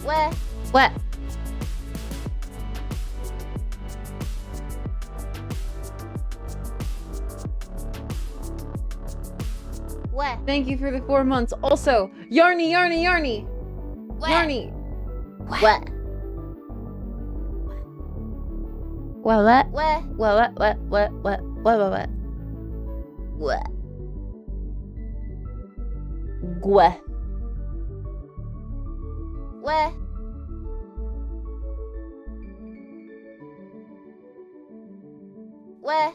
What? What? What? Thank you for the 4 months. Also, Yarny. What? Yarny. What? What? What? What? What? Gwe. What? What?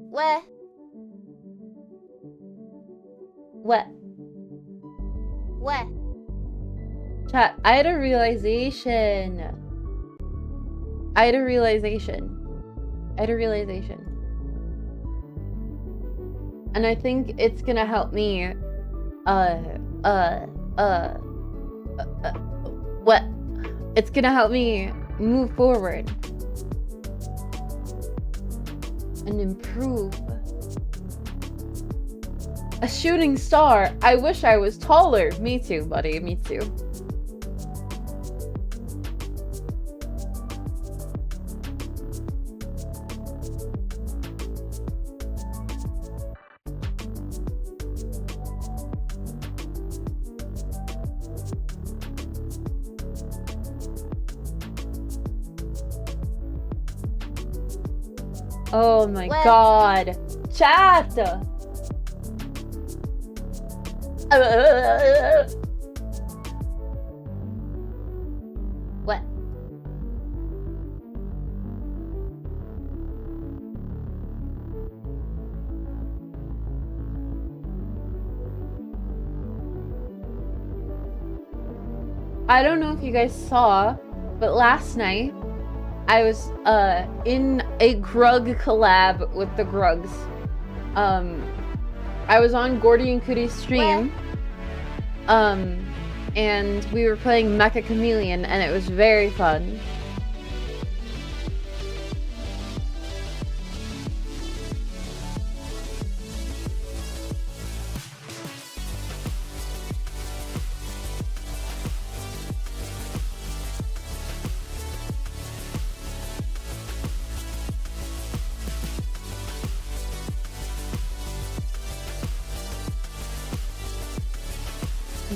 What? What? What? Chat, I had a realization. And I think it's gonna help me, what? It's gonna help me move forward and improve. A shooting star. I wish I was taller. Me too, buddy. Me too. Oh my god. Chat! What? I don't know if you guys saw, but last night I was in a Grug collab with the Grugs. I was on Gordy and Cootie's stream. And we were playing Mecha Chameleon and it was very fun.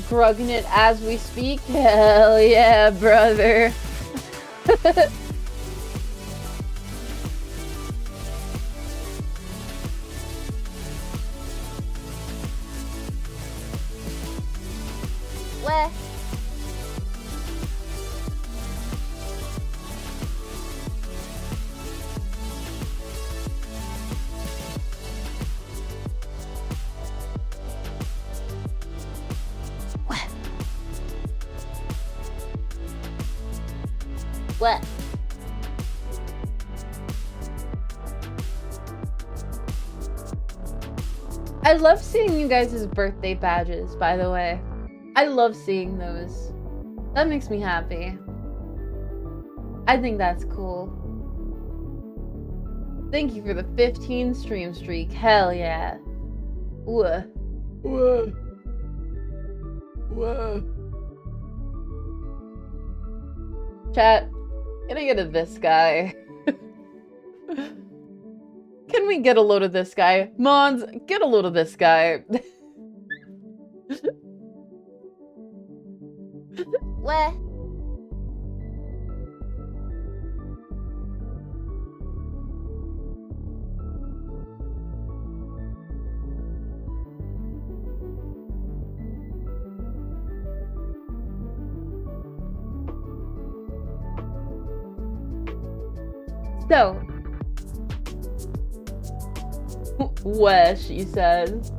Grugging it as we speak. Hell yeah, brother. What? What? I love seeing you guys' birthday badges, by the way. I love seeing those. That makes me happy. I think that's cool. Thank you for the 15 stream streak. Hell yeah. Whoa. Whoa. Whoa. Chat. Can I get a this guy? Can we get a load of this guy? Mons, get a load of this guy. What? So, what she says.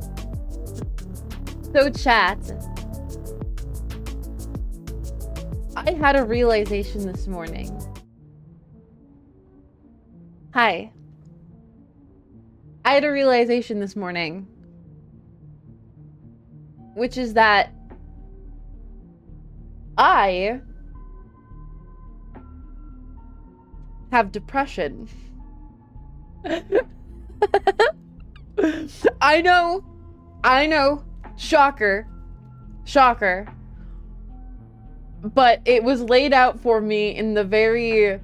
So chat, I had a realization this morning. Hi. I had a realization this morning, which is that I have depression. I know, shocker, but it was laid out for me in the very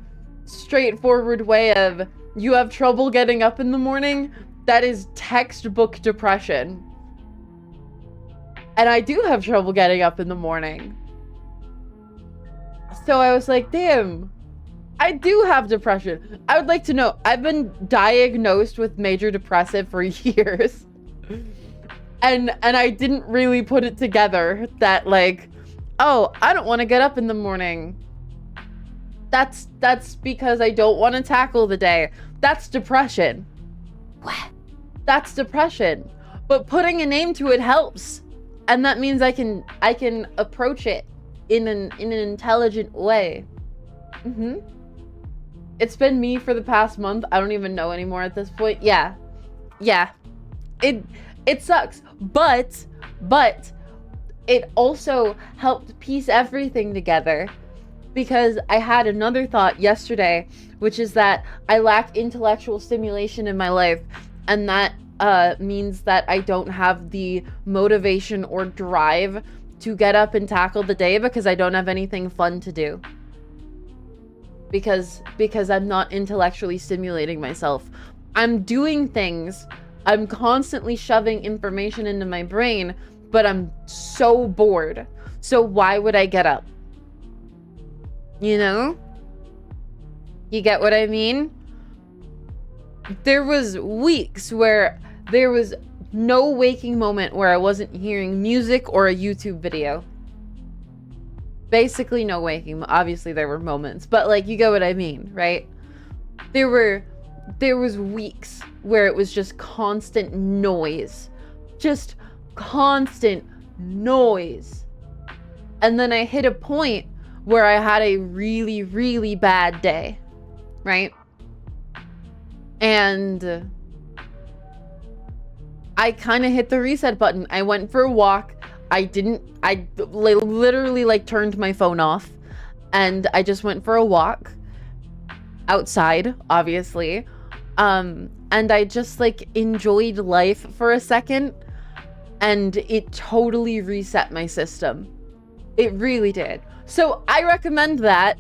straightforward way of, you have trouble getting up in the morning? That is textbook depression. And I do have trouble getting up in the morning. So I was like, damn, I do have depression. I would like to know, I've been diagnosed with major depressive for years. And I didn't really put it together that, like, oh, I don't want to get up in the morning. That's because I don't want to tackle the day. That's depression. What? That's depression. But putting a name to it helps. And that means I can approach it in an intelligent way. It's been me for the past month. I don't even know anymore at this point. Yeah. It sucks. But it also helped piece everything together, because I had another thought yesterday, which is that I lack intellectual stimulation in my life, and that means that I don't have the motivation or drive to get up and tackle the day because I don't have anything fun to do. Because I'm not intellectually stimulating myself. I'm doing things. I'm constantly shoving information into my brain, but I'm so bored. So why would I get up? You know? You get what I mean? There was weeks where there was no waking moment where I wasn't hearing music or a YouTube video. Basically no waking. Obviously there were moments, but like, you get what I mean, right? There was weeks where it was just constant noise. Just constant noise. And then I hit a point where I had a really, really bad day, right? And I kind of hit the reset button. I went for a walk. I literally like turned my phone off, and I just went for a walk outside, obviously. And I just like enjoyed life for a second, and it totally reset my system. It really did. So I recommend that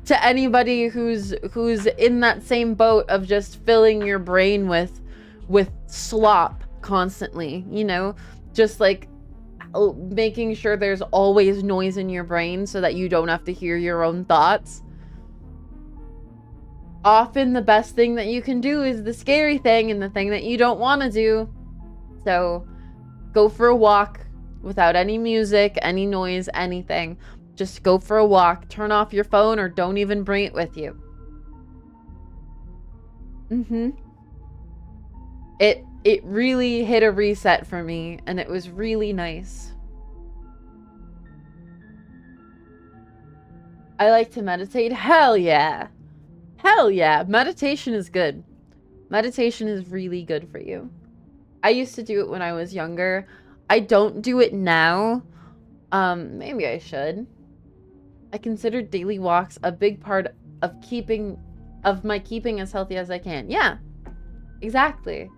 to anybody who's in that same boat of just filling your brain with slop constantly, you know, just like making sure there's always noise in your brain so that you don't have to hear your own thoughts. Often the best thing that you can do is the scary thing and the thing that you don't want to do. So go for a walk without any music, any noise, anything. Just go for a walk, turn off your phone, or don't even bring it with you. It really hit a reset for me, and it was really nice. I like to meditate. Hell yeah. Hell yeah. Meditation is good. Meditation is really good for you. I used to do it when I was younger. I don't do it now. Maybe I should. I consider daily walks a big part of my keeping as healthy as I can. Yeah, exactly.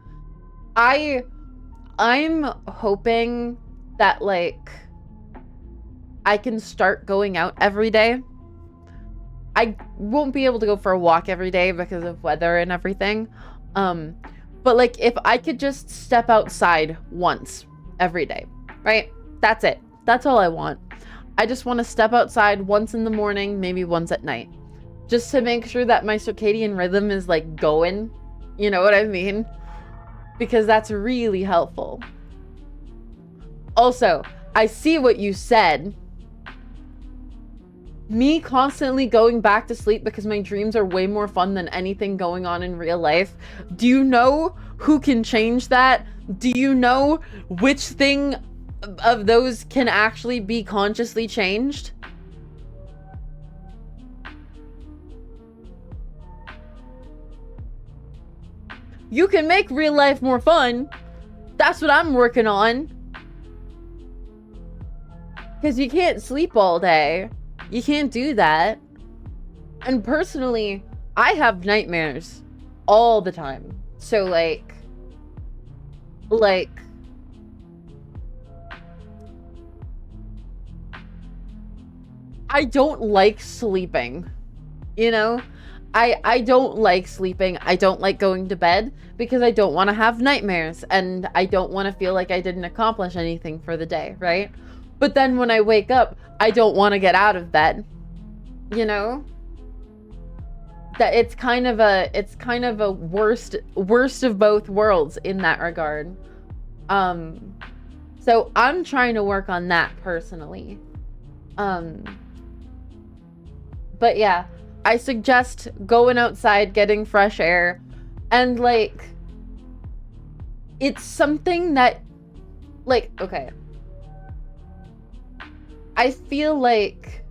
I'm hoping that like I can start going out every day. I won't be able to go for a walk every day because of weather and everything. But like if I could just step outside once every day, right? That's it. That's all I want. I just want to step outside once in the morning, maybe once at night, just to make sure that my circadian rhythm is like going, you know what I mean? Because that's really helpful. Also, I see what you said. Me constantly going back to sleep because my dreams are way more fun than anything going on in real life. Do you know who can change that? Do you know which thing of those can actually be consciously changed? You can make real life more fun. That's what I'm working on. Because you can't sleep all day. You can't do that. And personally, I have nightmares all the time. So like I don't like sleeping, you know? I don't like sleeping. I don't like going to bed because I don't want to have nightmares and I don't want to feel like I didn't accomplish anything for the day, right? But then when I wake up, I don't want to get out of bed, you know? That it's kind of a worst of both worlds in that regard. So I'm trying to work on that personally. But yeah, I suggest going outside, getting fresh air, and like, it's something that, like, okay, I feel like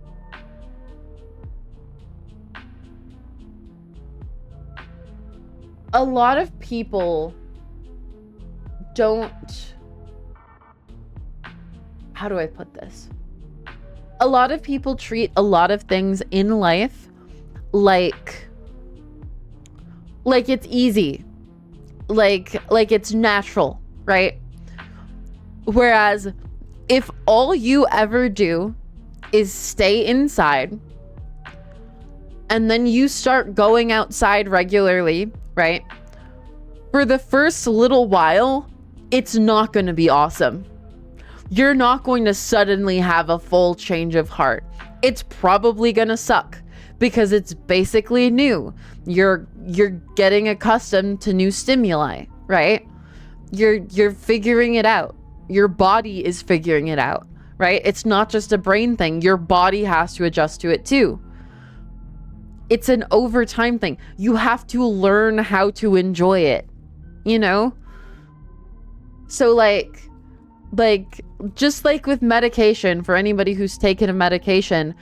a lot of people don't, how do I put this? A lot of people treat a lot of things in life like it's easy, like it's natural, right? Whereas if all you ever do is stay inside and then you start going outside regularly, right? For the first little while, it's not going to be awesome. You're not going to suddenly have a full change of heart. It's probably going to suck because it's basically new. You're getting accustomed to new stimuli, right? You're figuring it out. Your body is figuring it out, right? It's not just a brain thing. Your body has to adjust to it too. It's an overtime thing. You have to learn how to enjoy it, you know? So like just like with medication, for anybody who's taken a medication,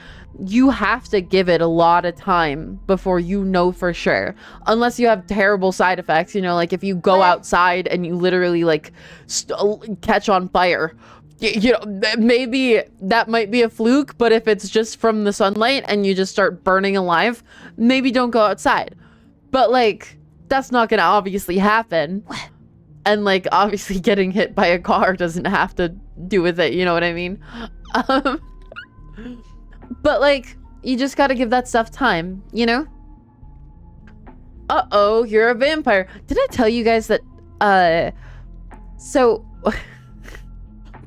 you have to give it a lot of time before you know for sure. Unless you have terrible side effects, you know, like if you go outside and you literally like catch on fire, you know, maybe that might be a fluke, but if it's just from the sunlight and you just start burning alive, maybe don't go outside. But like, that's not gonna obviously happen. And like, obviously getting hit by a car doesn't have to do with it, you know what I mean? But like, you just gotta give that stuff time, you know? Uh-oh, you're a vampire. Did I tell you guys that, so,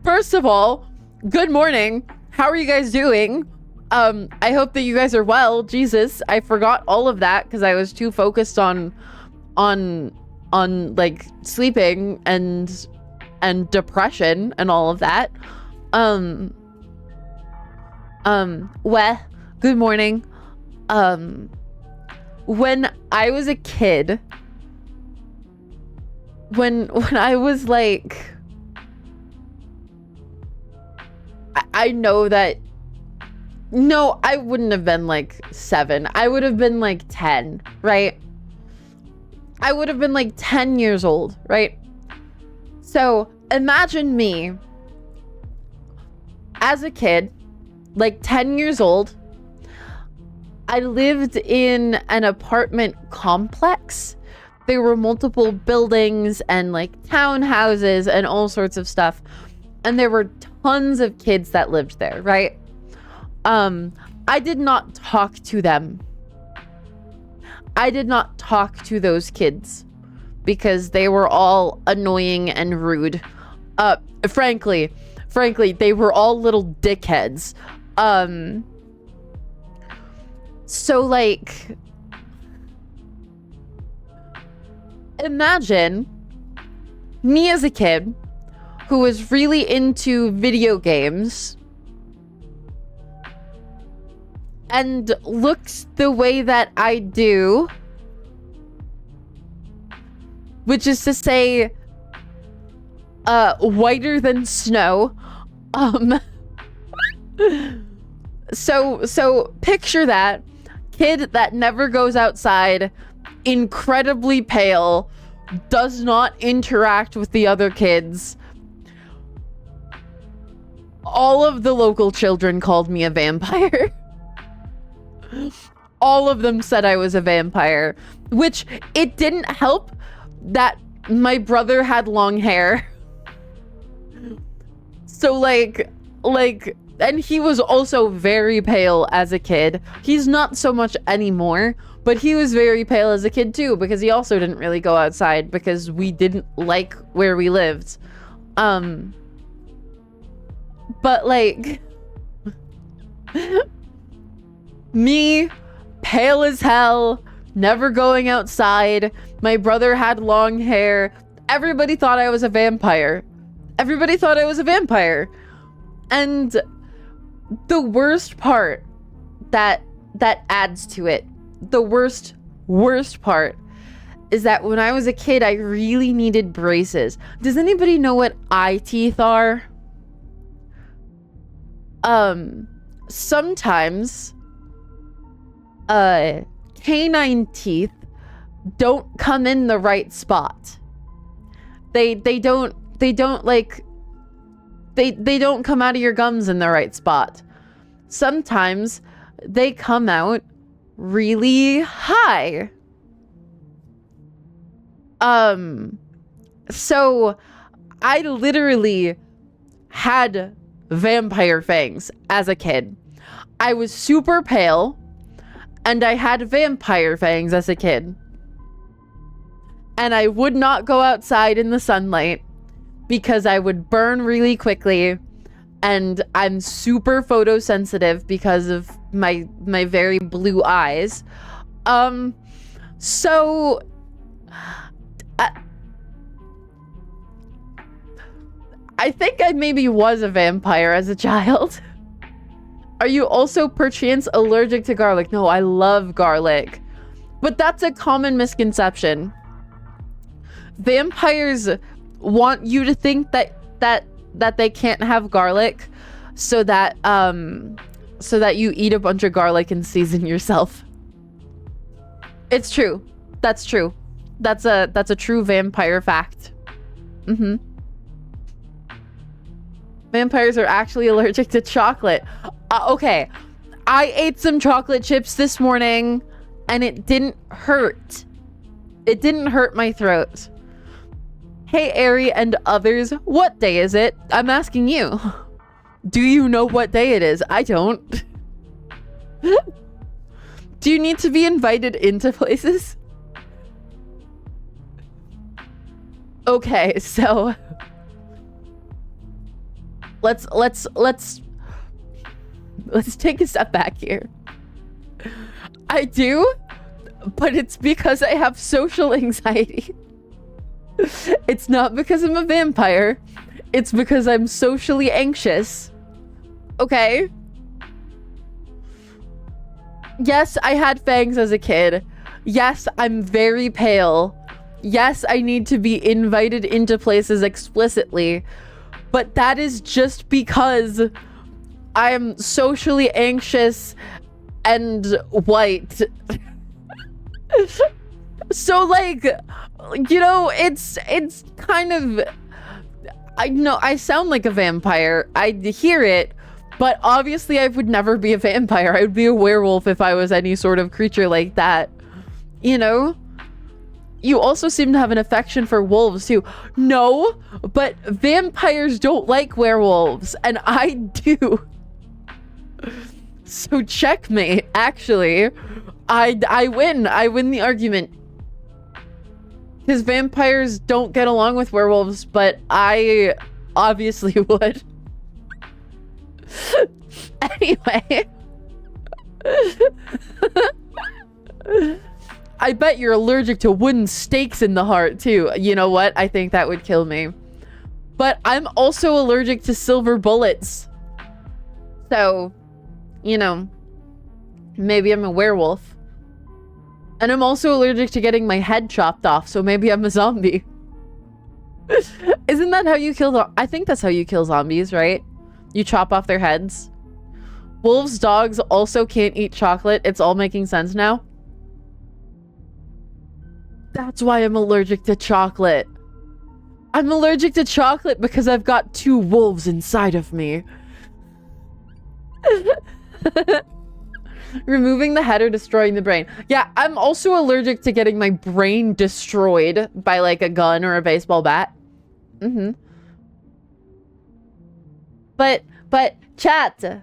first of all, good morning. How are you guys doing? I hope that you guys are well. Jesus, I forgot all of that because I was too focused on like sleeping and depression and all of that. Well, good morning. When I was a kid, when I was like, I know that, no, I wouldn't have been like 7. I would have been like 10, right? I would have been like 10 years old, right? So imagine me as a kid, like 10 years old. I lived in an apartment complex. There were multiple buildings and like townhouses and all sorts of stuff. And there were tons of kids that lived there, right? I did not talk to them. I did not talk to those kids because they were all annoying and rude. Frankly, they were all little dickheads. So like, imagine me as a kid who was really into video games and looks the way that I do, which is to say, whiter than snow. So picture that kid that never goes outside, incredibly pale, does not interact with the other kids. All of the local children called me a vampire. All of them said I was a vampire, which it didn't help that my brother had long hair. So like And he was also very pale as a kid. He's not so much anymore, but he was very pale as a kid too, because he also didn't really go outside because we didn't like where we lived. But like, me, pale as hell, never going outside. My brother had long hair. Everybody thought I was a vampire. Everybody thought I was a vampire. And the worst part that adds to it, the worst part is that when I was a kid, I really needed braces. Does anybody know what eye teeth are? Sometimes canine teeth don't come in the right spot. They don't come out of your gums in the right spot. Sometimes they come out really high. So I literally had vampire fangs as a kid. I was super pale and I had vampire fangs as a kid. And I would not go outside in the sunlight because I would burn really quickly, and I'm super photosensitive because of my very blue eyes. So I think I maybe was a vampire as a child. Are you also perchance allergic to garlic? No, I love garlic. But that's a common misconception. Vampires want you to think that they can't have garlic so that you eat a bunch of garlic and season yourself. It's true. That's true. That's a true vampire fact. Vampires are actually allergic to chocolate. Okay. I ate some chocolate chips this morning and it didn't hurt. It didn't hurt my throat. Hey, Aeri and others, what day is it? I'm asking you. Do you know what day it is? I don't. Do you need to be invited into places? Okay, so let's take a step back here. I do, but it's because I have social anxiety. It's not because I'm a vampire. It's because I'm socially anxious. Okay? Yes, I had fangs as a kid. Yes, I'm very pale. Yes, I need to be invited into places explicitly. But that is just because I'm socially anxious and white. So, like, you know, it's kind of... I know I sound like a vampire. I hear it, but obviously I would never be a vampire. I would be a werewolf if I was any sort of creature like that. You know? You also seem to have an affection for wolves too. No, but vampires don't like werewolves, and I do. So checkmate, actually. I win. I win the argument. Because vampires don't get along with werewolves, but I obviously would. Anyway. I bet you're allergic to wooden stakes in the heart, too. You know what? I think that would kill me. But I'm also allergic to silver bullets. So, you know, maybe I'm a werewolf. And I'm also allergic to getting my head chopped off, so maybe I'm a zombie. Isn't that how you kill I think that's how you kill zombies, right? You chop off their heads. Wolves' dogs also can't eat chocolate. It's all making sense now. That's why I'm allergic to chocolate. I'm allergic to chocolate because I've got 2 wolves inside of me. Removing the head or destroying the brain. Yeah, I'm also allergic to getting my brain destroyed by like a gun or a baseball bat. But But chat. I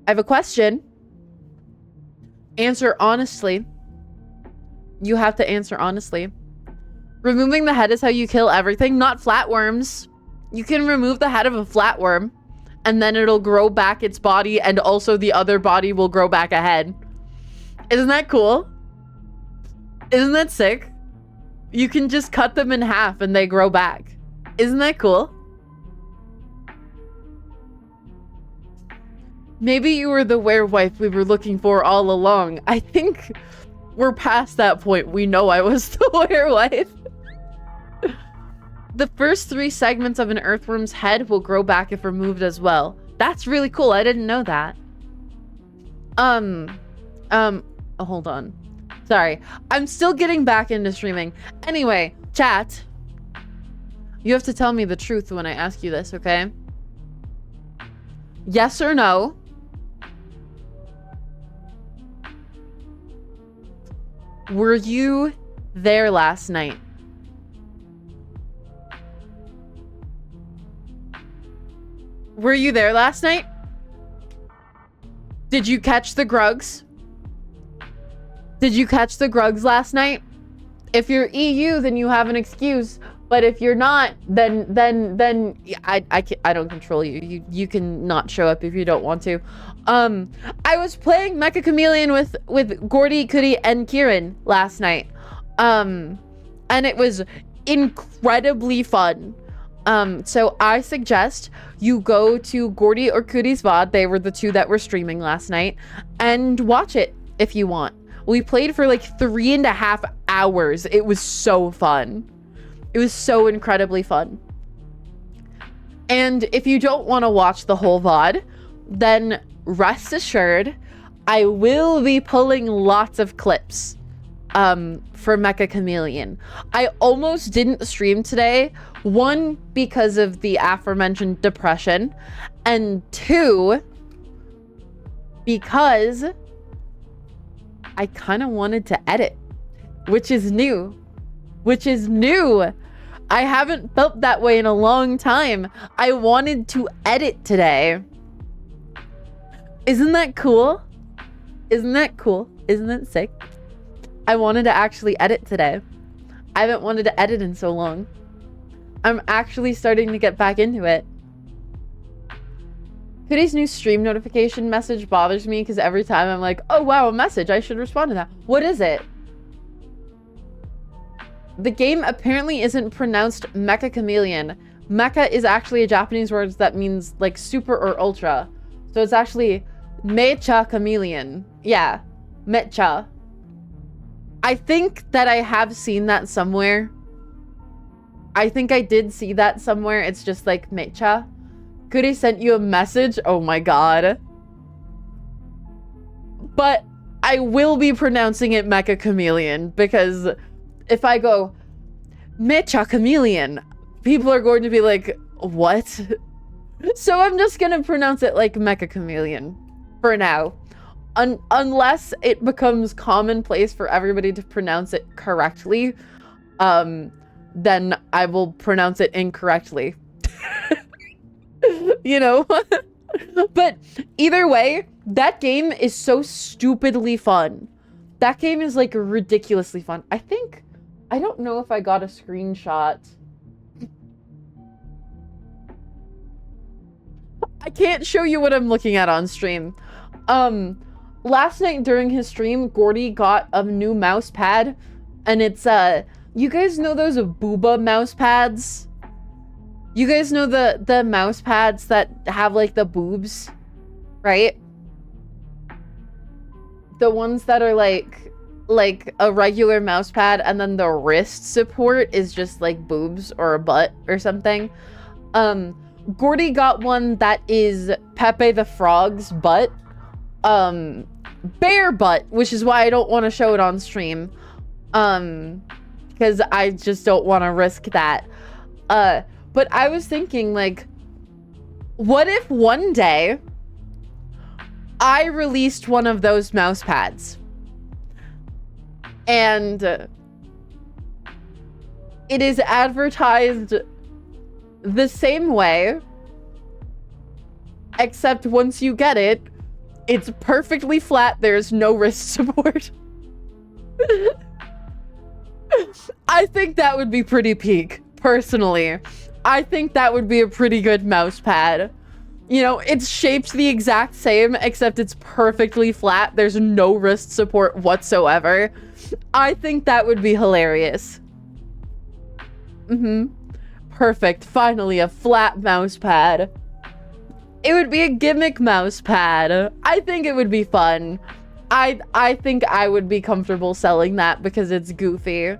have a question. Answer honestly. You have to answer honestly. Removing the head is how you kill everything, not flatworms. You can remove the head of a flatworm and then it'll grow back its body and also the other body will grow back a head. Isn't that cool? Isn't that sick? You can just cut them in half and they grow back. Isn't that cool? Maybe you were the werewife we were looking for all along. I think we're past that point. We know I was the werewife. The first 3 segments of an earthworm's head will grow back if removed as well. That's really cool. I didn't know that. Hold on. Sorry. I'm still getting back into streaming. Anyway, chat. You have to tell me the truth when I ask you this, okay? Yes or no? Were you there last night? Were you there last night? Did you catch the grugs? Did you catch the grugs last night? If you're EU, then you have an excuse. But if you're not, then I don't control you. You can not show up if you don't want to. I was playing Mecha Chameleon with Gordy, Cootie, and Kieran last night. And it was incredibly fun. So I suggest you go to Gordy or Cootie's VOD. They were the 2 that were streaming last night, and watch it if you want. We played for like 3.5 hours. It was so fun. It was so incredibly fun. And if you don't want to watch the whole VOD, then rest assured, I will be pulling lots of clips for Mecha Chameleon. I almost didn't stream today. 1, because of the aforementioned depression. And 2, because I kind of wanted to edit, which is new. I haven't felt that way in a long time. I wanted to edit today. Isn't that cool? Isn't that cool? Isn't that sick? I wanted to actually edit today. I haven't wanted to edit in so long. I'm actually starting to get back into it. Today's new stream notification message bothers me because every time I'm like, oh wow, a message, I should respond to that. What is it? The game apparently isn't pronounced Mecha Chameleon. Mecha is actually a Japanese word that means like super or ultra. So it's actually Mecha Chameleon. Yeah, Mecha. I think that I have seen that somewhere. I think I did see that somewhere. It's just like Mecha. Could he sent you a message? Oh my god. But I will be pronouncing it Mecha Chameleon because if I go Mecha Chameleon, people are going to be like, what? So I'm just gonna pronounce it like Mecha Chameleon for now. Unless it becomes commonplace for everybody to pronounce it correctly, then I will pronounce it incorrectly. You know? But either way, that game is so stupidly fun. That game is like ridiculously fun. I don't know if I got a screenshot. I can't show you what I'm looking at on stream. Last night during his stream, Gordy got a new mouse pad, and it's you guys know those booba mouse pads? You guys know the mouse pads that have like the boobs, right? The ones that are like a regular mouse pad and then the wrist support is just like boobs or a butt or something. Gordy got one that is Pepe the Frog's butt. Bare butt, which is why I don't want to show it on stream. Because I just don't want to risk that. But I was thinking, like, what if one day I released one of those mouse pads? And It is advertised the same way, except once you get it, it's perfectly flat. There's no wrist support. I think that would be pretty peak, personally. I think that would be a pretty good mouse pad. You know, it's shaped the exact same, except it's perfectly flat. There's no wrist support whatsoever. I think that would be hilarious. Perfect. Finally, a flat mouse pad. It would be a gimmick mouse pad. I think it would be fun. I think I would be comfortable selling that because it's goofy.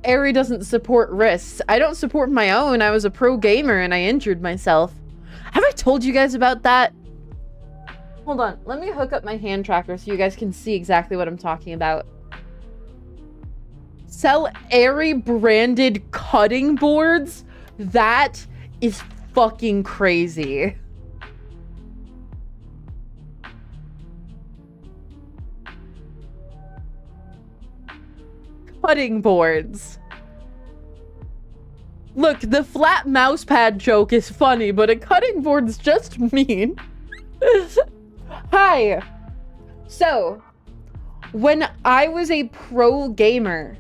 Aeri doesn't support wrists. I don't support my own. I was a pro gamer and I injured myself. Have I told you guys about that? Hold on. Let me hook up my hand tracker so you guys can see exactly what I'm talking about. Sell Aeri branded cutting boards? That is fucking crazy. Cutting boards. Look, the flat mouse pad joke is funny, but a cutting board's just mean. Hi. So, when I was a pro gamer,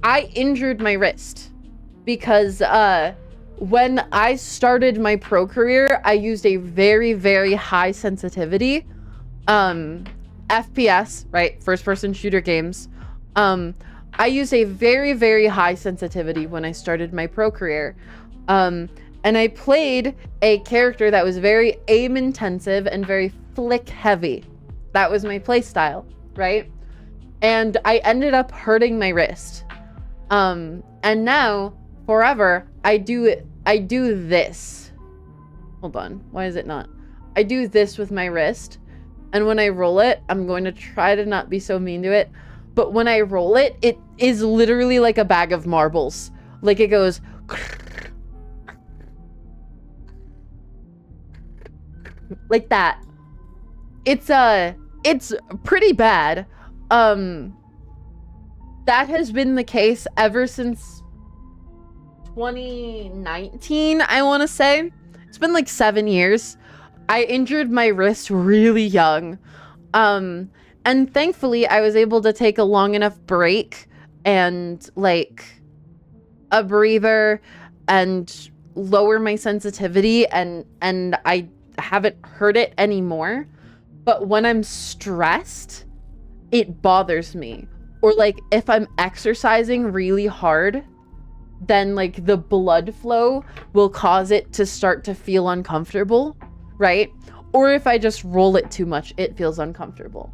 I injured my wrist because when I started my pro career, I used a very, very high sensitivity FPS, right? First person shooter games. I used a very, very high sensitivity when I started my pro career. And I played a character that was very aim intensive and very flick heavy. That was my play style, right? And I ended up hurting my wrist. And now, forever, I do this. Hold on, why is it not? I do this with my wrist. And when I roll it, I'm going to try to not be so mean to it. But when I roll it, it is literally like a bag of marbles. Like it goes... like that. It's pretty bad. That has been the case ever since 2019, I want to say. It's been like 7 years. I injured my wrist really young. And thankfully, I was able to take a long enough break and like a breather and lower my sensitivity and I haven't hurt it anymore. But when I'm stressed, it bothers me. Or like if I'm exercising really hard, then like the blood flow will cause it to start to feel uncomfortable, right? Or if I just roll it too much, it feels uncomfortable.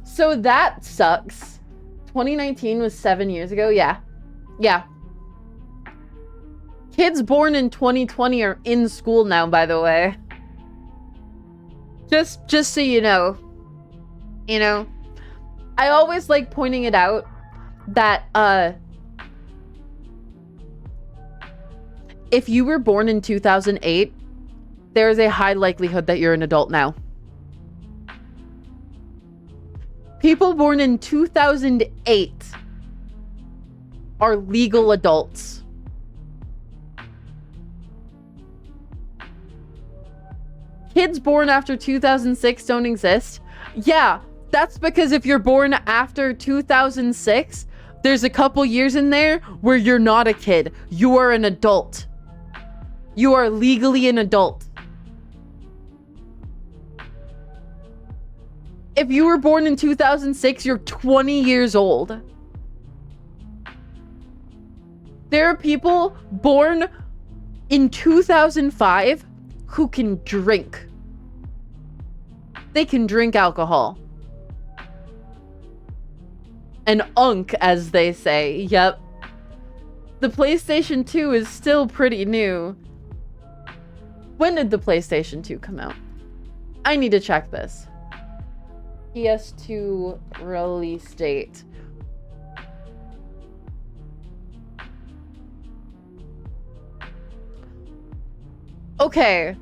So that sucks. 2019 was 7 years ago. Yeah. Kids born in 2020 are in school now, by the way. Just so you know. You know, I always like pointing it out that, if you were born in 2008, there is a high likelihood that you're an adult now. People born in 2008 are legal adults. Kids born after 2006 don't exist. Yeah, that's because if you're born after 2006, there's a couple years in there where you're not a kid. You are an adult. You are legally an adult. If you were born in 2006, you're 20 years old. There are people born in 2005 who can drink. They can drink alcohol. An unk, as they say. Yep. The PlayStation 2 is still pretty new. When did the PlayStation 2 come out? I need to check this. PS2 release date. Okay,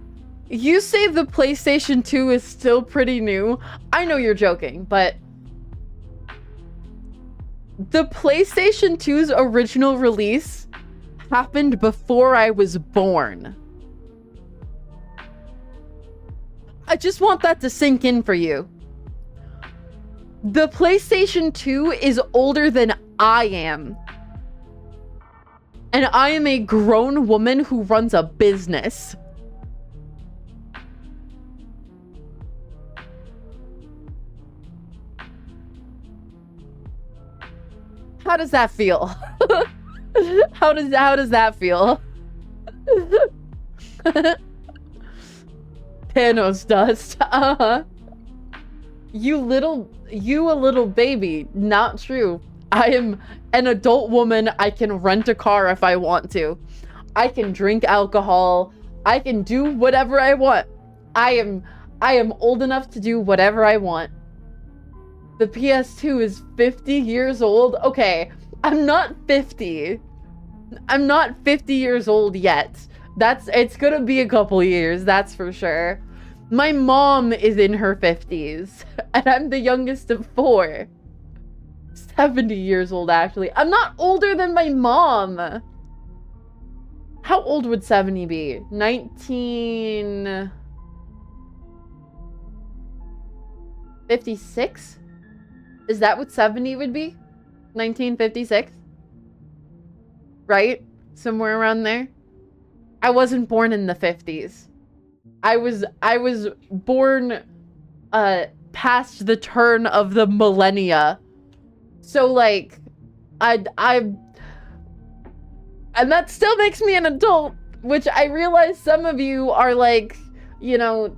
you say the PlayStation 2 is still pretty new. I know you're joking, but The PlayStation 2's original release happened before I was born. I just want that to sink in for you. The PlayStation 2 is older than I am. And I am a grown woman who runs a business. How does that feel? How does that feel? Panos dust. You a little baby. Not true. I am an adult woman. I can rent a car if I want to. I can drink alcohol. I can do whatever I want. I am old enough to do whatever I want. The PS2 is 50 years old. Okay, I'm not 50. I'm not 50 years old yet. It's gonna be a couple years, that's for sure. My mom is in her 50s, and I'm the youngest of 4. 70 years old, actually. I'm not older than my mom. How old would 70 be? 1956? Is that what 70 would be? 1956? Right? Somewhere around there? I wasn't born in the 50s. I was born past the turn of the millennia. So like and that still makes me an adult, which I realize some of you are like, you know,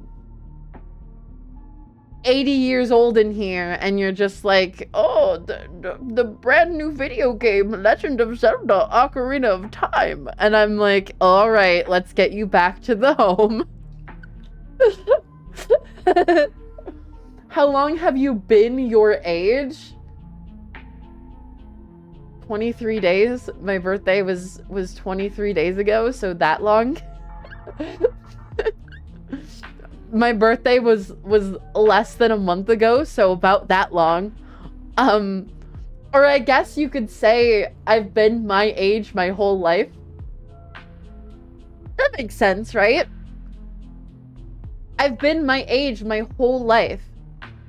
80 years old in here, and you're just like, oh, the brand new video game, Legend of Zelda Ocarina of Time. And I'm like, all right, let's get you back to the home. How long have you been your age? 23 days. My birthday was 23 days ago, so that long. My birthday was less than a month ago, so about that long. Or I guess you could say I've been my age my whole life. That makes sense, right? I've been my age my whole life.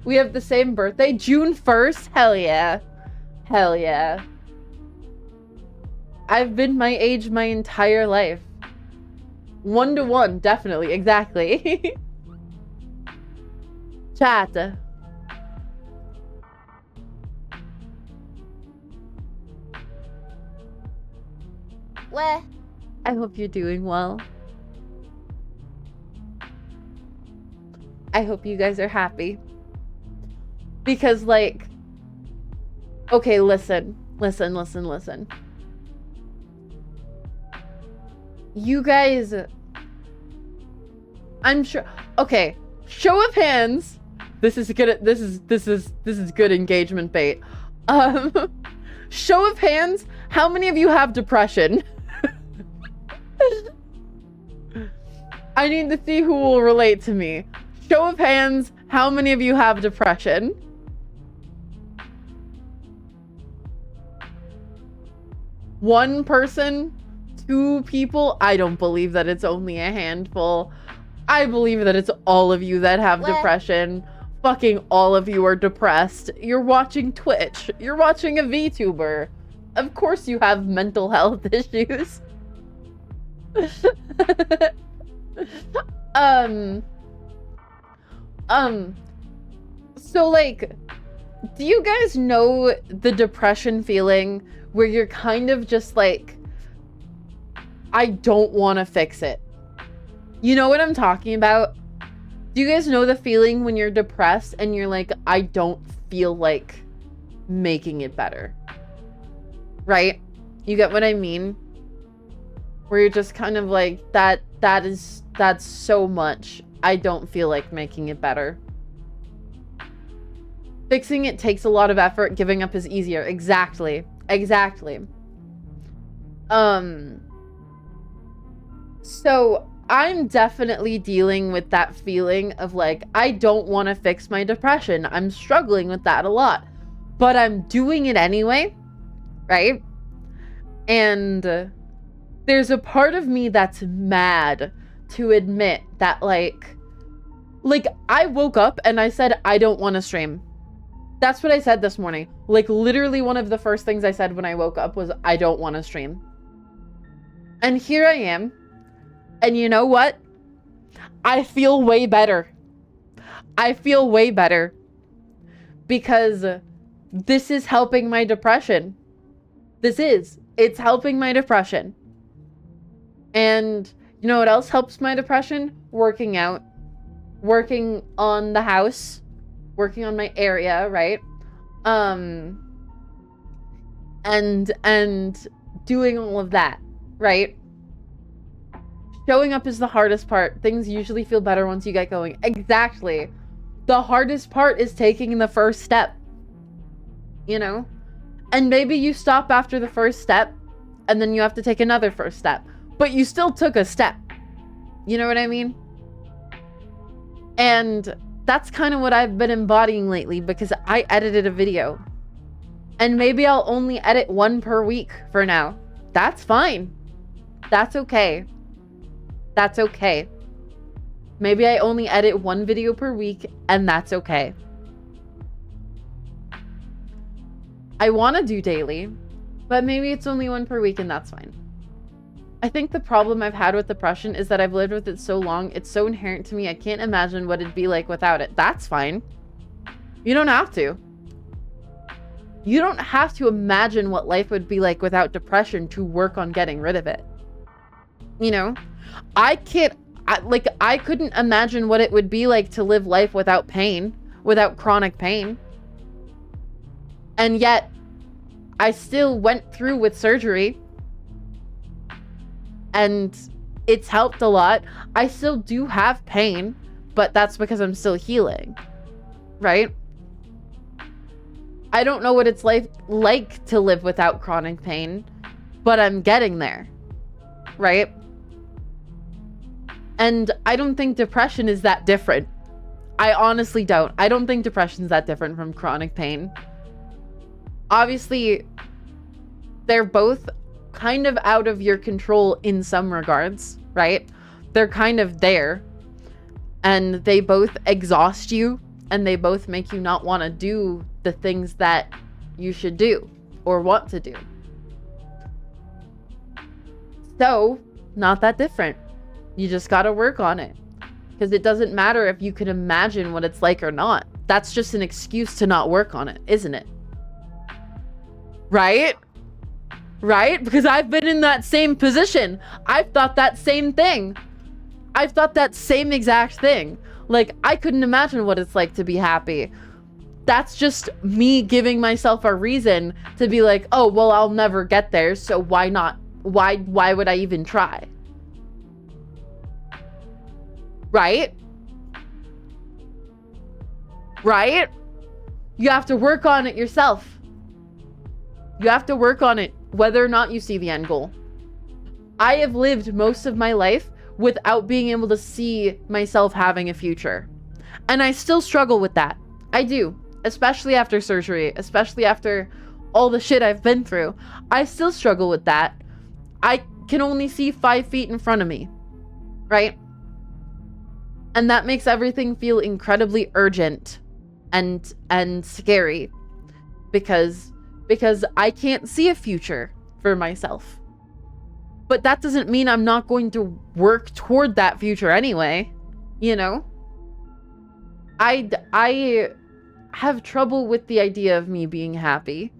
We have the same birthday, June 1st. Hell yeah. Hell yeah. I've been my age my entire life. 1 to 1, definitely, exactly. Chat. Where? I hope you're doing well. I hope you guys are happy. Because, like... Okay, listen. Listen. You guys... I'm sure... Okay, show of hands. This is good engagement bait. Show of hands, how many of you have depression? I need to see who will relate to me. Show of hands, how many of you have depression? One person? 2 people? I don't believe that it's only a handful. I believe that it's all of you that have depression. Fucking all of you are depressed. You're watching Twitch. You're watching a VTuber. Of course you have mental health issues. So like, do you guys know the depression feeling where you're kind of just like, I don't want to fix it? You know what I'm talking about? Do you guys know the feeling when you're depressed and you're like, I don't feel like making it better? Right? You get what I mean? Where you're just kind of like, that's so much. I don't feel like making it better. Fixing it takes a lot of effort. Giving up is easier. Exactly. So I'm definitely dealing with that feeling of like, I don't want to fix my depression. I'm struggling with that a lot, but I'm doing it anyway right? And there's a part of me that's mad to admit that, like I woke up and I said, I don't want to stream. That's what I said this morning. Like, literally one of the first things I said when I woke up was, I don't want to stream. And here I am. And you know what? I feel way better. I feel way better. Because this is helping my depression. It's helping my depression. And you know what else helps my depression? Working out. Working on the house. Working on my area, right? And doing all of that, right? Showing up is the hardest part. Things usually feel better once you get going. Exactly. The hardest part is taking the first step. You know? And maybe you stop after the first step, and then you have to take another first step. But you still took a step. You know what I mean? And that's kind of what I've been embodying lately, because I edited a video. And maybe I'll only edit one per week for now. That's fine. That's okay. That's okay. Maybe I only edit one video per week, and that's okay. I want to do daily, but maybe it's only one per week, and that's fine. I think the problem I've had with depression is that I've lived with it so long, it's so inherent to me, I can't imagine what it'd be like without it. That's fine. You don't have to. You don't have to imagine what life would be like without depression to work on getting rid of it. You know? I couldn't imagine what it would be like to live life without pain, without chronic pain. And yet, I still went through with surgery. And it's helped a lot. I still do have pain, but that's because I'm still healing, right? I don't know what it's like to live without chronic pain, but I'm getting there, right? And I don't think depression is that different. I honestly don't. I don't think depression is that different from chronic pain. Obviously, they're both kind of out of your control in some regards, right? They're kind of there, and they both exhaust you, and they both make you not want to do the things that you should do or want to do. So, not that different. You just got to work on it, because it doesn't matter if you can imagine what it's like or not. That's just an excuse to not work on it, isn't it? Right? Right? Because I've been in that same position. I've thought that same thing. I've thought that same exact thing. Like, I couldn't imagine what it's like to be happy. That's just me giving myself a reason to be like, oh, well, I'll never get there, so why not? Why would I even try? Right? Right? You have to work on it yourself. You have to work on it, whether or not you see the end goal. I have lived most of my life without being able to see myself having a future. And I still struggle with that. I do. Especially after surgery. Especially after all the shit I've been through. I still struggle with that. I can only see 5 feet in front of me. Right? And that makes everything feel incredibly urgent and scary. Because I can't see a future for myself. But that doesn't mean I'm not going to work toward that future anyway, you know? I have trouble with the idea of me being happy,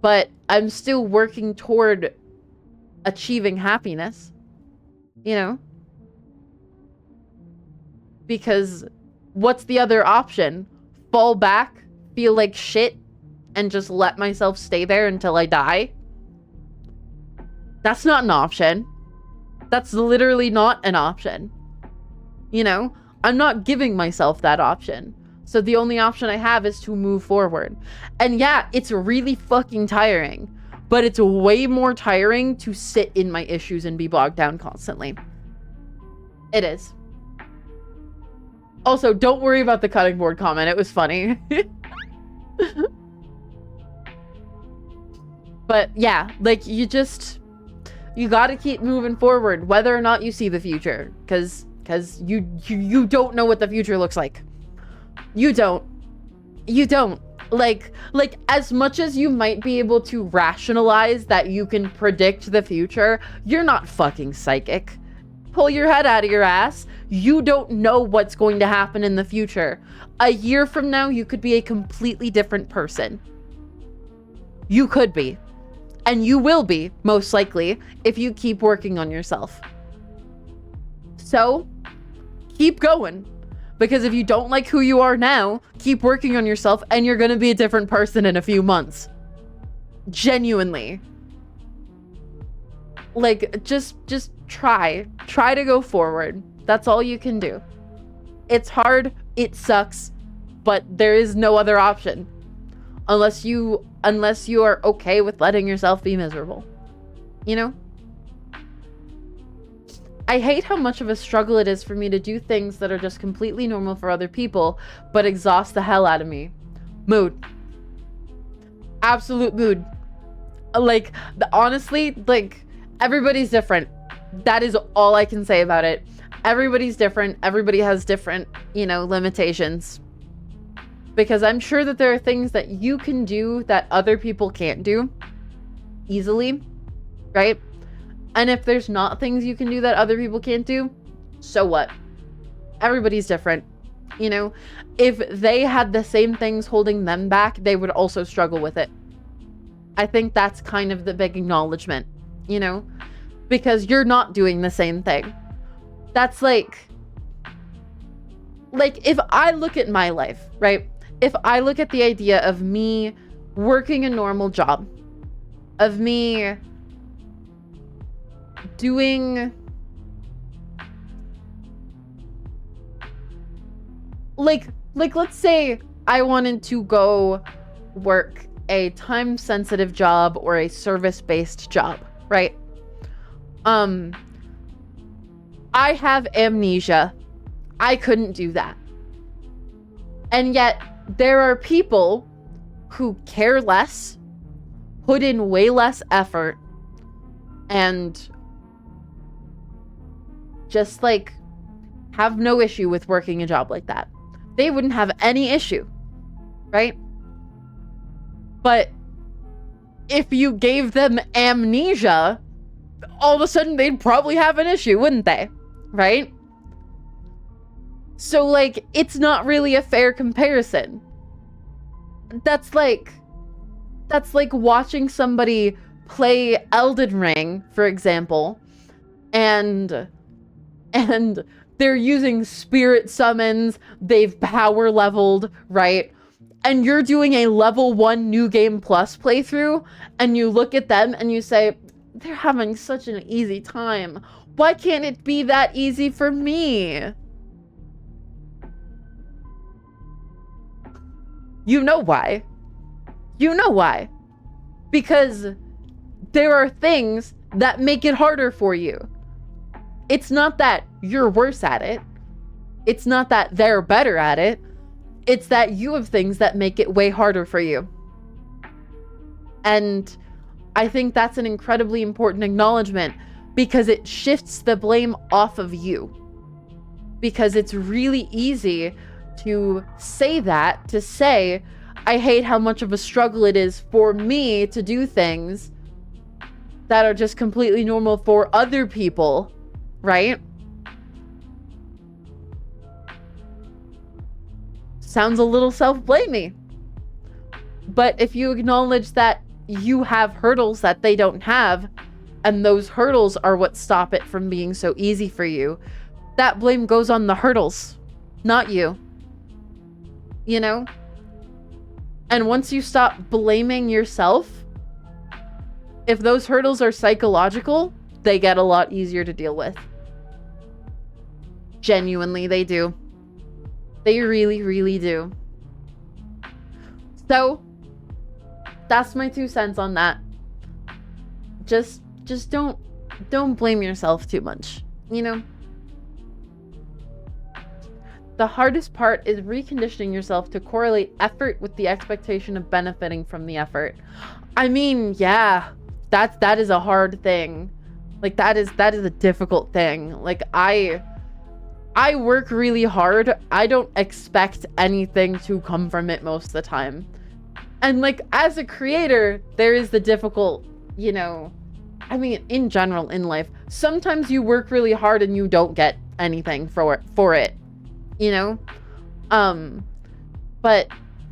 but I'm still working toward achieving happiness, you know? Because what's the other option? Fall back, feel like shit, and just let myself stay there until I die? That's not an option. That's literally not an option. You know? I'm not giving myself that option. So the only option I have is to move forward. And yeah, it's really fucking tiring. But it's way more tiring to sit in my issues and be bogged down constantly. It is. Also, don't worry about the cutting board comment. It was funny. But yeah, like you got to keep moving forward, whether or not you see the future, because you don't know what the future looks like. You don't. Like as much as you might be able to rationalize that you can predict the future, you're not fucking psychic. Pull your head out of your ass. You don't know what's going to happen in the future. A year from now, you could be a completely different person. You could be. And you will be, most likely, if you keep working on yourself. So, keep going. Because if you don't like who you are now, keep working on yourself and you're going to be a different person in a few months. Genuinely. Like, just try. Try to go forward. That's all you can do. It's hard. It sucks. But there is no other option. Unless you are okay with letting yourself be miserable. You know? I hate how much of a struggle it is for me to do things that are just completely normal for other people, but exhaust the hell out of me. Mood. Absolute mood. Like, honestly, like, everybody's different. That is all I can say about it. Everybody's different. Everybody has different, you know, limitations. Because I'm sure that there are things that you can do that other people can't do easily, right? And if there's not things you can do that other people can't do, so what? Everybody's different, you know? If they had the same things holding them back, they would also struggle with it. I think that's kind of the big acknowledgement, you know? Because you're not doing the same thing. That's like if I look at my life, right? If I look at the idea of me working a normal job, of me doing like let's say I wanted to go work a time-sensitive job or a service-based job, right? I have amnesia. I couldn't do that. And yet there are people who care less, put in way less effort, and just like have no issue with working a job like that. They wouldn't have any issue, right? But if you gave them amnesia, all of a sudden they'd probably have an issue, wouldn't they? Right? So like, it's not really a fair comparison. That's like watching somebody play Elden Ring, for example, and they're using spirit summons, they've power leveled, right? And you're doing a level 1 New Game Plus playthrough, and you look at them and you say, they're having such an easy time. Why can't it be that easy for me? You know why. You know why. Because there are things that make it harder for you. It's not that you're worse at it. It's not that they're better at it. It's that you have things that make it way harder for you. And I think that's an incredibly important acknowledgement, because it shifts the blame off of you. Because it's really easy to say that, to say, I hate how much of a struggle it is for me to do things that are just completely normal for other people, right? Sounds a little self-blamey. But if you acknowledge that you have hurdles that they don't have, and those hurdles are what stop it from being so easy for you, that blame goes on the hurdles, not you. You know? And once you stop blaming yourself, if those hurdles are psychological, they get a lot easier to deal with. Genuinely, they do. They really, really do. So, that's my 2 cents on that. Just don't blame yourself too much, you know? The hardest part is reconditioning yourself to correlate effort with the expectation of benefiting from the effort. I mean, yeah, that is a hard thing. Like, that is a difficult thing. Like, I work really hard. I don't expect anything to come from it most of the time. And like, as a creator, there is the difficult, you know, I mean, in general, in life, sometimes you work really hard and you don't get anything for it, you know? But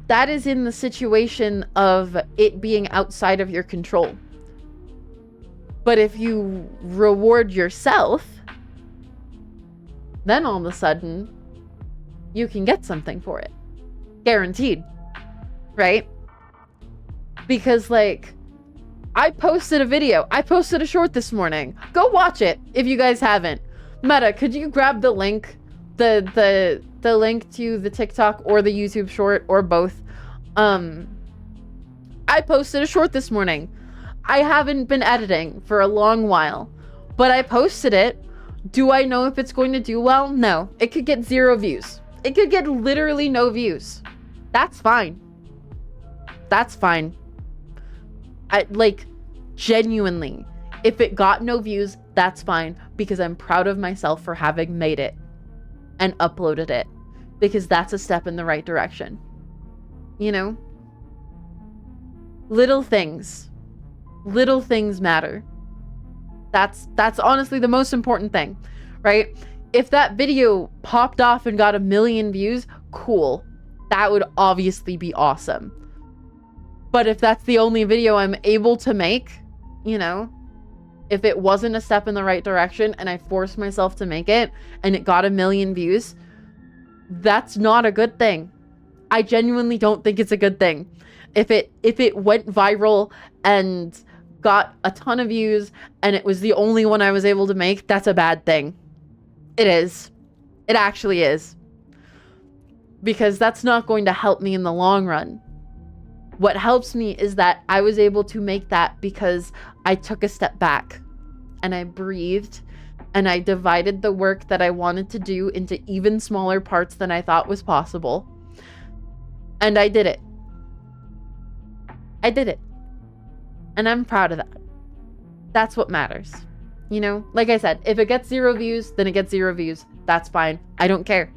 that is in the situation of it being outside of your control. But if you reward yourself, then all of a sudden, you can get something for it. Guaranteed. Right? Because, like, I posted a video. I posted a short this morning. Go watch it if you guys haven't. Meta, could you grab the link? The link to the TikTok or the YouTube short or both. I posted a short this morning. I haven't been editing for a long while, but I posted it. Do I know if it's going to do well? No. It could get 0 views. It could get literally no views. That's fine. That's fine. Like, genuinely, if it got no views, that's fine, because I'm proud of myself for having made it and uploaded it, because that's a step in the right direction. You know? Little things matter. That's honestly the most important thing, right? If that video popped off and got 1 million views, cool. That would obviously be awesome. But if that's the only video I'm able to make, you know, if it wasn't a step in the right direction and I forced myself to make it and it got 1 million views, that's not a good thing. I genuinely don't think it's a good thing. If it went viral and got a ton of views and it was the only one I was able to make, that's a bad thing. It is. It actually is. Because that's not going to help me in the long run. What helps me is that I was able to make that because I took a step back and I breathed and I divided the work that I wanted to do into even smaller parts than I thought was possible. And I did it. I did it. And I'm proud of that. That's what matters. You know, like I said, if it gets 0 views, then it gets 0 views. That's fine. I don't care.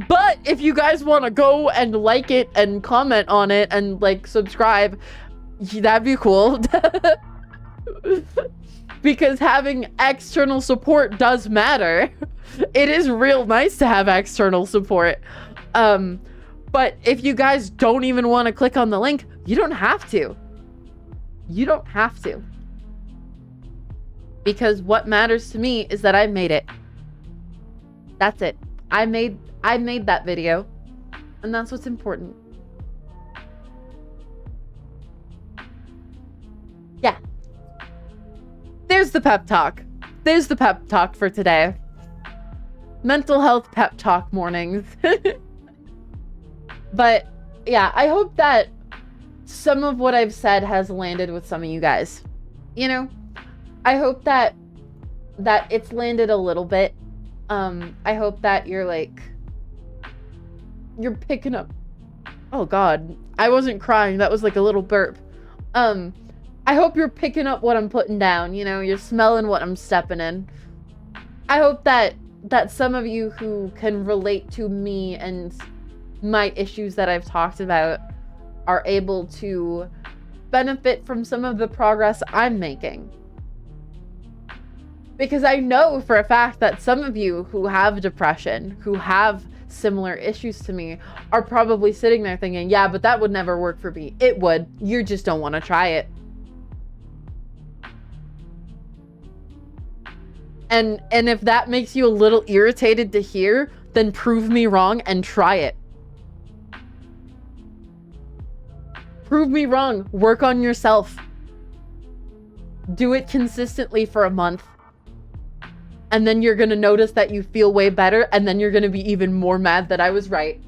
But if you guys want to go and like it and comment on it and like subscribe, that'd be cool. Because having external support does matter. It is real nice to have external support. But if you guys don't even want to click on the link, you don't have to. You don't have to. Because what matters to me is that I made it. That's it. I made that video. And that's what's important. Yeah. There's the pep talk. There's the pep talk for today. Mental health pep talk mornings. But yeah, I hope that some of what I've said has landed with some of you guys. You know? I hope that it's landed a little bit. I hope that you're picking up. Oh God, I wasn't crying. That was like a little burp. I hope you're picking up what I'm putting down. You know, you're smelling what I'm stepping in. I hope that some of you who can relate to me and my issues that I've talked about are able to benefit from some of the progress I'm making. Because I know for a fact that some of you who have depression, who have similar issues to me, are probably sitting there thinking, yeah, but that would never work for me. It would. You just don't want to try it. And if that makes you a little irritated to hear, then prove me wrong and try it. Prove me wrong. Work on yourself. Do it consistently for a month. And then you're going to notice that you feel way better, and then you're going to be even more mad that I was right.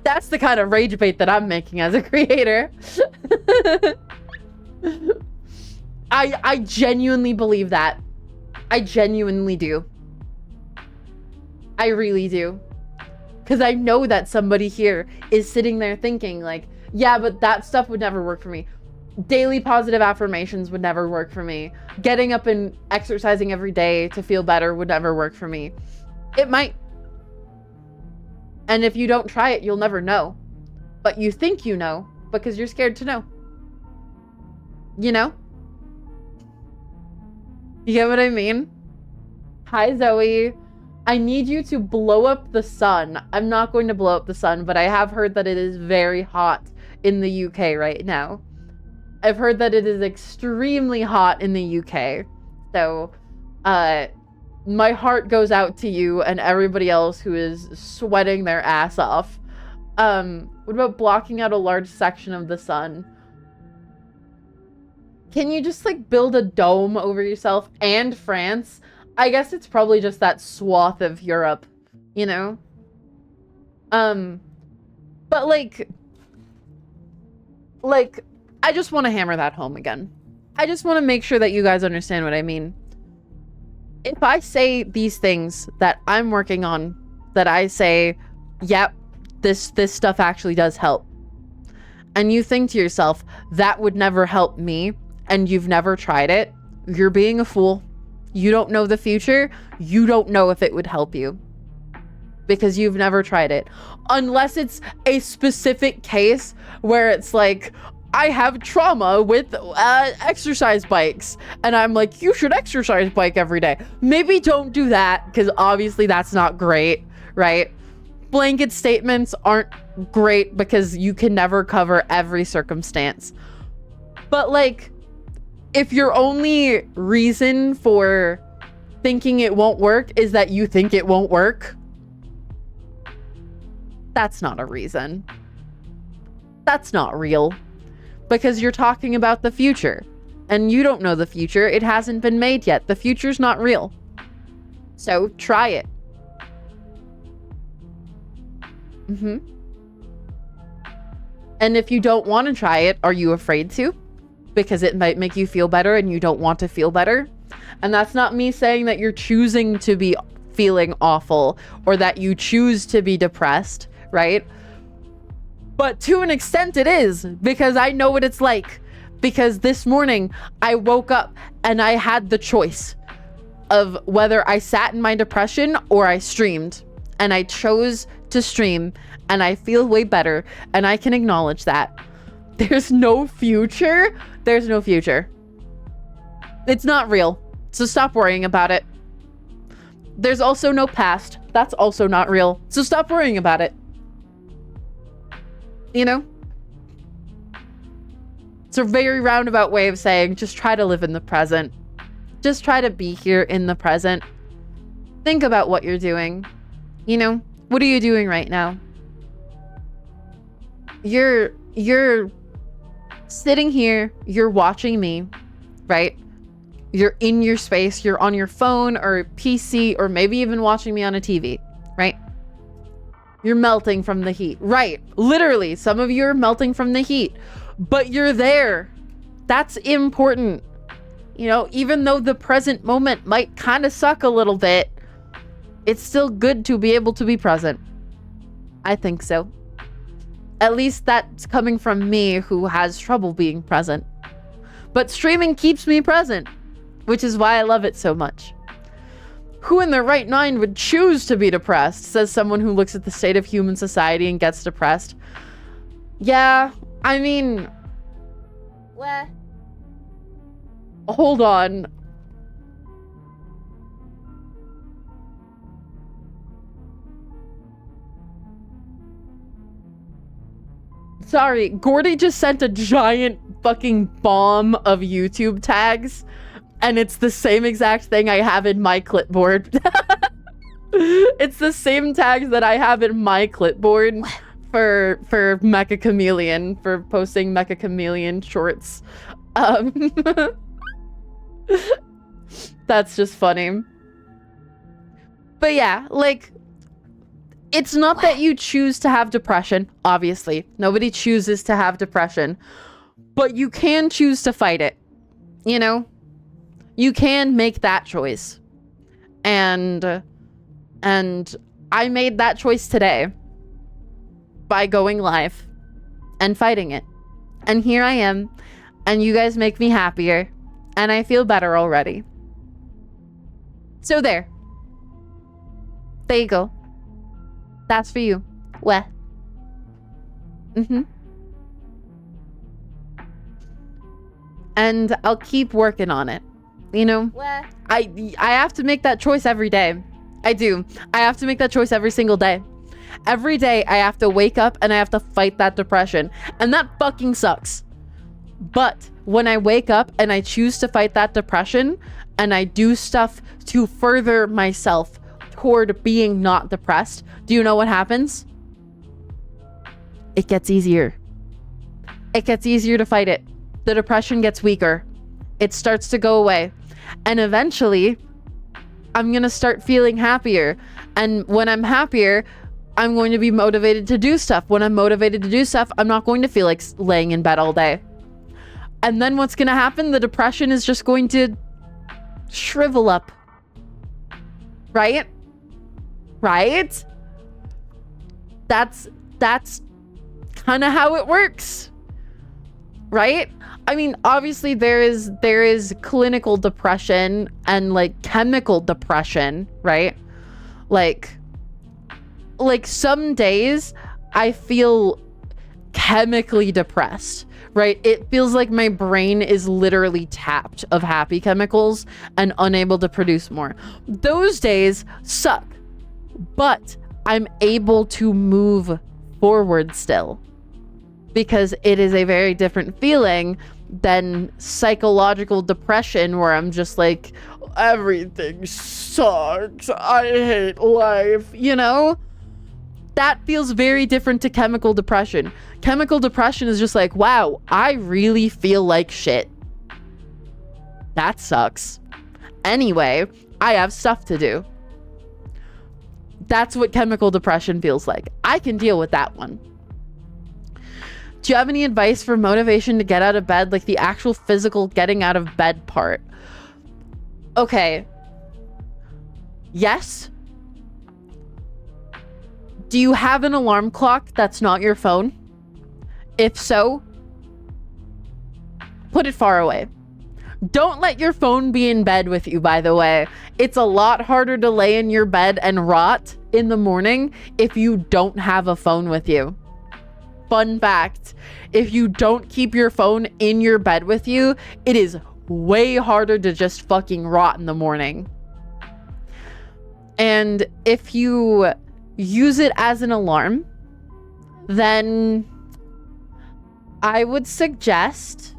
That's the kind of rage bait that I'm making as a creator. I genuinely believe that. I genuinely do. I really do. Because I know that somebody here is sitting there thinking like, yeah, but that stuff would never work for me. Daily positive affirmations would never work for me. Getting up and exercising every day to feel better would never work for me. It might. And if you don't try it, you'll never know. But you think you know because you're scared to know. You know? You get what I mean? Hi, Zoe. I need you to blow up the sun. I'm not going to blow up the sun, but I have heard that it is very hot in the UK right now. I've heard that it is extremely hot in the UK. So, my heart goes out to you and everybody else who is sweating their ass off. What about blocking out a large section of the sun? Can you just like build a dome over yourself and France? I guess it's probably just that swath of Europe, you know? But like, I just want to hammer that home again. I just want to make sure that you guys understand what I mean. If I say these things that I'm working on, that I say, yep, this stuff actually does help, and you think to yourself, that would never help me, and you've never tried it, you're being a fool. You don't know the future. You don't know if it would help you because you've never tried it. Unless it's a specific case where it's like, I have trauma with exercise bikes. And I'm like, you should exercise bike every day. Maybe don't do that because obviously that's not great, right? Blanket statements aren't great because you can never cover every circumstance. But like, if your only reason for thinking it won't work is that you think it won't work, that's not a reason. That's not real. Because you're talking about the future. And you don't know the future. It hasn't been made yet. The future's not real. So try it. And if you don't want to try it, are you afraid to? Because it might make you feel better and you don't want to feel better. And that's not me saying that you're choosing to be feeling awful or that you choose to be depressed, right? But to an extent it is, because I know what it's like. Because this morning I woke up and I had the choice of whether I sat in my depression or I streamed. And I chose to stream and I feel way better and I can acknowledge that. There's no future. There's no future. It's not real. So stop worrying about it. There's also no past. That's also not real. So stop worrying about it. You know? It's a very roundabout way of saying just try to live in the present. Just try to be here in the present. Think about what you're doing. You know? What are you doing right now? You're sitting here, you're watching me, right? You're in your space, you're on your phone or PC or maybe even watching me on a TV, right? You're melting from the heat, right? Literally, some of you are melting from the heat, but you're there. That's important. You know, even though the present moment might kind of suck a little bit, it's still good to be able to be present. I think so. At least that's coming from me who has trouble being present. But streaming keeps me present, which is why I love it so much. Who in their right mind would choose to be depressed, says someone who looks at the state of human society and gets depressed. Yeah, I mean... Where? Hold on. Sorry, Gordy just sent a giant fucking bomb of YouTube tags, and it's the same exact thing I have in my clipboard. It's the same tags that I have in my clipboard for Mecha Chameleon, for posting Mecha Chameleon shorts. That's just funny. But yeah, like, it's not that you choose to have depression, obviously. Nobody chooses to have depression. But you can choose to fight it. You know? You can make that choice. And And I made that choice today by going live and fighting it. And here I am, and you guys make me happier, and I feel better already. So there. There you go. That's for you. Weh. And I'll keep working on it. You know? Weh. I have to make that choice every day. I do. I have to make that choice every single day. Every day I have to wake up and I have to fight that depression. And that fucking sucks. But when I wake up and I choose to fight that depression and I do stuff to further myself toward being not depressed, do you know what happens? It gets easier. It gets easier to fight it. The depression gets weaker. It starts to go away. And eventually, I'm going to start feeling happier. And when I'm happier, I'm going to be motivated to do stuff. When I'm motivated to do stuff, I'm not going to feel like laying in bed all day. And then what's going to happen? The depression is just going to shrivel up. Right? Right? That's kind of how it works. Right? I mean, obviously there is clinical depression and like chemical depression, right? Like some days I feel chemically depressed, right? It feels like my brain is literally tapped of happy chemicals and unable to produce more. Those days suck, but I'm able to move forward still, because it is a very different feeling than psychological depression where I'm just like, everything sucks, I hate life, you know? That feels very different to chemical depression. Chemical depression is just like, wow, I really feel like shit. That sucks. Anyway, I have stuff to do. That's what chemical depression feels like. I can deal with that one. Do you have any advice for motivation to get out of bed? Like the actual physical getting out of bed part. Okay. Yes. Do you have an alarm clock that's not your phone? If so, put it far away. Don't let your phone be in bed with you, by the way. It's a lot harder to lay in your bed and rot in the morning if you don't have a phone with you. Fun fact, if you don't keep your phone in your bed with you, it is way harder to just fucking rot in the morning. And if you use it as an alarm, then I would suggest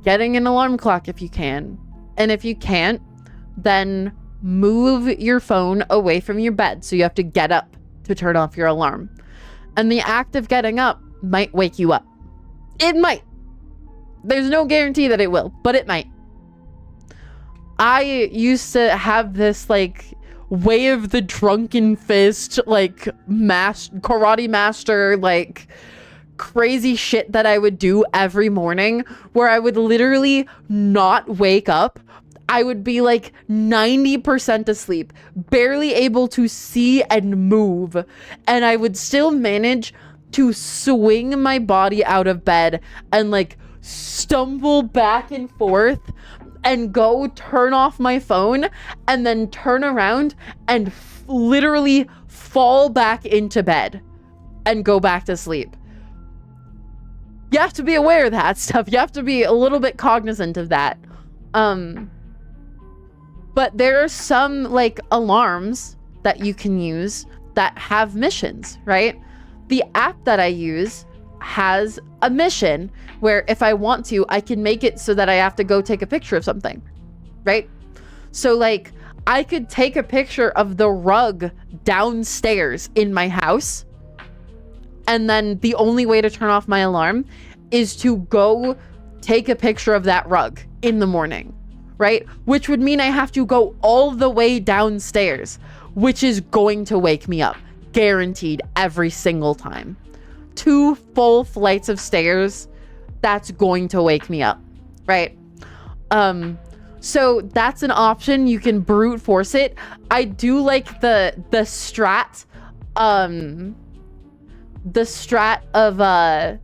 getting an alarm clock if you can. And if you can't, then move your phone away from your bed so you have to get up to turn off your alarm. And the act of getting up might wake you up. It might. There's no guarantee that it will, but it might. I used to have this like way of the drunken fist, like karate master, like crazy shit that I would do every morning where I would literally not wake up. I would be like 90% asleep, barely able to see and move, and I would still manage to swing my body out of bed and like stumble back and forth and go turn off my phone and then turn around and literally fall back into bed and go back to sleep. You have to be aware of that stuff. You have to be a little bit cognizant of that. But there are some like alarms that you can use that have missions, right? The app that I use has a mission where if I want to, I can make it so that I have to go take a picture of something, right? So like I could take a picture of the rug downstairs in my house, and then the only way to turn off my alarm is to go take a picture of that rug in the morning, right? Which would mean I have to go all the way downstairs, which is going to wake me up, guaranteed every single time. 2 full flights of stairs, that's going to wake me up, right? So that's an option. You can brute force it. I do like the strat of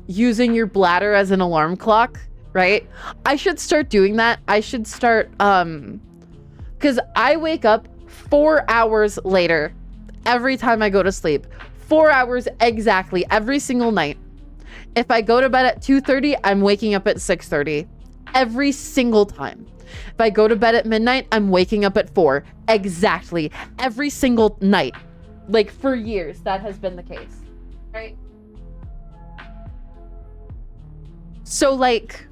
using your bladder as an alarm clock, right? I should start doing that. I should start because I wake up 4 hours later every time I go to sleep. 4 hours exactly every single night. If I go to bed at 2:30, I'm waking up at 6:30 every single time. If I go to bed at midnight, I'm waking up at 4 exactly every single night. Like for years, that has been the case, right? So like,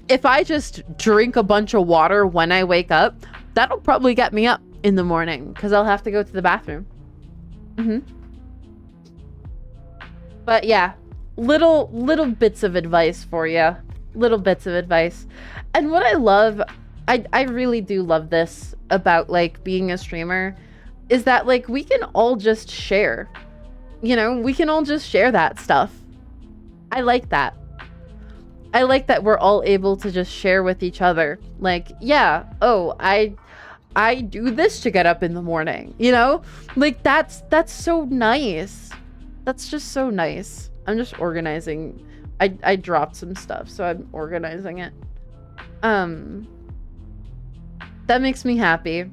if I just drink a bunch of water when I wake up, that'll probably get me up in the morning because I'll have to go to the bathroom. But yeah, little bits of advice for you. Little bits of advice. And what I love, I really do love this about like being a streamer, is that like we can all just share. You know, we can all just share that stuff. I like that. I like that we're all able to just share with each other. Like, yeah, oh, I do this to get up in the morning, you know? Like that's so nice. That's just so nice. I'm just organizing. I dropped some stuff, so I'm organizing it. That makes me happy.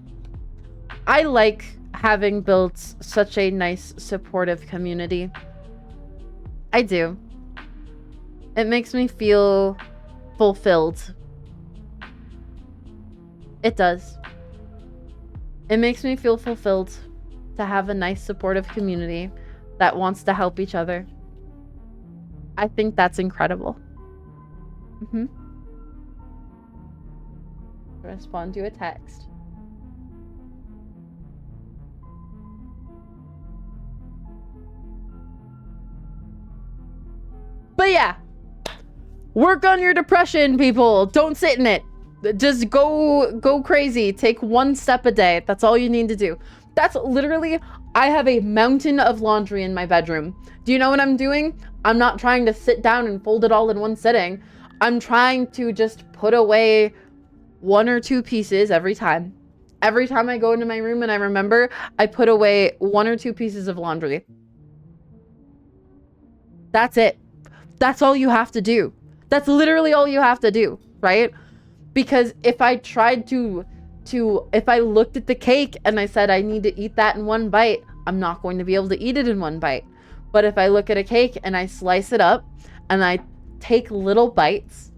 I like having built such a nice, supportive community. I do. It makes me feel fulfilled. It does. It makes me feel fulfilled to have a nice, supportive community that wants to help each other. I think that's incredible. Respond to a text. But yeah, work on your depression, people. Don't sit in it. Just go crazy. Take one step a day. That's all you need to do. That's literally, I have a mountain of laundry in my bedroom. Do you know what I'm doing? I'm not trying to sit down and fold it all in one sitting. I'm trying to just put away 1 or 2 pieces every time. Every time I go into my room and I remember, I put away 1 or 2 pieces of laundry. That's it. That's all you have to do. That's literally all you have to do, right? Because if I tried to if I looked at the cake and I said I need to eat that in one bite, I'm not going to be able to eat it in one bite. But if I look at a cake and I slice it up and I take little bites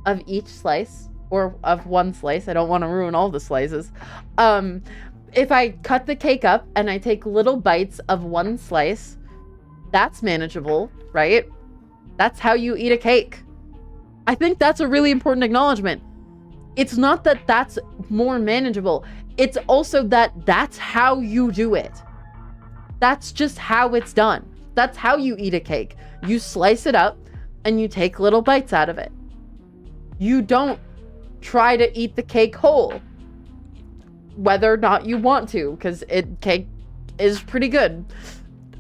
of each slice, or of one slice, I don't want to ruin all the slices. If I cut the cake up and I take little bites of one slice, that's manageable, right? That's how you eat a cake. I think that's a really important acknowledgement. It's not that that's more manageable. It's also that that's how you do it. That's just how it's done. That's how you eat a cake. You slice it up and you take little bites out of it. You don't try to eat the cake whole, whether or not you want to, because cake is pretty good.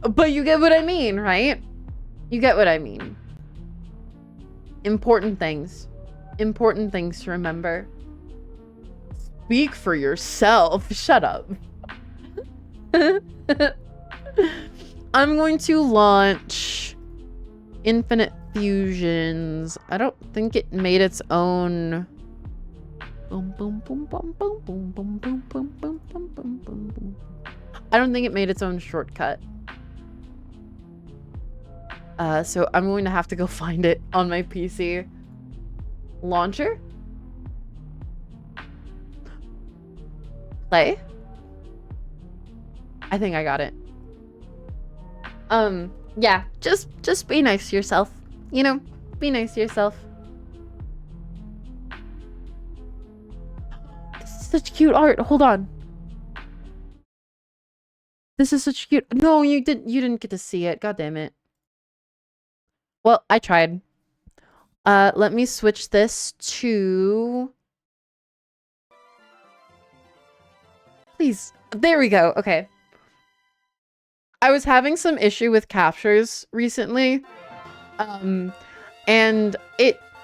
But you get what I mean, right? You get what I mean. Important things to remember. Speak for yourself. Shut up. I'm going to launch Infinite Fusions. I don't think it made its own. Boom, boom, boom, boom, boom, boom, boom, boom, boom, boom, boom, boom, boom, boom. I don't think it made its own shortcut. So I'm going to have to go find it on my PC. Launcher? Play? I think I got it. Yeah, just be nice to yourself. You know, be nice to yourself. This is such cute art. Hold on. This is such cute. No, you didn't get to see it. God damn it. Well, I tried. Let me switch this to... Please. There we go. Okay. I was having some issue with captures recently. And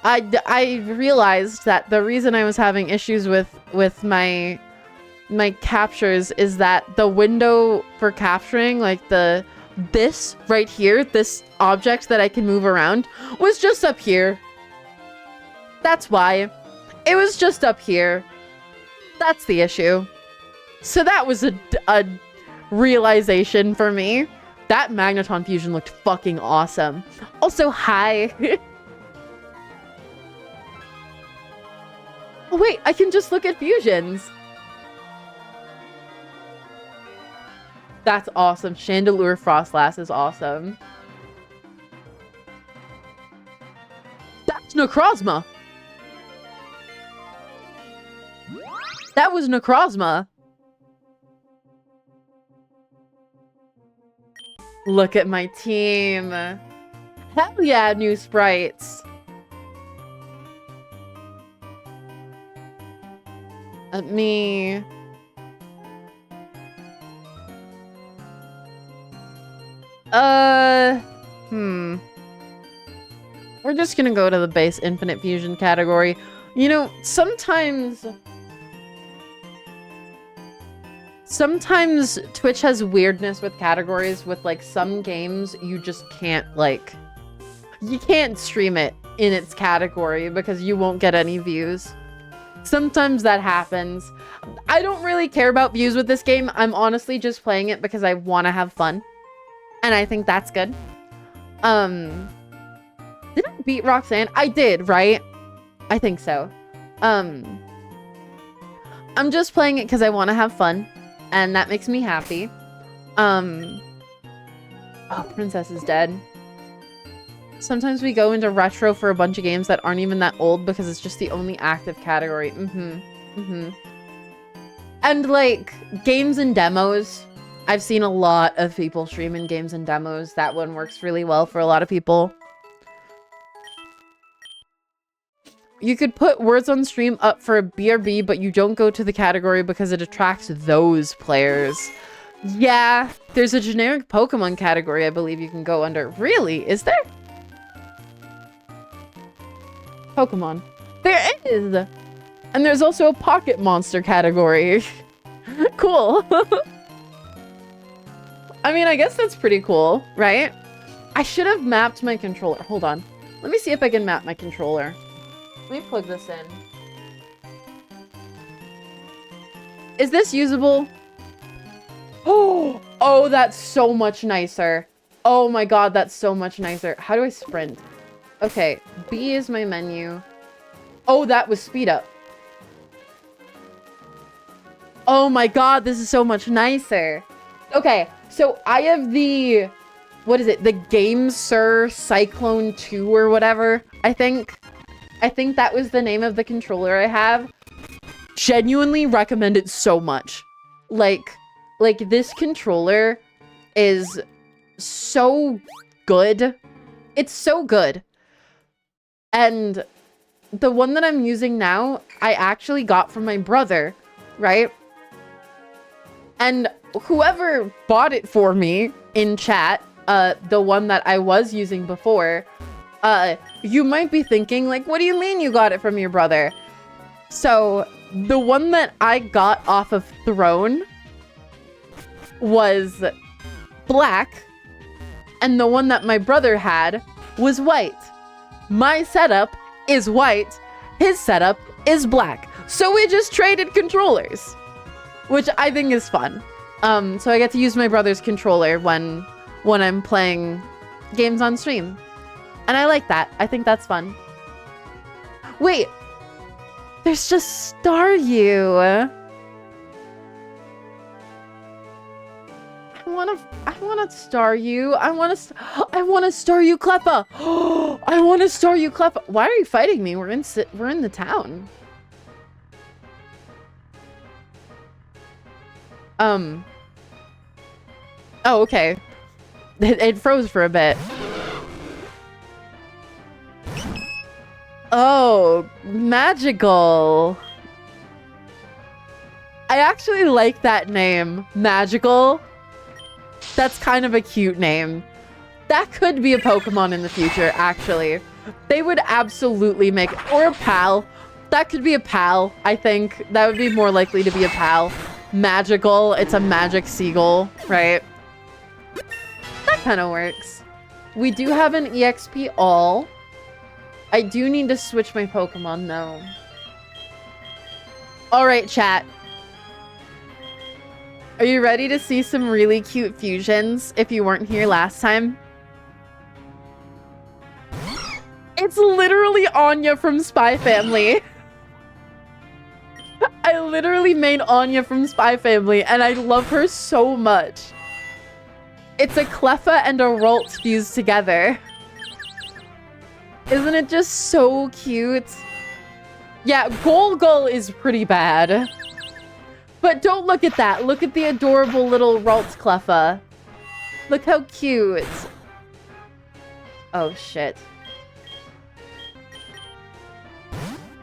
I realized that the reason I was having issues with my captures is that the window for capturing, like this right here, this object that I can move around, was just up here. That's why. It was just up here. That's the issue. So that was a realization for me. That Magneton fusion looked fucking awesome. Also, hi. Oh wait, I can just look at fusions. That's awesome. Chandelure Frostlass is awesome. That's Necrozma. That was Necrozma. Look at my team. Hell yeah, new sprites. Me. We're just gonna go to the base Infinite Fusion category. You know, sometimes Twitch has weirdness with categories with, like, some games you just can't, like, you can't stream it in its category because you won't get any views. Sometimes that happens. I don't really care about views with this game. I'm honestly just playing it because I want to have fun. And I think that's good. Did I beat Roxanne? I did, right? I think so. I'm just playing it because I want to have fun. And that makes me happy. Oh, Princess is dead. Sometimes we go into retro for a bunch of games that aren't even that old because it's just the only active category. And, like, games and demos. I've seen a lot of people streaming games and demos. That one works really well for a lot of people. You could put words on stream up for a BRB, but you don't go to the category because it attracts those players. Yeah, there's a generic Pokemon category I believe you can go under. Really? Is there? Pokemon. There is! And there's also a Pocket Monster category. Cool. I mean, I guess that's pretty cool, right? I should have mapped my controller. Hold on. Let me see if I can map my controller. Let me plug this in. Is this usable? Oh, that's so much nicer. Oh my god, that's so much nicer. How do I sprint? Okay, B is my menu. Oh, that was speed up. Oh my god, this is so much nicer. Okay, so I have the... What is it? The Game Sir Cyclone 2 or whatever, I think. I think that was the name of the controller I have. Genuinely recommend it so much. Like this controller is so good. It's so good. And the one that I'm using now, I actually got from my brother, right? And whoever bought it for me in chat, the one that I was using before, you might be thinking, like, what do you mean you got it from your brother? So, the one that I got off of Throne was black, and the one that my brother had was white. My setup is white, his setup is black. So we just traded controllers, which I think is fun. So I get to use my brother's controller when I'm playing games on stream. And I like that. I think that's fun. Wait. There's just Staryu. I want to Staryu. I want to Staryu Cleffa. I want to Staryu Cleffa. Why are you fighting me? We're in the town. Oh, okay. It froze for a bit. Oh, magical. I actually like that name, Magical. That's kind of a cute name. That could be a Pokemon in the future, actually. They would absolutely make it. Or a pal. That could be a pal, I think. That would be more likely to be a pal. Magical. It's a magic seagull, right? That kind of works. We do have an EXP all. I do need to switch my Pokemon, though. Alright, chat. Are you ready to see some really cute fusions if you weren't here last time? It's literally Anya from Spy Family. I literally made Anya from Spy Family, and I love her so much. It's a Cleffa and a Ralt fused together. Isn't it just so cute? Yeah, Golgull is pretty bad. But don't look at that. Look at the adorable little Ralt Cleffa. Look how cute. Oh, shit.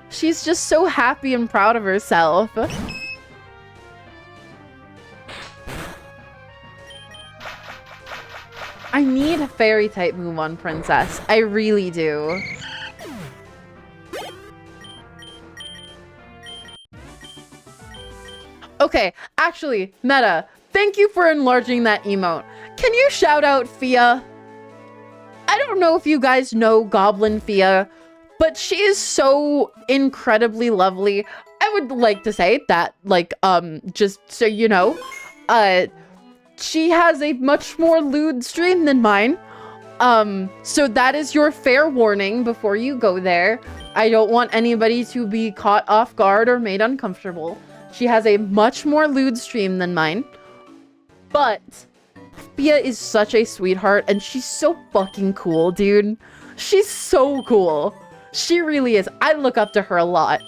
She's just so happy and proud of herself. I need a fairy-type move on Princess. I really do. Okay, actually, Meta, thank you for enlarging that emote. Can you shout out Fia? I don't know if you guys know Goblin Fia, but she is so incredibly lovely. I would like to say that, like, just so you know, she has a much more lewd stream than mine. So that is your fair warning before you go there. I don't want anybody to be caught off guard or made uncomfortable. She has a much more lewd stream than mine. But Fia is such a sweetheart, and she's so fucking cool, dude. She's so cool. She really is. I look up to her a lot.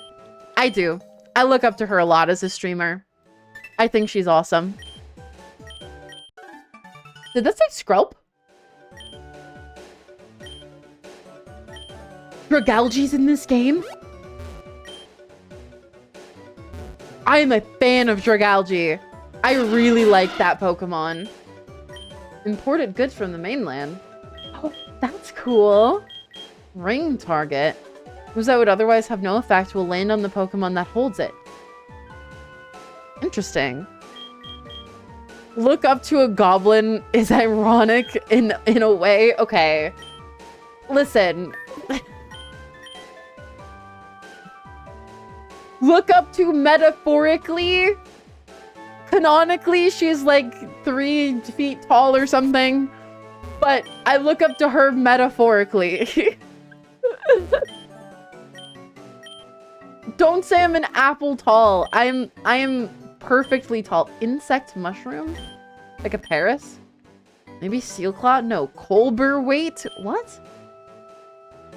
I do. I look up to her a lot as a streamer. I think she's awesome. Did that say Skrelp? Dragalge's in this game? I am a fan of Dragalge. I really like that Pokemon. Imported goods from the mainland. Oh, that's cool. Ring target. Moves that would otherwise have no effect will land on the Pokemon that holds it. Interesting. Look up to a goblin is ironic in a way. Okay. Listen. Look up to metaphorically. Canonically, she's like 3 feet tall or something. But I look up to her metaphorically. Don't say I'm an apple tall. I am perfectly tall. Insect mushroom? Like a Paris? Maybe seal claw? No. Colbur weight? What?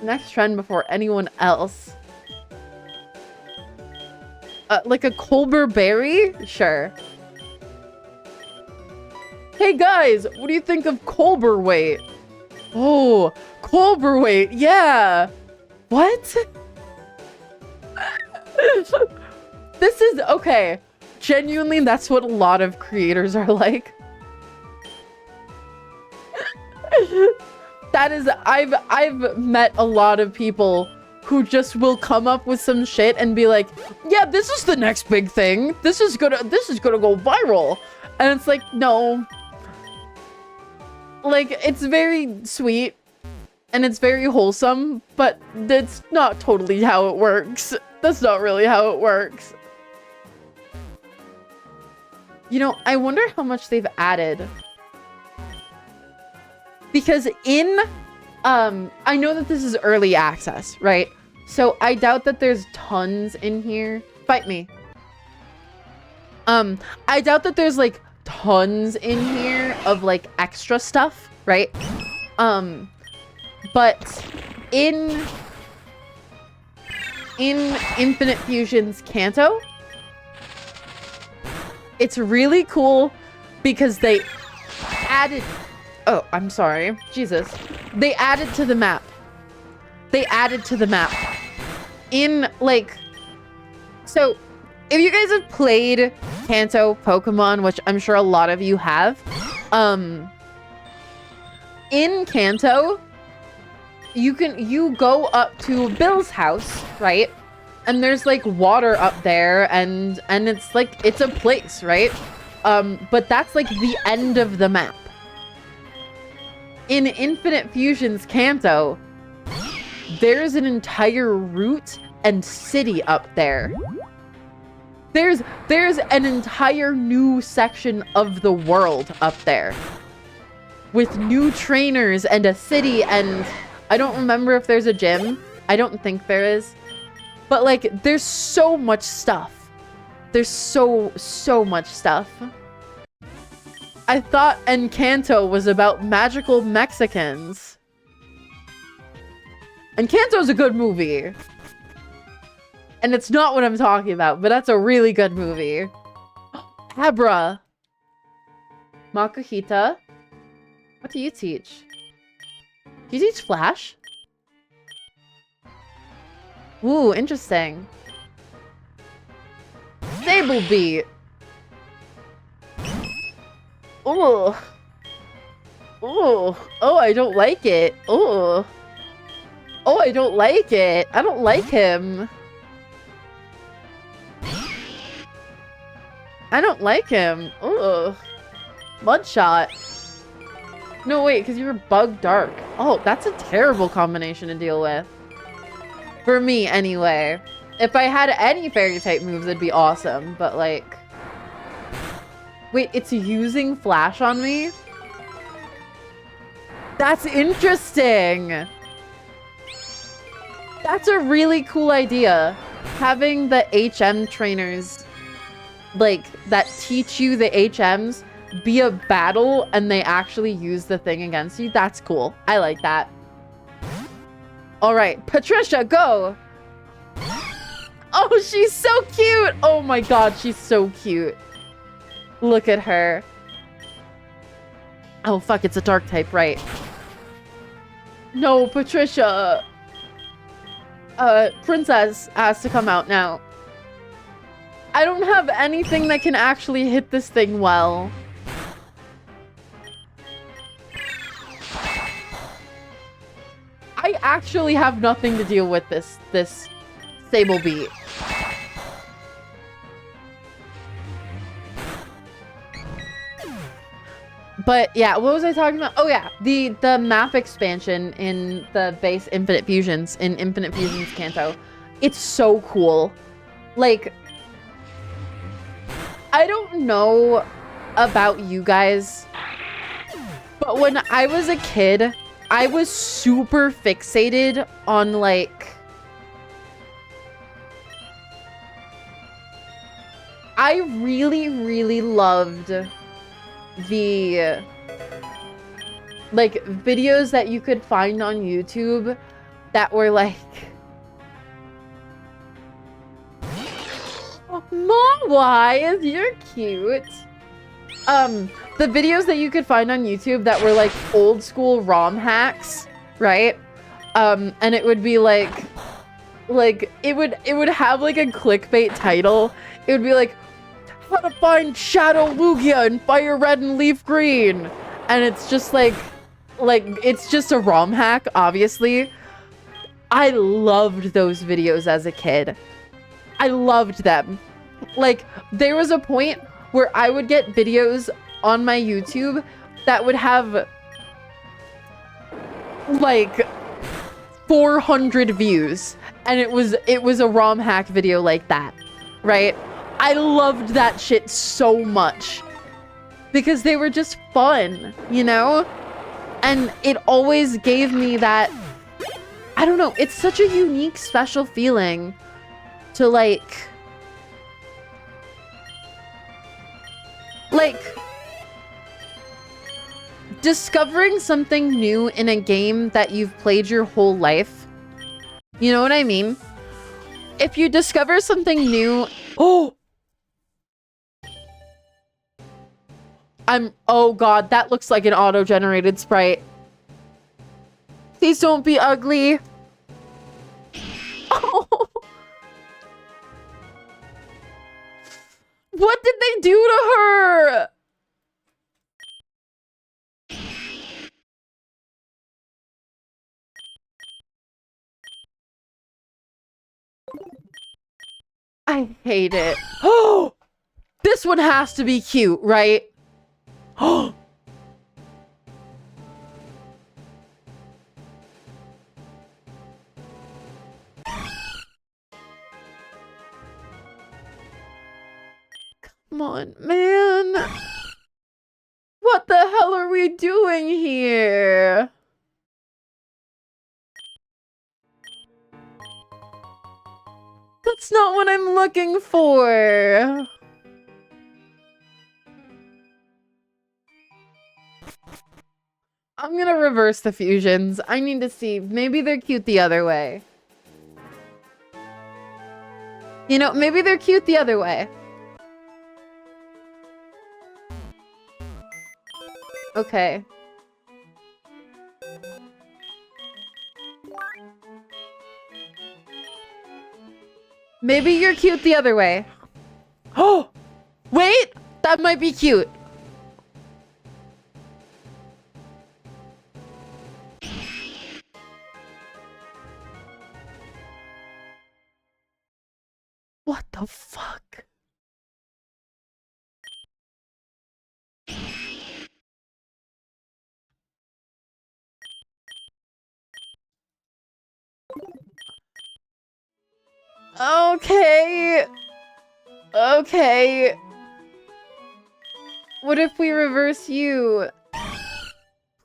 Next trend before anyone else. Like a Colbur berry? Sure. Hey guys, what do you think of Colbur weight? Oh, Colbur weight, yeah. What? This is, okay. Genuinely, that's what a lot of creators are like. That is, I've met a lot of people who just will come up with some shit and be like, yeah, this is the next big thing. This is gonna go viral. And it's like, no. Like, it's very sweet and it's very wholesome, but that's not totally how it works. That's not really how it works. You know, I wonder how much they've added. Because in, I know that this is early access, right? So I doubt that there's tons in here. Fight me. I doubt that there's like tons in here of like extra stuff, right? But in Infinite Fusion's Kanto, it's really cool because they added, oh, I'm sorry, Jesus. They added to the map. They added to the map in like, so if you guys have played Kanto Pokemon, which I'm sure a lot of you have, in Kanto, you go up to Bill's house, right? And there's like water up there, and it's like it's a place, right? But that's like the end of the map. In Infinite Fusion's Kanto, there's an entire route and city up there. There's an entire new section of the world up there with new trainers and a city, and I don't remember if there's a gym. I don't think there is. But like there's so much stuff. There's so much stuff. I thought Encanto was about magical Mexicans. Encanto's a good movie. And it's not what I'm talking about, but that's a really good movie. Abra. Makuhita. What do you teach? Do you teach Flash? Ooh, interesting. Stable Beat. Ooh. Ooh. Oh, I don't like it. Ooh. Oh, I don't like it. I don't like him. I don't like him. Ugh. Mudshot. No, wait, because you were Bug Dark. Oh, that's a terrible combination to deal with. For me, anyway. If I had any fairy-type moves, it'd be awesome. But, like... Wait, it's using Flash on me? That's interesting! That's a really cool idea. Having the HM trainers... like, that teach you the HMs be a battle and they actually use the thing against you. That's cool. I like that. All right, Patricia, go. Oh, she's so cute. Oh my God, she's so cute. Look at her. Oh, fuck, it's a dark type, right? No, Patricia. Princess has to come out now. I don't have anything that can actually hit this thing well. I actually have nothing to deal with this Stable Beat. But yeah, what was I talking about? Oh yeah, the map expansion in the base Infinite Fusions, in Infinite Fusions Kanto. It's so cool. Like, I don't know about you guys, but when I was a kid, I was super fixated on, like... I really, really loved the, like, videos that you could find on YouTube that were, like... Mom-wise, you're cute. The videos that you could find on YouTube that were like old school ROM hacks, right? And it would be like it would have like a clickbait title. It would be like, how to find Shadow Lugia in Fire Red and Leaf Green. And it's just like it's just a ROM hack, obviously. I loved those videos as a kid. I loved them. Like, there was a point where I would get videos on my YouTube that would have like 400 views, and it was a ROM hack video like that, right? I loved that shit so much because they were just fun, you know? And it always gave me that, I don't know, it's such a unique, special feeling to like discovering something new in a game that you've played your whole life. You know what I mean? If you discover something new... Oh! Oh God, that looks like an auto-generated sprite. Please don't be ugly. Oh! What did they do to her? I hate it. Oh! This one has to be cute, right? Oh! Come on, man. What the hell are we doing here? That's not what I'm looking for. I'm gonna reverse the fusions. I need to see. Maybe they're cute the other way. You know, maybe they're cute the other way. Okay. Maybe you're cute the other way. Oh! Wait! That might be cute. What the fuck? Okay. Okay. What if we reverse you?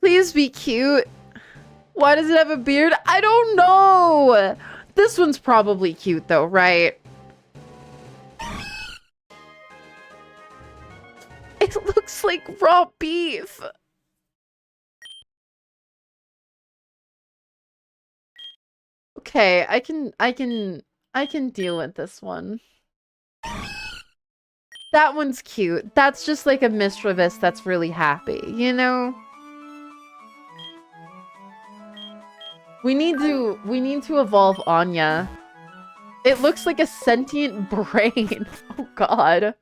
Please be cute. Why does it have a beard? I don't know. This one's probably cute though, right? It looks like raw beef. Okay, I can deal with this one. That one's cute. That's just like a mischievous that's really happy, you know? We need to evolve Anya. It looks like a sentient brain. Oh god.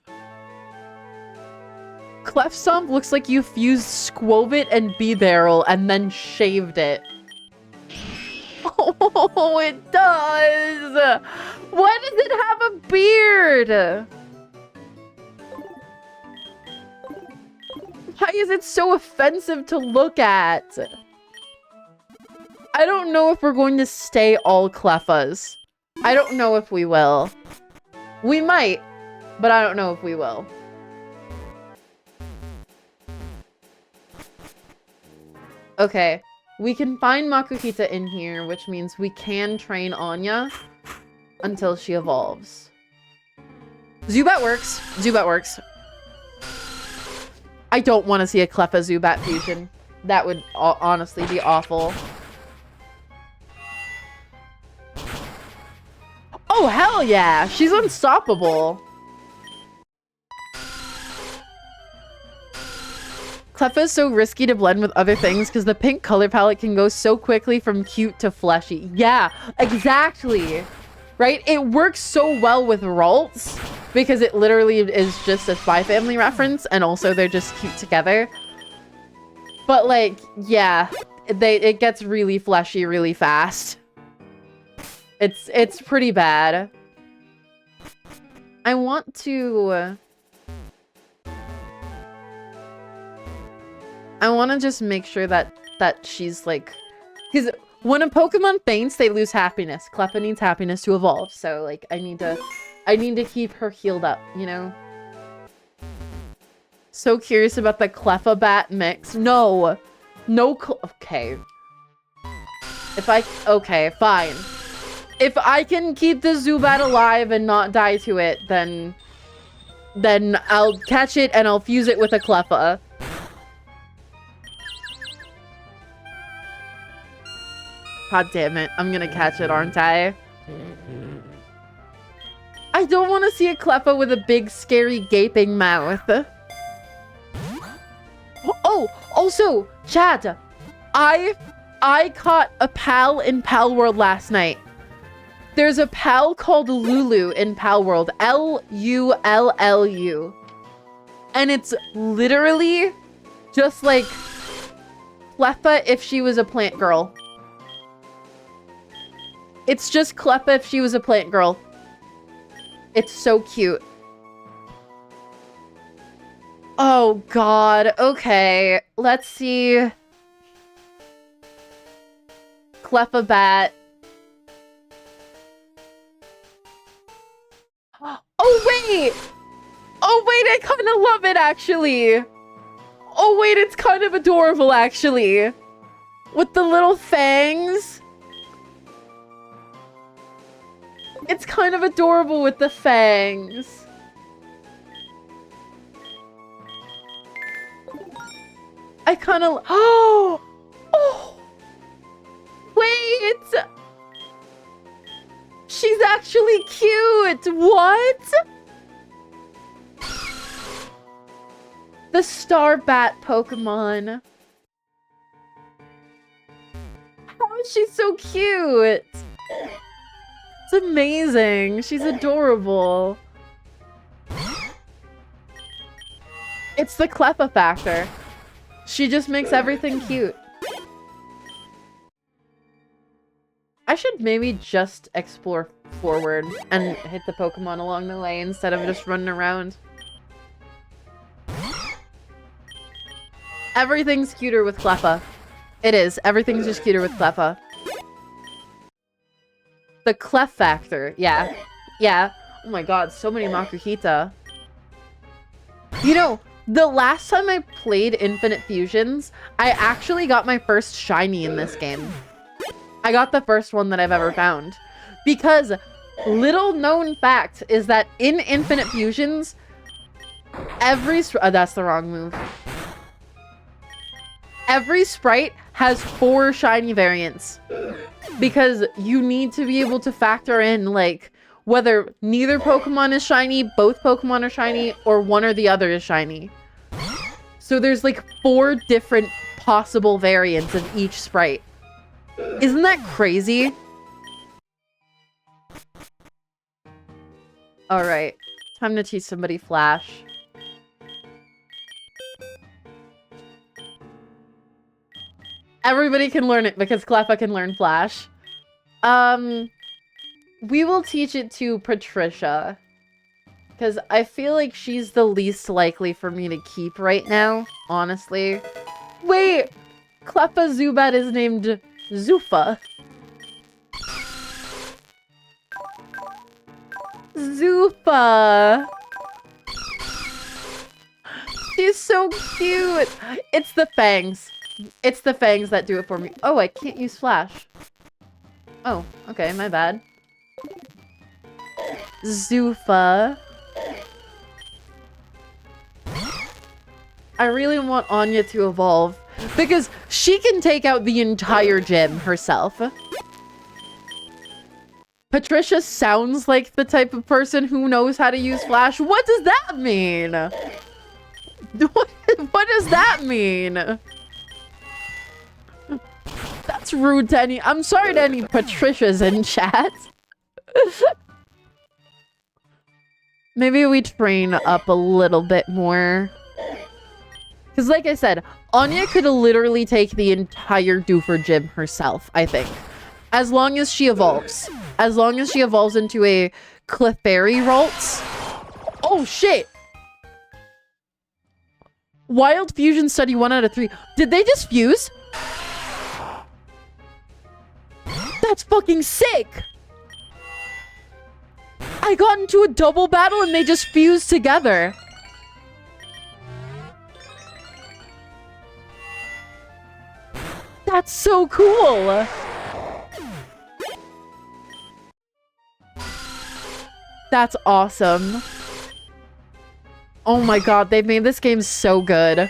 Clefstomp looks like you fused Squovit and Beedarill and then shaved it. Oh, it does! Why does it have a beard? Why is it so offensive to look at? I don't know if we're going to stay all Cleffas. I don't know if we will. We might, but I don't know if we will. Okay, we can find Makuhita in here, which means we can train Anya until she evolves. Zubat works. Zubat works. I don't want to see a Cleffa Zubat fusion. That would honestly be awful. Oh, hell yeah! She's unstoppable. Cleffa is so risky to blend with other things because the pink color palette can go so quickly from cute to fleshy. Yeah, exactly. Right? It works so well with Ralts because it literally is just a Spy Family reference and also they're just cute together. But like, yeah, it gets really fleshy really fast. It's pretty bad. I want to just make sure that she's like, because when a Pokemon faints, they lose happiness. Cleffa needs happiness to evolve, so like I need to keep her healed up, you know. So curious about the Cleffa Bat mix. No, okay. Okay, fine. If I can keep the Zubat alive and not die to it, then I'll catch it and I'll fuse it with a Cleffa. God damn it. I'm gonna catch it, aren't I? I don't want to see a Cleffa with a big, scary, gaping mouth. Oh, also, chat. I caught a pal in Pal World last night. There's a pal called Lulu in Pal World. L-U-L-L-U. And it's literally just like Cleffa if she was a plant girl. It's just Cleffa if she was a plant girl. It's so cute. Oh god, okay. Let's see. Clefabat. Oh wait! Oh wait, I kind of love it actually. Oh wait, it's kind of adorable actually. With the little fangs. It's kind of adorable with the fangs. I kind of... Oh! Oh! Wait! She's actually cute! What? The Starbat Pokemon. How is she so cute? It's amazing. She's adorable. It's the Clefa factor. She just makes everything cute. I should maybe just explore forward and hit the Pokemon along the way instead of just running around. Everything's cuter with Cleffa. It is. Everything's just cuter with Cleffa. The Clef factor. Yeah. Yeah. Oh my god, so many Makuhita. You know, the last time I played Infinite Fusions, I actually got my first shiny in this game. I got the first one that I've ever found. Because little known fact is that in Infinite Fusions, that's the wrong move. Every sprite has 4 shiny variants. Because you need to be able to factor in, like, whether neither Pokemon is shiny, both Pokemon are shiny, or one or the other is shiny. So there's, like, 4 different possible variants of each sprite. Isn't that crazy? Alright. Time to teach somebody Flash. Everybody can learn it because Cleffa can learn Flash. We will teach it to Patricia. Because I feel like she's the least likely for me to keep right now, honestly. Wait! Cleffa Zubat is named Zufa. Zufa! She's so cute! It's the fangs. It's the fangs that do it for me. Oh, I can't use Flash. Oh, okay, my bad. Zufa. I really want Anya to evolve. Because she can take out the entire gym herself. Patricia sounds like the type of person who knows how to use Flash. What does that mean? What does that mean? That's rude to any... I'm sorry to any Patricias in chat. Maybe we train up a little bit more. Because like I said, Anya could literally take the entire Doofer gym herself, I think. As long as she evolves. As long as she evolves into a Clefairy Ralts. Oh, shit! Wild Fusion Study 1 out of 3. Did they just fuse? That's fucking sick! I got into a double battle and they just fused together. That's so cool! That's awesome. Oh my god, they've made this game so good.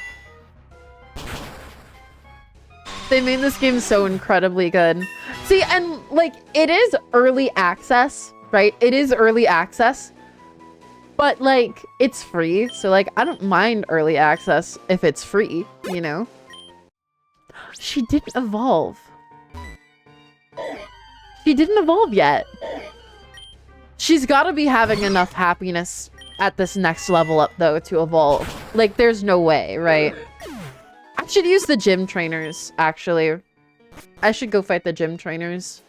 They made this game so incredibly good. See, and like, it is early access, right? It is early access. But like, it's free. So like, I don't mind early access if it's free, you know? She didn't evolve. She didn't evolve yet. She's got to be having enough happiness at this next level up, though, to evolve. Like, there's no way, right? I should use the gym trainers, actually. I should go fight the gym trainers.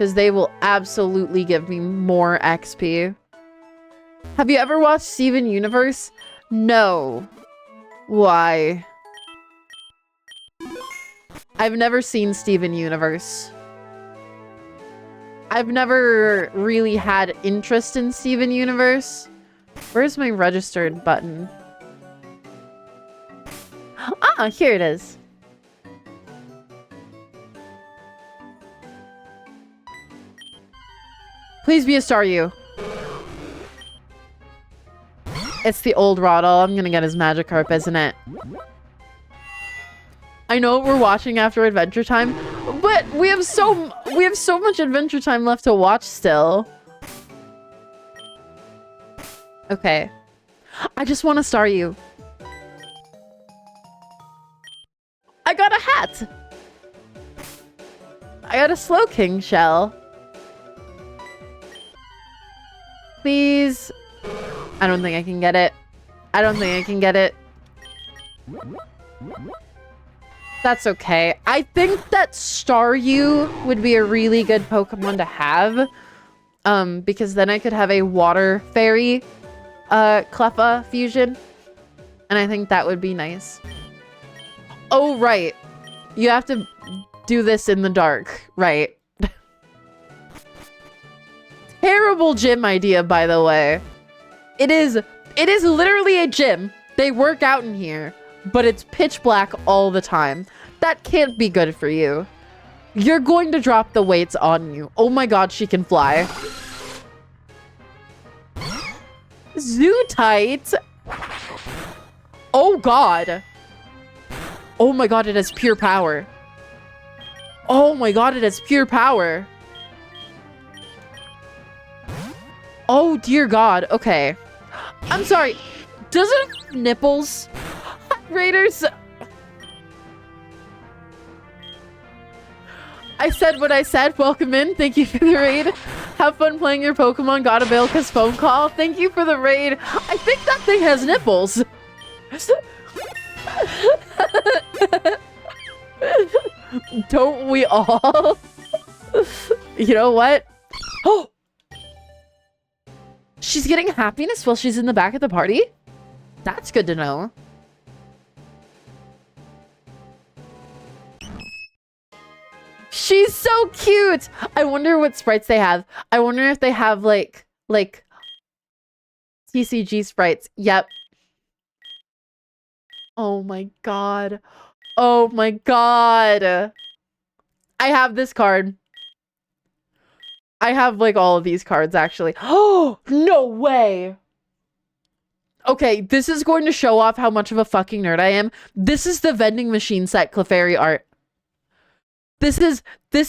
because they will absolutely give me more XP. Have you ever watched Steven Universe? No. Why? I've never seen Steven Universe. I've never really had interest in Steven Universe. Where's my registered button? Ah, here it is. Please be a Staryu. It's the old Roddle. I'm gonna get his Magikarp, isn't it? I know we're watching after Adventure Time, but we have so much Adventure Time left to watch still. Okay. I just want to Staryu. I got a hat. I got a Slowking shell. Please. I don't think I can get it. I don't think I can get it. That's okay. I think that Staryu would be a really good Pokemon to have. Because then I could have a Water Fairy Cleffa fusion. And I think that would be nice. Oh, right. You have to do this in the dark. Right. Terrible gym idea, by the way. It is literally a gym. They work out in here, but it's pitch black all the time. That can't be good for you. You're going to drop the weights on you. Oh my god, she can fly. Zootite. Oh god. Oh my god, it has pure power. Oh my god, it has pure power. Oh dear god. Okay. I'm sorry. Does it have nipples? Raiders. I said what I said. Welcome in. Thank you for the raid. Have fun playing your Pokemon. Got a Bailcus phone call. Thank you for the raid. I think that thing has nipples. Don't we all? You know what? Oh! She's getting happiness while she's in the back of the party? That's good to know. She's so cute! I wonder what sprites they have. I wonder if they have, like TCG sprites. Yep. Oh my god. Oh my god. I have this card. I have, like, all of these cards, actually. Oh, no way! Okay, this is going to show off how much of a fucking nerd I am. This is the vending machine set Clefairy art. This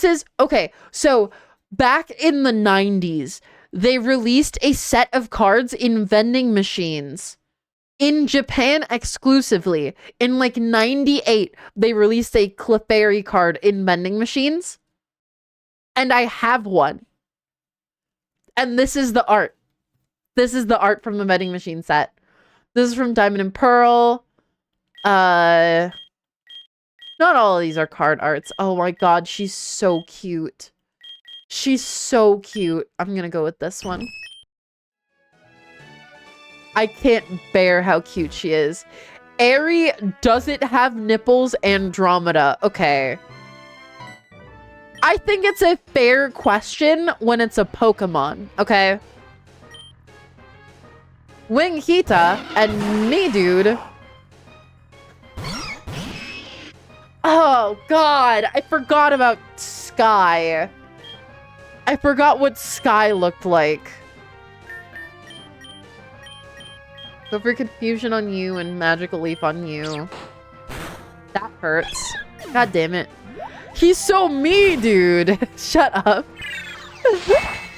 is, okay, so back in the 90s, they released a set of cards in vending machines. In Japan exclusively. In, like, 98, they released a Clefairy card in vending machines. And I have one. And this is the art. This is the art from the vending machine set. This is from Diamond and Pearl. Not all of these are card arts. Oh my god, she's so cute. She's so cute. I'm gonna go with this one. I can't bear how cute she is. Aeri doesn't have nipples. Andromeda. Okay. I think it's a fair question when it's a Pokemon, okay? Winghita and me, dude. Oh, God. I forgot about Sky. I forgot what Sky looked like. Go for Confusion on you and Magical Leaf on you. That hurts. God damn it. He's so me, dude. Shut up.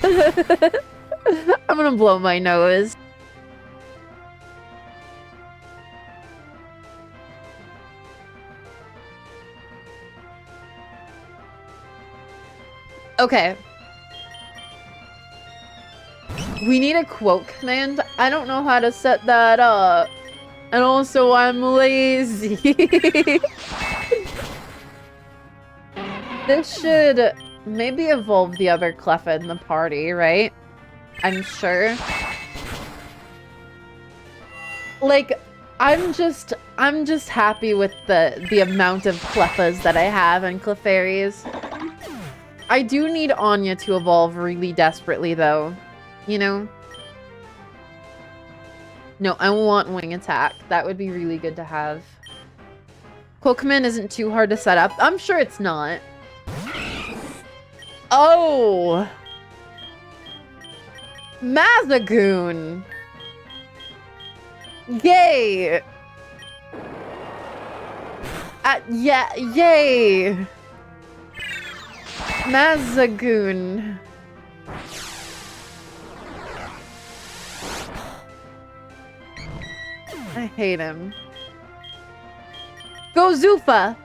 I'm gonna blow my nose. Okay. We need a quote command. I don't know how to set that up. And also, I'm lazy. This should maybe evolve the other Cleffa in the party, right? I'm sure. Like, I'm just happy with the amount of Cleffas that I have and Clefairies. I do need Anya to evolve really desperately, though. You know? No, I want Wing Attack. That would be really good to have. Pokemon isn't too hard to set up. I'm sure it's not. Oh! Mazagoon! Yay! Yeah, yay! Mazagoon. I hate him. Go Zufa!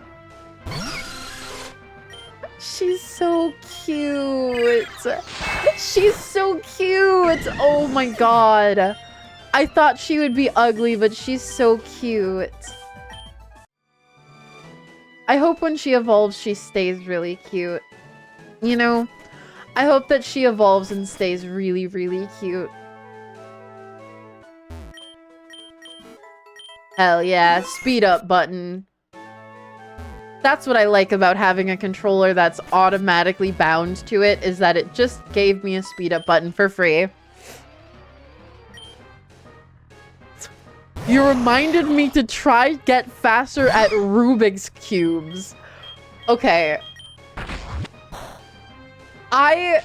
She's so cute. She's so cute. Oh my god. I thought she would be ugly, but she's so cute. I hope when she evolves, she stays really cute. You know? I hope that she evolves and stays really, really cute. Hell yeah, speed up button. That's what I like about having a controller that's automatically bound to it, is that it just gave me a speed up button for free. You reminded me to try get faster at Rubik's Cubes. Okay. I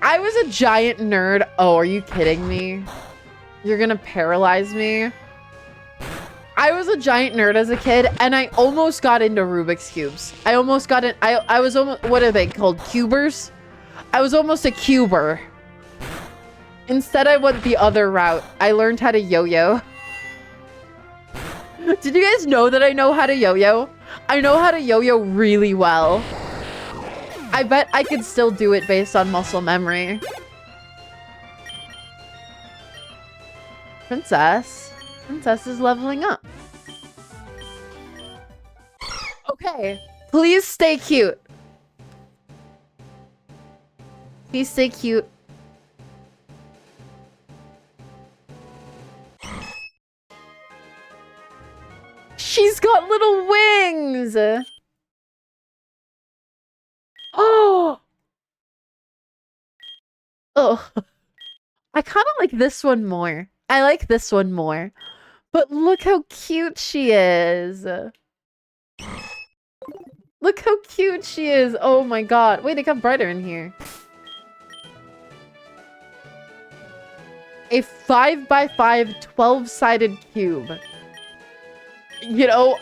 was a giant nerd. Oh, are you kidding me? You're gonna paralyze me? I was a giant nerd as a kid, and I almost got into Rubik's Cubes. I almost got in. I was almost. What are they called? Cubers? I was almost a cuber. Instead, I went the other route. I learned how to yo-yo. Did you guys know that I know how to yo-yo? I know how to yo-yo really well. I bet I could still do it based on muscle memory. Princess. Princess is leveling up. Okay. Please stay cute. Please stay cute. She's got little wings! Oh! Oh. I kind of like this one more. I like this one more. But look how cute she is. Look how cute she is. Oh my god. Wait, it got brighter in here. A 5x5 12-sided cube. You know,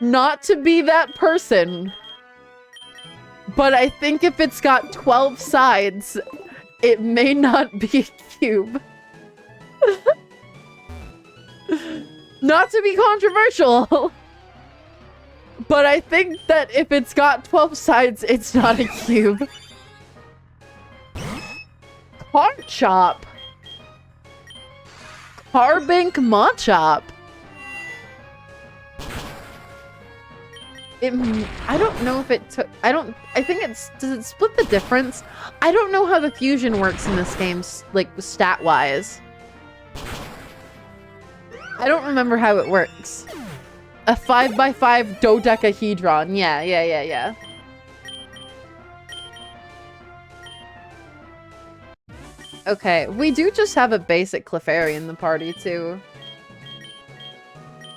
not to be that person, but I think if it's got 12 sides, it may not be a cube. Not to be controversial, but I think that if it's got 12 sides, it's not a cube. Car chop. Carbink Machop. I don't know if it took... I think it's... Does it split the difference? I don't know how the fusion works in this game, like, stat-wise. I don't remember how it works. A 5x5 dodecahedron. Yeah. Okay, we do just have a basic Clefairy in the party, too.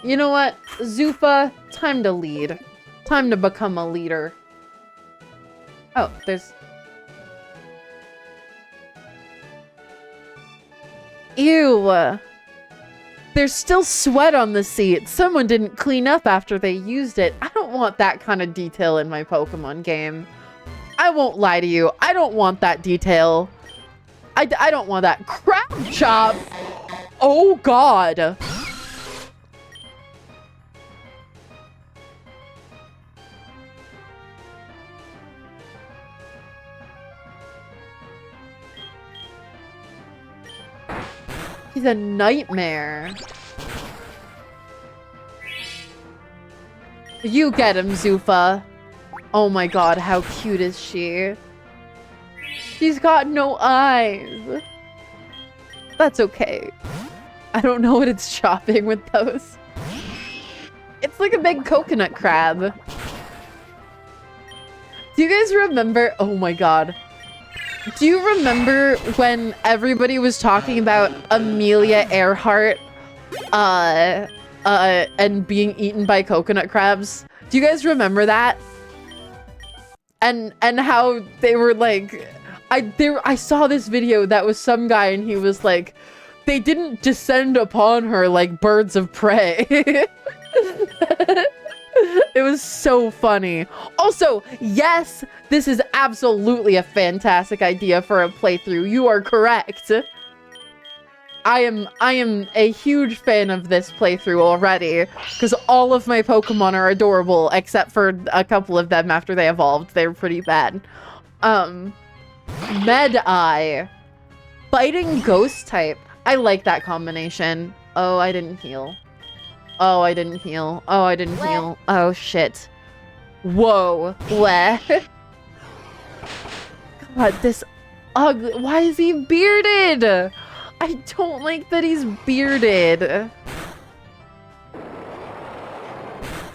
You know what? Zufa, time to lead. Time to become a leader. Oh, there's... Ew! There's still sweat on the seat. Someone didn't clean up after they used it. I don't want that kind of detail in my Pokemon game. I won't lie to you. I don't want that detail. I don't want that. Crab chop! Oh, God. He's a nightmare. You get him, Zufa. Oh my god, how cute is she? She's got no eyes. That's okay. I don't know what it's chopping with those. It's like a big coconut crab. Do you guys remember? Oh my god. Do you remember when everybody was talking about Amelia Earhart and being eaten by coconut crabs? Do you guys remember that? And how they were like, I saw this video that was some guy and he was like, they didn't descend upon her like birds of prey. It was so funny. Also, yes, this is absolutely a fantastic idea for a playthrough. You are correct. I am a huge fan of this playthrough already, because all of my Pokemon are adorable, except for a couple of them after they evolved. They were pretty bad. Med-Eye. Biting Ghost type. I like that combination. Oh, I didn't heal. Oh, I didn't heal. Oh, I didn't heal. Oh, shit. Whoa. What? God, this ugly. Why is he bearded? I don't like that he's bearded.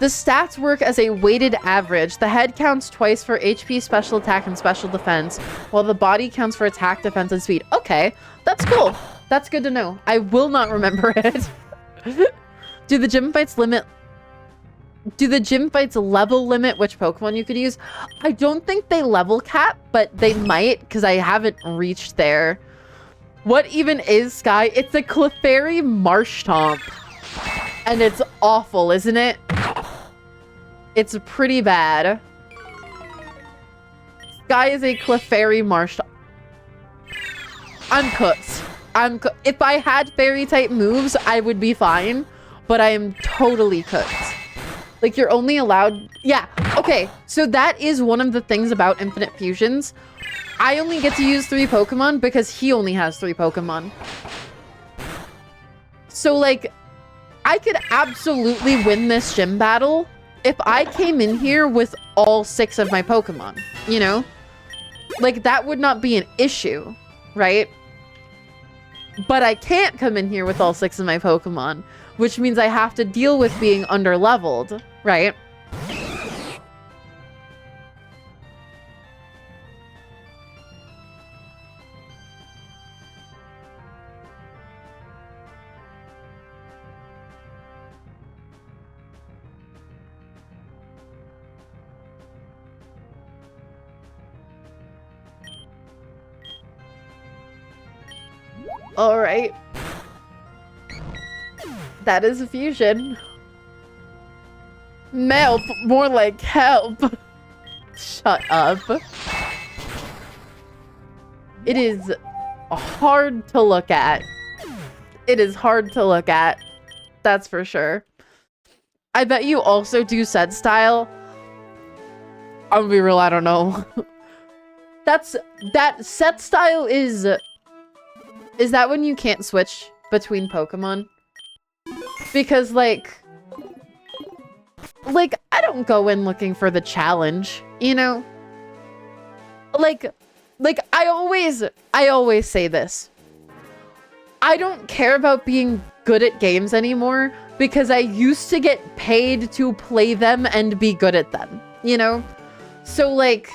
The stats work as a weighted average. The head counts twice for HP, special attack, and special defense, while the body counts for attack, defense, and speed. Okay, that's cool. That's good to know. I will not remember it. Do the gym fights level limit which Pokemon you could use? I don't think they level cap, but they might, because I haven't reached there. What even is Sky? It's a Clefairy Marshtomp. And it's awful, isn't it? It's pretty bad. Sky is a Clefairy Marshtomp. I'm cooked. If I had fairy type moves, I would be fine. But I am totally cooked. Like, you're only allowed... Yeah, okay. So that is one of the things about Infinite Fusions. I only get to use 3 Pokemon because he only has 3 Pokemon. So, like, I could absolutely win this gym battle if I came in here with all 6 of my Pokemon, you know? Like, that would not be an issue, right? But I can't come in here with all 6 of my Pokemon, which means I have to deal with being underleveled, right? All right. That is a fusion. Melp, more like help. Shut up. It is hard to look at. It is hard to look at. That's for sure. I bet you also do set style. I'll be real, I don't know. That set style is that when you can't switch between Pokemon? Because, like, I don't go in looking for the challenge, you know? Like, I always say this. I don't care about being good at games anymore because I used to get paid to play them and be good at them, you know? So, like,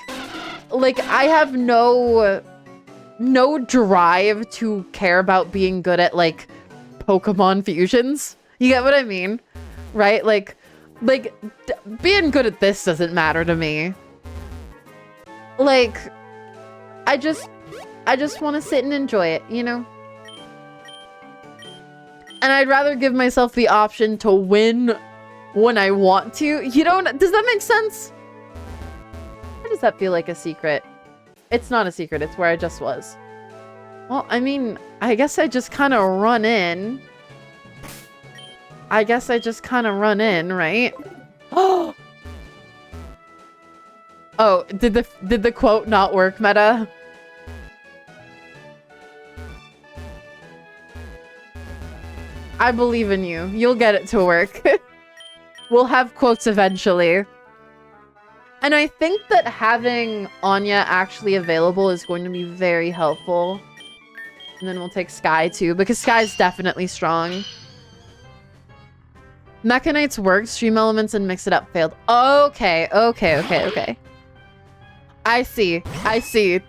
I have no drive to care about being good at, like, Pokemon fusions. You get what I mean? Right? Like being good at this doesn't matter to me. Like, I just want to sit and enjoy it, you know? And I'd rather give myself the option to win when I want to. You don't... Does that make sense? Why does that feel like a secret? It's not a secret. It's where I just was. Well, I mean, I guess I just kind of run in. I guess I just kind of run in, right? Oh! Oh, did the quote not work, Meta? I believe in you. You'll get it to work. We'll have quotes eventually. And I think that having Anya actually available is going to be very helpful. And then we'll take Sky too, because Sky's definitely strong. Mechanites worked, stream elements and mix it up failed. Okay. I see.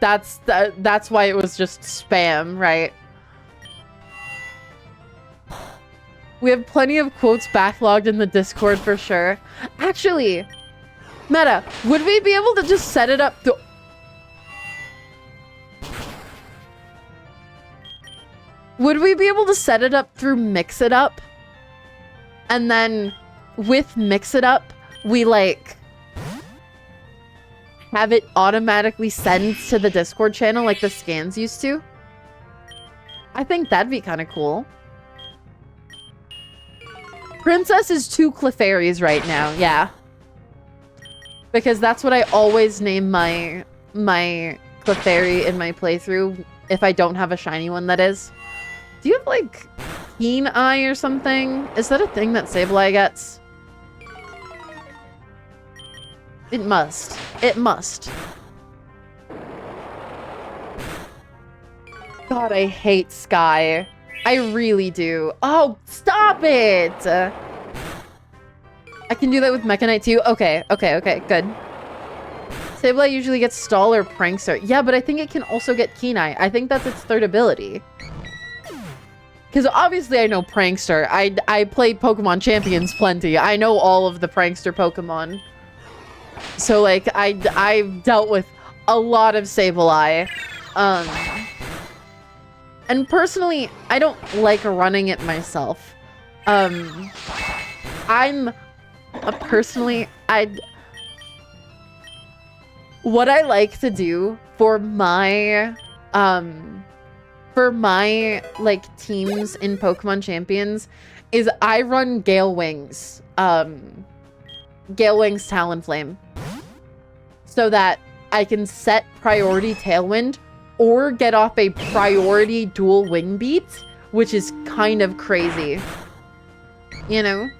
That's why it was just spam, right? We have plenty of quotes backlogged in the Discord for sure. Actually, Meta, would we be able to just set it up to... Would we be able to set it up through Mix It Up? And then with Mix It Up, we like have it automatically send to the Discord channel like the scans used to? I think that'd be kind of cool. Princess is 2 Clefairies right now, yeah. Because that's what I always name my Clefairy in my playthrough, if I don't have a shiny one, that is. Do you have, like, Keen Eye or something? Is that a thing that Sableye gets? It must. It must. God, I hate Sky. I really do. Oh, stop it! I can do that with Mechanite too? Okay, good. Sableye usually gets Stall or Prankster. Yeah, but I think it can also get Keen Eye. I think that's its third ability. Because obviously I know Prankster. I play Pokemon Champions plenty. I know all of the Prankster Pokemon. So, like, I've dealt with a lot of Sableye. And personally, I don't like running it myself. Personally, what I like to do for my like teams in Pokemon Champions is I run Gale Wings Talonflame, so that I can set priority Tailwind or get off a priority dual wing beat, which is kind of crazy. You know?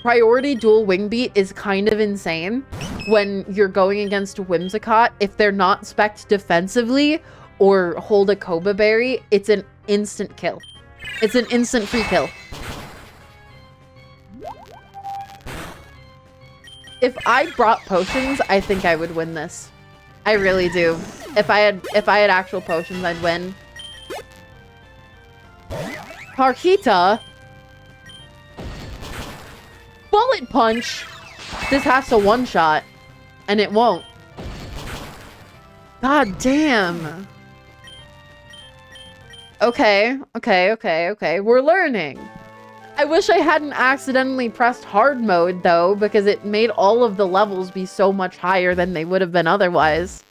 Priority dual wing beat is kind of insane when you're going against Whimsicott. If they're not spec'd defensively or hold a Koba Berry, it's an instant kill. It's an instant free kill. If I brought potions, I think I would win this. I really do. If I had actual potions, I'd win. Parkita? Bullet Punch? This has to one-shot. And it won't. God damn. Okay. We're learning. I wish I hadn't accidentally pressed hard mode, though, because it made all of the levels be so much higher than they would have been otherwise.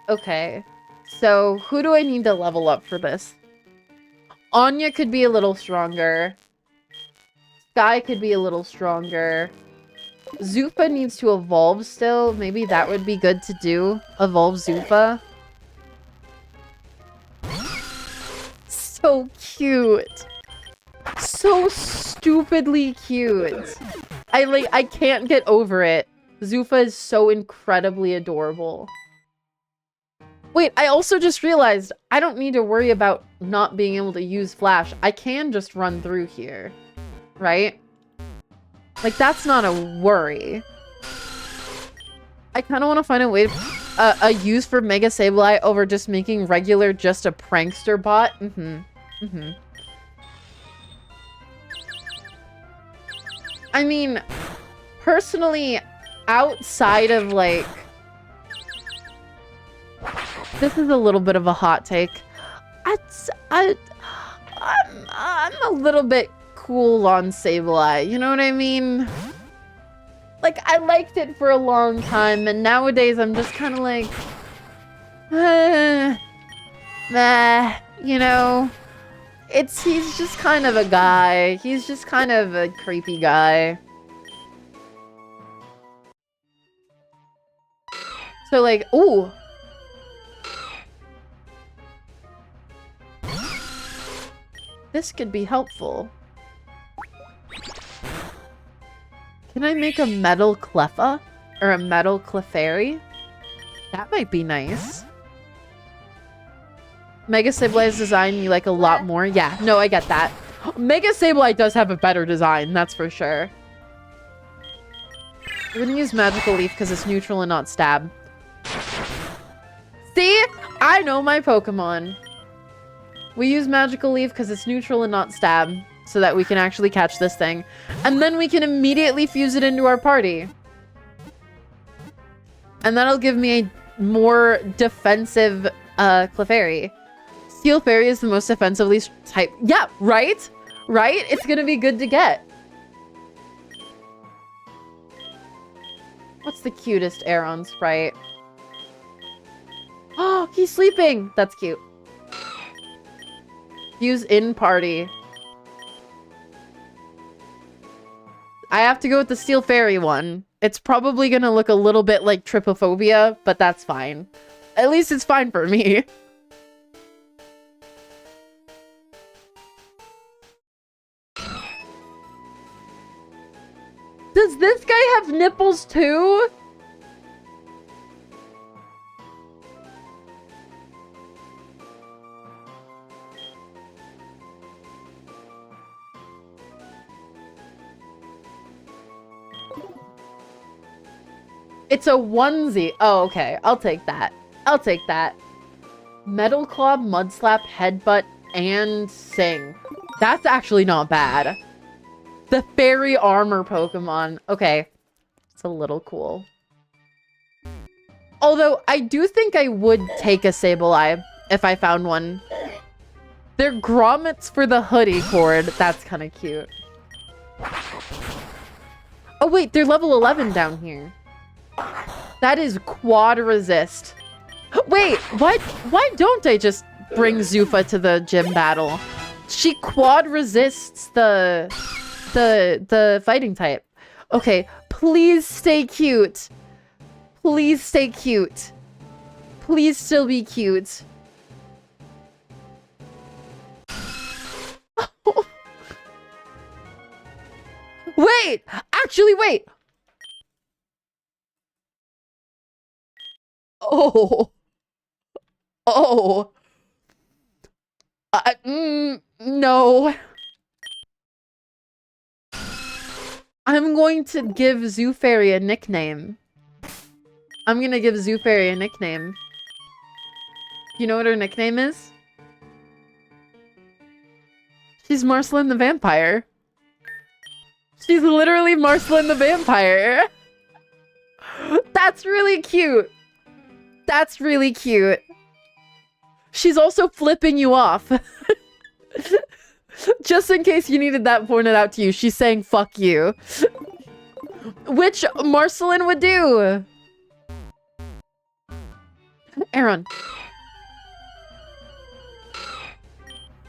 Okay. So, who do I need to level up for this? Anya could be a little stronger. Sky could be a little stronger. Zupa needs to evolve still. Maybe that would be good to do. Evolve Zupa. So cute. So stupidly cute. I can't get over it. Zufa is so incredibly adorable. Wait, I also just realized I don't need to worry about not being able to use Flash. I can just run through here, right? Like, that's not a worry. I kind of want to find a way to... a use for Mega Sableye over just making regular just a prankster bot. I mean, personally, outside of, like... This is a little bit of a hot take. I'm a little bit cool on Sableye, you know what I mean? Like, I liked it for a long time, and nowadays I'm just kind of like... you know? He's just kind of a guy. He's just kind of a creepy guy. So, like, ooh. This could be helpful. Can I make a metal Cleffa? Or a metal Clefairy? That might be nice. Mega Sableye design you like a lot more? Yeah, no, I get that. Mega Sableye does have a better design, that's for sure. We're gonna use Magical Leaf because it's neutral and not stab. See? I know my Pokemon. We use Magical Leaf because it's neutral and not stab, so that we can actually catch this thing. And then we can immediately fuse it into our party. And that'll give me a more defensive Clefairy. Steel Fairy is the most defensively type. Yeah, right? Right? It's gonna be good to get. What's the cutest Aeron sprite? Oh, he's sleeping! That's cute. Use in party. I have to go with the Steel Fairy one. It's probably gonna look a little bit like Trypophobia, but that's fine. At least it's fine for me. Does this guy have nipples too? It's a onesie. Oh, okay. I'll take that. I'll take that. Metal Claw, Mudslap, Headbutt, and Sing. That's actually not bad. The Fairy Armor Pokemon. Okay. It's a little cool. Although, I do think I would take a Sableye if I found one. They're grommets for the hoodie cord. That's kind of cute. Oh, wait. They're level 11 down here. That is quad resist. Wait, what? Why don't I just bring Zufa to the gym battle? She quad resists the fighting type. Okay, please stay cute. Please stay cute. Please still be cute. Wait! Actually, wait! Oh. Oh. No. I'm going to give Zoofarry a nickname. I'm gonna give Zoofarry a nickname. You know what her nickname is? She's Marceline the Vampire. She's literally Marceline the Vampire. That's really cute. That's really cute. She's also flipping you off. Just in case you needed that pointed out to you, she's saying fuck you. Which Marceline would do. Aeron.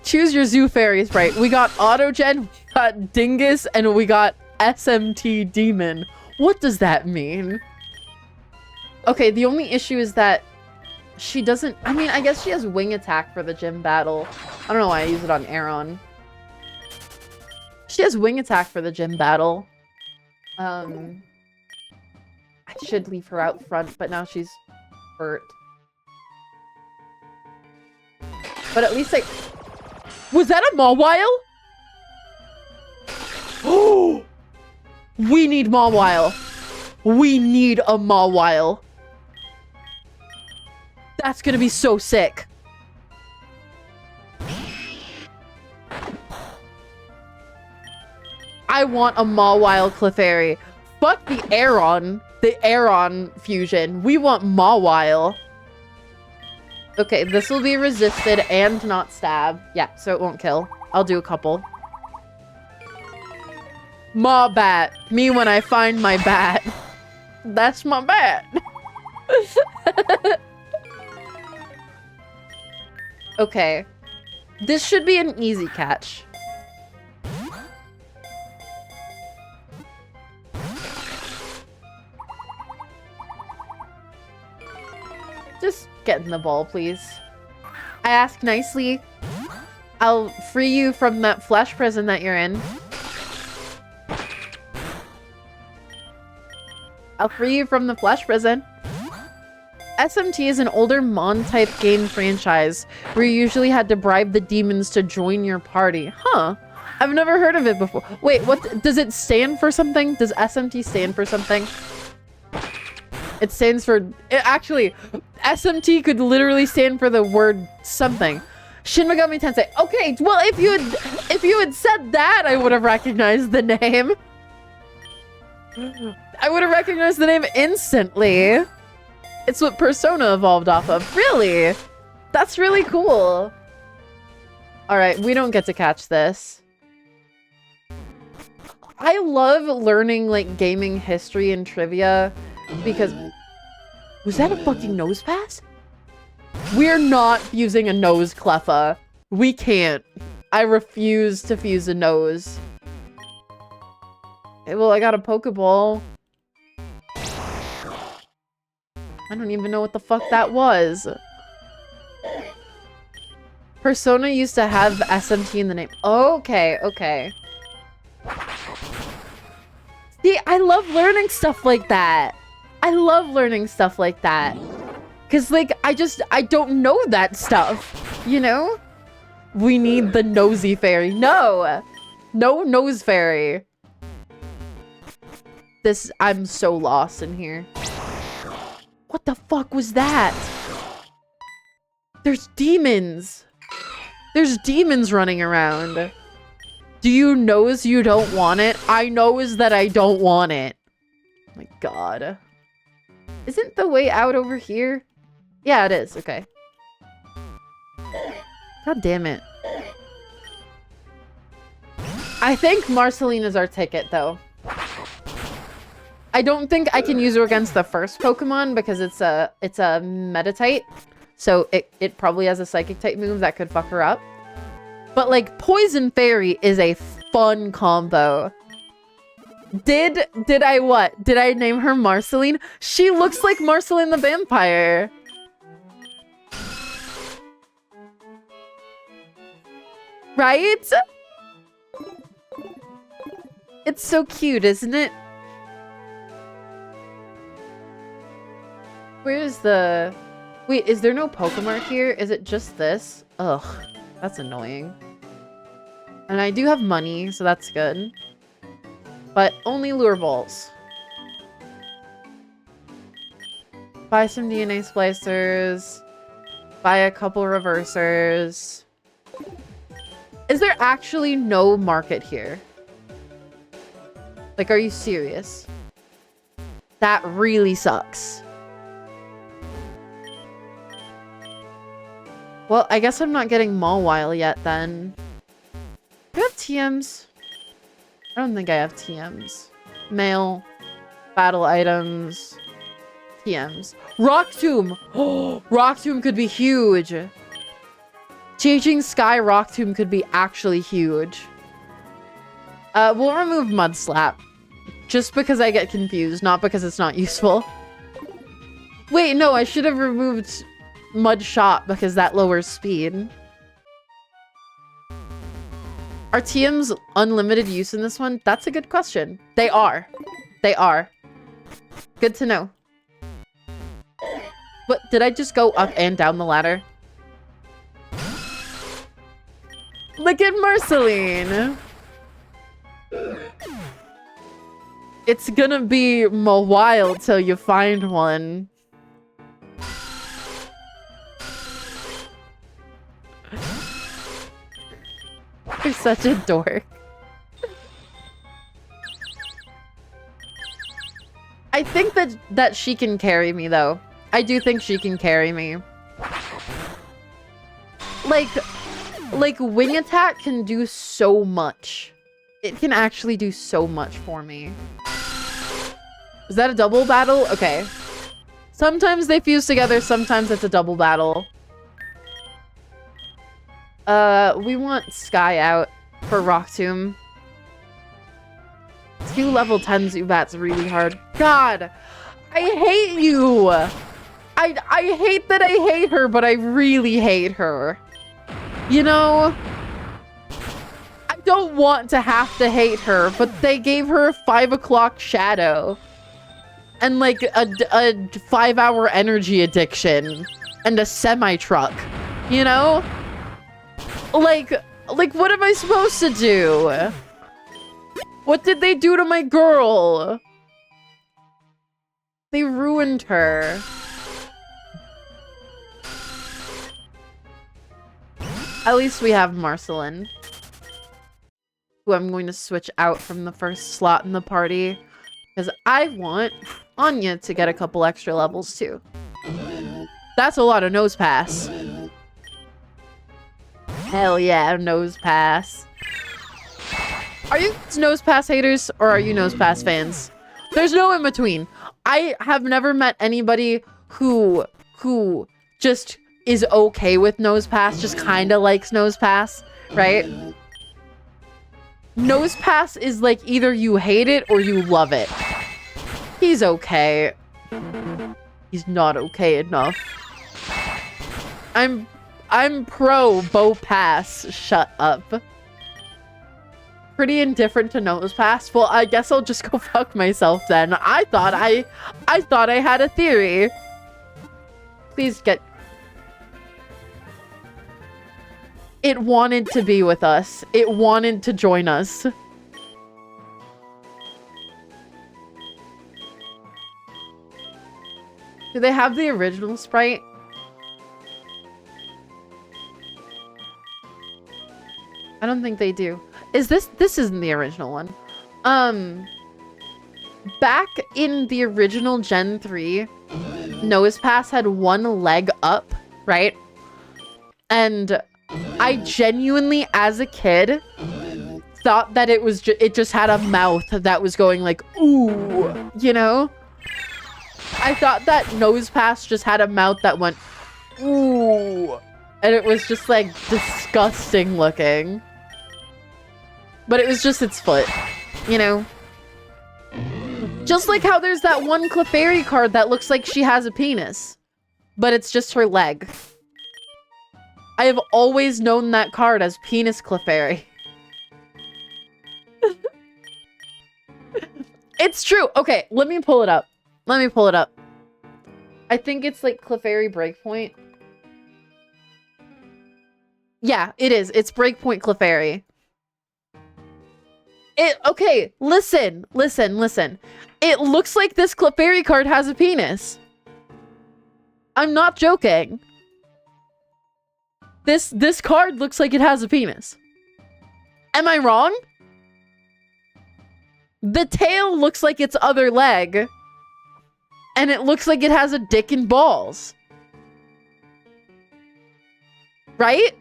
Choose your Zoo Fairy sprite. We got Autogen, we got Dingus, and we got SMT Demon. What does that mean? Okay, the only issue is that she doesn't... I mean, I guess she has Wing Attack for the gym battle. I don't know why I use it on Aeron. She has Wing Attack for the gym battle. I should leave her out front, but now she's hurt. But at least I... Was that a Mawile? Oh! We need Mawile. We need a Mawile. That's gonna be so sick. I want a Mawile Clefairy. Fuck the Aeron fusion. We want Mawile. Okay, this will be resisted and not stab. Yeah, so it won't kill. I'll do a couple. Maw bat. Me when I find my bat. That's my bat. Okay. This should be an easy catch. Just get in the ball, please. I ask nicely. I'll free you from that flesh prison that you're in. I'll free you from the flesh prison. SMT is an older Mon-type game franchise where you usually had to bribe the demons to join your party. Huh. I've never heard of it before. Wait, what? Does it stand for something? Does SMT stand for something? It stands for... actually, SMT could literally stand for the word something. Shin Megami Tensei. Okay, well, if you had said that, I would have recognized the name. I would have recognized the name instantly. It's what Persona evolved off of. Really? That's really cool. All right, we don't get to catch this. I love learning, like, gaming history and trivia because... Was that a fucking nose pass? We're not fusing a nose, Cleffa. We can't. I refuse to fuse a nose. Okay, well, I got a Pokeball. I don't even know what the fuck that was. Persona used to have SMT in the name. Okay, okay. See, I love learning stuff like that. I love learning stuff like that. Cause like, I don't know that stuff, you know? We need the nosy fairy. No! No nose fairy. I'm so lost in here. What the fuck was that? There's demons. There's demons running around. Do you knows you don't want it? I knows that I don't want it. Oh my god. Isn't the way out over here? Yeah, it is. Okay. God damn it. I think Marcelina's our ticket, though. I don't think I can use her against the first Pokemon because it's a Meditite. So it probably has a Psychic type move that could fuck her up. But like Poison Fairy is a fun combo. Did I what? Did I name her Marceline? She looks like Marceline the Vampire. Right? It's so cute, isn't it? Where's the... Wait, is there no Pokemon here? Is it just this? Ugh, that's annoying. And I do have money, so that's good. But only lure balls. Buy some DNA splicers. Buy a couple reversers. Is there actually no market here? Like, are you serious? That really sucks. Well, I guess I'm not getting Mawile yet, then. Do you have TMs? I don't think I have TMs. Mail. Battle items. TMs. Rock Tomb! Oh, Rock Tomb could be huge! Changing Sky Rock Tomb could be actually huge. We'll remove Mud Slap. Just because I get confused, not because it's not useful. Wait, no, I should have removed Mud Shot because that lowers speed. Are TMs unlimited use in this one? That's a good question. They are. They are. Good to know. What, did I just go up and down the ladder? Look at Marceline! It's gonna be a while till you find one. You're such a dork. I think that she can carry me, though. I do think she can carry me. Like, Wing Attack can do so much. It can actually do so much for me. Is that a double battle? Okay. Sometimes they fuse together, sometimes it's a double battle. We want Sky out for Rock Tomb. 2 level 10 Zubats really hard. God! I hate you! I hate that I hate her, but I really hate her. You know? don't want to have to hate her, but they gave her a 5 o'clock shadow. And like a 5-hour energy addiction. And a semi-truck. You know? Like, what am I supposed to do? What did they do to my girl? They ruined her. At least we have Marceline, who I'm going to switch out from the first slot in the party, because I want Anya to get a couple extra levels too. That's a lot of nose pass. Hell yeah, nose pass. Are you nose pass haters or are you nose pass fans? There's no in between. I have never met anybody who just is okay with nose pass, just kind of likes nose pass, right? Nose pass is like either you hate it or you love it. He's okay. He's not okay enough. I'm pro bow pass. Shut up. Pretty indifferent to nose pass. Well, I guess I'll just go fuck myself then. I thought I had a theory. Please get... It wanted to be with us. It wanted to join us. Do they have the original sprite? I don't think they do. Is this isn't the original one. Back in the original Gen 3, Nose Pass had one leg up, right? And I genuinely, as a kid, thought that it just had a mouth that was going like, ooh, you know? I thought that Nose Pass just had a mouth that went, ooh. And it was just like disgusting looking. But it was just its foot, you know? Just like how there's that one Clefairy card that looks like she has a penis. But it's just her leg. I have always known that card as Penis Clefairy. It's true. Okay, let me pull it up. Let me pull it up. I think it's like Clefairy Breakpoint. Yeah, it is. It's Breakpoint Clefairy. Okay, listen. It looks like this Clefairy card has a penis. I'm not joking. This card looks like it has a penis. Am I wrong? The tail looks like its other leg. And it looks like it has a dick and balls. Right?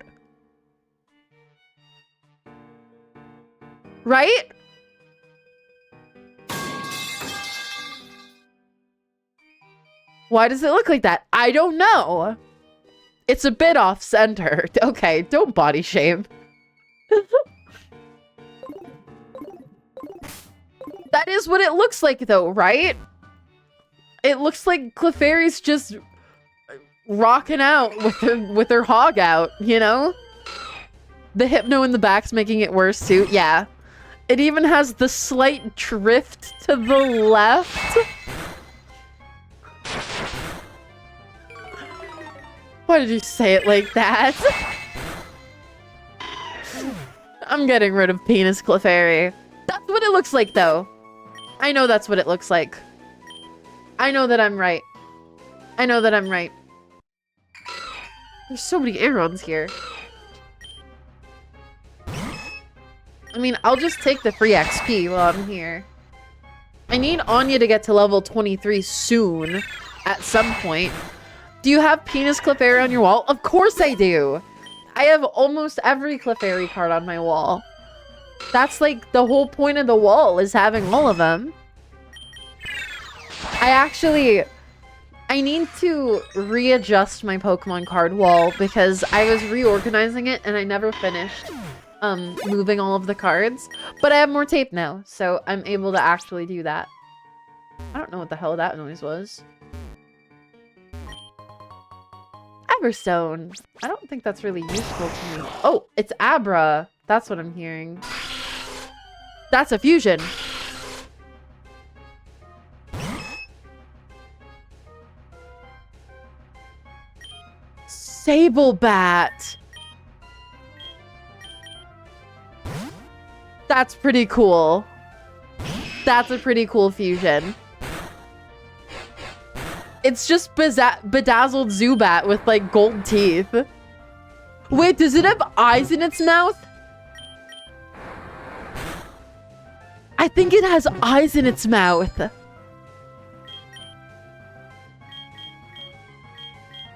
Right? Why does it look like that? I don't know. It's a bit off center. Okay, don't body shame. That is what it looks like though, right? It looks like Clefairy's just rocking out with her hog out, you know? The hypno in the back's making it worse too. Yeah. It even has the slight drift to the left. Why did you say it like that? I'm getting rid of Penis Clefairy. That's what it looks like though. I know that's what it looks like. I know that I'm right. I know that I'm right. There's so many Aerons here. I mean, I'll just take the free XP while I'm here. I need Anya to get to level 23 soon. At some point. Do you have Penis Clefairy on your wall? Of course I do! I have almost every Clefairy card on my wall. That's like the whole point of the wall, is having all of them. I need to readjust my Pokemon card wall because I was reorganizing it and I never finished moving all of the cards. But I have more tape now, so I'm able to actually do that. I don't know what the hell that noise was. Everstone. I don't think that's really useful to me. Oh, it's Abra. That's what I'm hearing. That's a fusion. Sable bat. That's pretty cool. That's a pretty cool fusion. It's just bedazzled Zubat with like gold teeth. Wait, does it have eyes in its mouth? I think it has eyes in its mouth.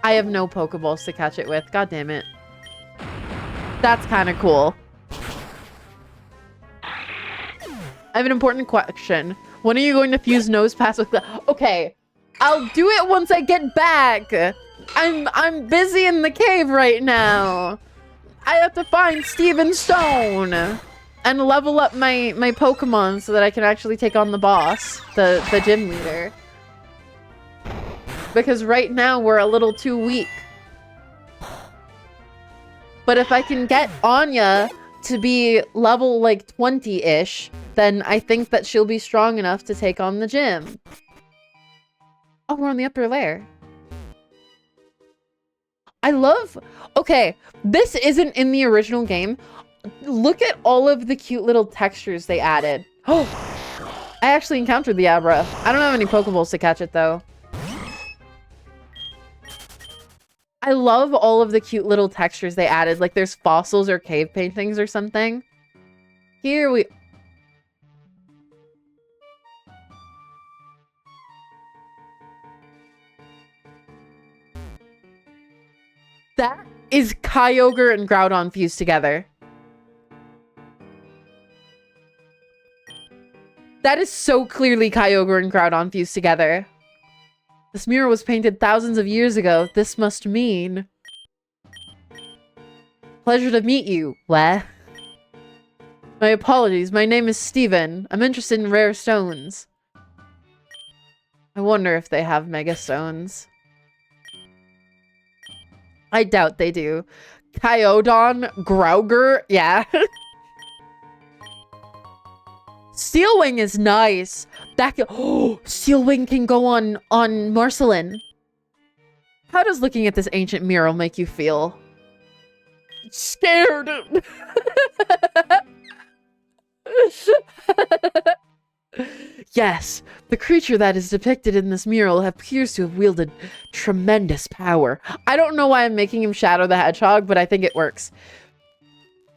I have no Pokeballs to catch it with. God damn it. That's kind of cool. I have an important question. When are you going to fuse Nosepass with the... Okay, I'll do it once I get back. I'm busy in the cave right now. I have to find Steven Stone and level up my Pokemon so that I can actually take on the boss, the gym leader. Because right now we're a little too weak. But if I can get Anya to be level like 20-ish, then I think that she'll be strong enough to take on the gym. Oh, we're on the upper layer. I love... Okay, this isn't in the original game. Look at all of the cute little textures they added. Oh, I actually encountered the Abra. I don't have any Pokeballs to catch it, though. I love all of the cute little textures they added. Like there's fossils or cave paintings or something. Here we... That is Kyogre and Groudon fused together. That is so clearly Kyogre and Groudon fused together. This mural was painted thousands of years ago. This must mean... Pleasure to meet you. What? My apologies. My name is Steven. I'm interested in rare stones. I wonder if they have mega stones. I doubt they do. Kyodon, Growger, yeah. Steelwing is nice. That can, oh, Steelwing can go on Marceline. How does looking at this ancient mural make you feel? Scared. Yes, the creature that is depicted in this mural appears to have wielded tremendous power. I don't know why I'm making him Shadow the Hedgehog, but I think it works.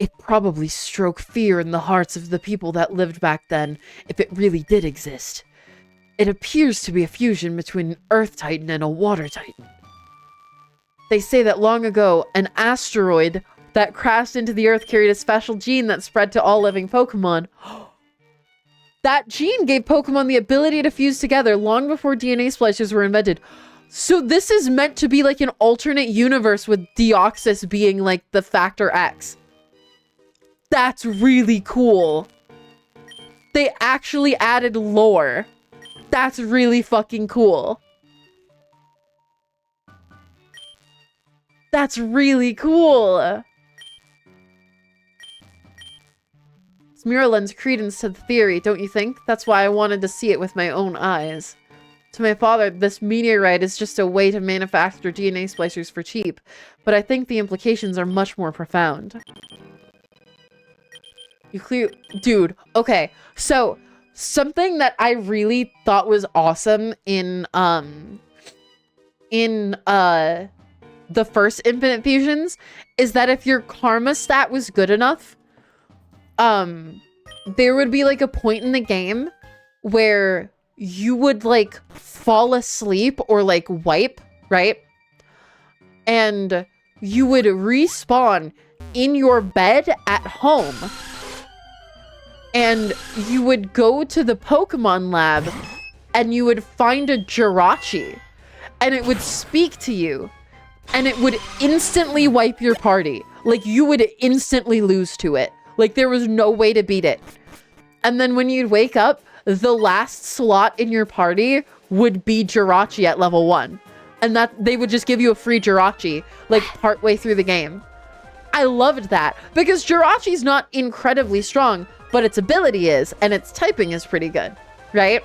It probably stroked fear in the hearts of the people that lived back then, if it really did exist. It appears to be a fusion between an Earth Titan and a Water Titan. They say that long ago, an asteroid that crashed into the Earth carried a special gene that spread to all living Pokemon. That gene gave Pokemon the ability to fuse together long before DNA splicers were invented. So this is meant to be like an alternate universe with Deoxys being like the Factor X. That's really cool. They actually added lore. That's really fucking cool. That's really cool. This mural lends credence to the theory, don't you think? That's why I wanted to see it with my own eyes. To my father, this meteorite is just a way to manufacture DNA splicers for cheap, but I think the implications are much more profound. Dude, okay, so something that I really thought was awesome in the first Infinite Fusions is that if your karma stat was good enough, there would be like a point in the game where you would like fall asleep or like wipe, right? And you would respawn in your bed at home. And you would go to the Pokemon lab and you would find a Jirachi and it would speak to you and it would instantly wipe your party. Like you would instantly lose to it. Like there was no way to beat it. And then when you'd wake up, the last slot in your party would be Jirachi at level 1. And that they would just give you a free Jirachi like partway through the game. I loved that because Jirachi's not incredibly strong, but its ability is, and its typing is pretty good, right?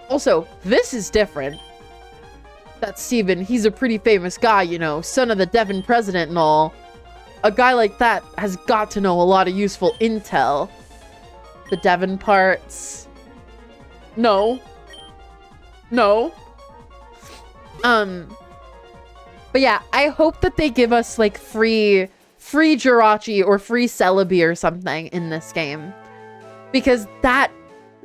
Also, this is different. That's Steven. He's a pretty famous guy, you know, son of the Devon president and all. A guy like that has got to know a lot of useful intel. The Devon parts. No. No. But yeah, I hope that they give us like free Jirachi or free Celebi or something in this game. Because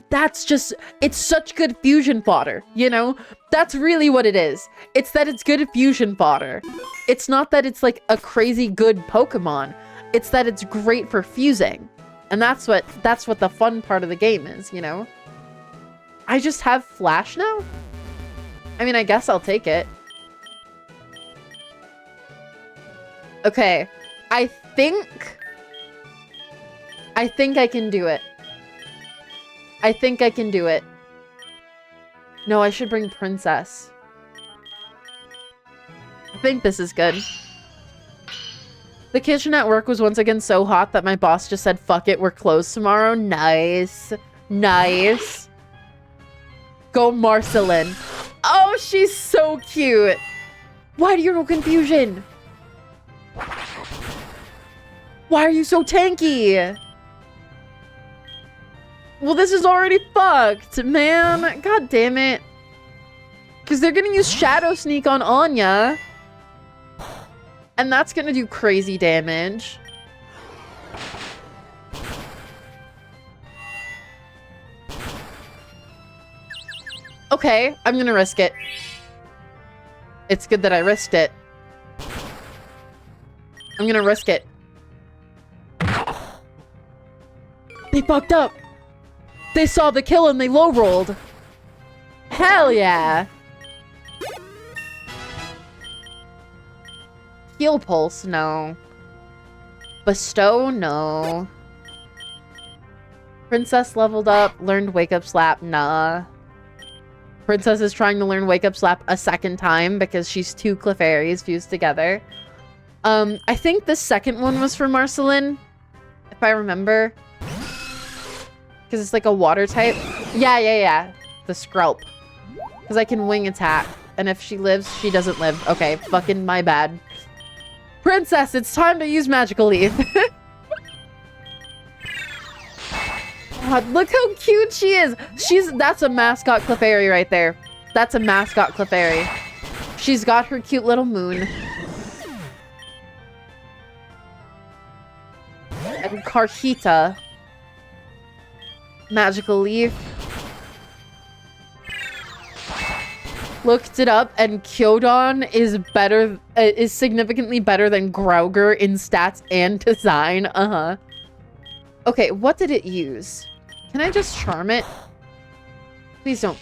that's just, it's such good fusion fodder, you know? That's really what it is. It's that it's good fusion fodder. It's not that it's like a crazy good Pokemon. It's that it's great for fusing. And that's what the fun part of the game is, you know? I just have Flash now? I mean, I guess I'll take it. Okay. I think I can do it. I think I can do it. No, I should bring Princess. I think this is good. The kitchen at work was once again so hot that my boss just said, fuck it, we're closed tomorrow. Nice. Nice. Go Marceline. Oh, she's so cute. Why do you know confusion? Why are you so tanky? Well, this is already fucked, man. God damn it. Because they're going to use Shadow Sneak on Anya. And that's going to do crazy damage. Okay, I'm going to risk it. It's good that I risked it. I'm going to risk it. They fucked up. They saw the kill and they low-rolled. Hell yeah. Heal Pulse, no. Bestow, no. Princess leveled up, learned Wake Up Slap, nah. Princess is trying to learn Wake Up Slap a second time because she's two Clefairies fused together. I think the second one was for Marceline, if I remember. Because it's like a water type. Yeah. The Skrelp. Because I can wing attack. And if she lives, she doesn't live. Okay, fucking my bad. Princess, it's time to use Magical Leaf. God, look how cute she is. That's a mascot Clefairy right there. That's a mascot Clefairy. She's got her cute little moon. And Karhita. Magical Leaf. Looked it up, and Kyodon is significantly better than Growger in stats and design. Okay, what did it use? Can I just charm it? Please don't.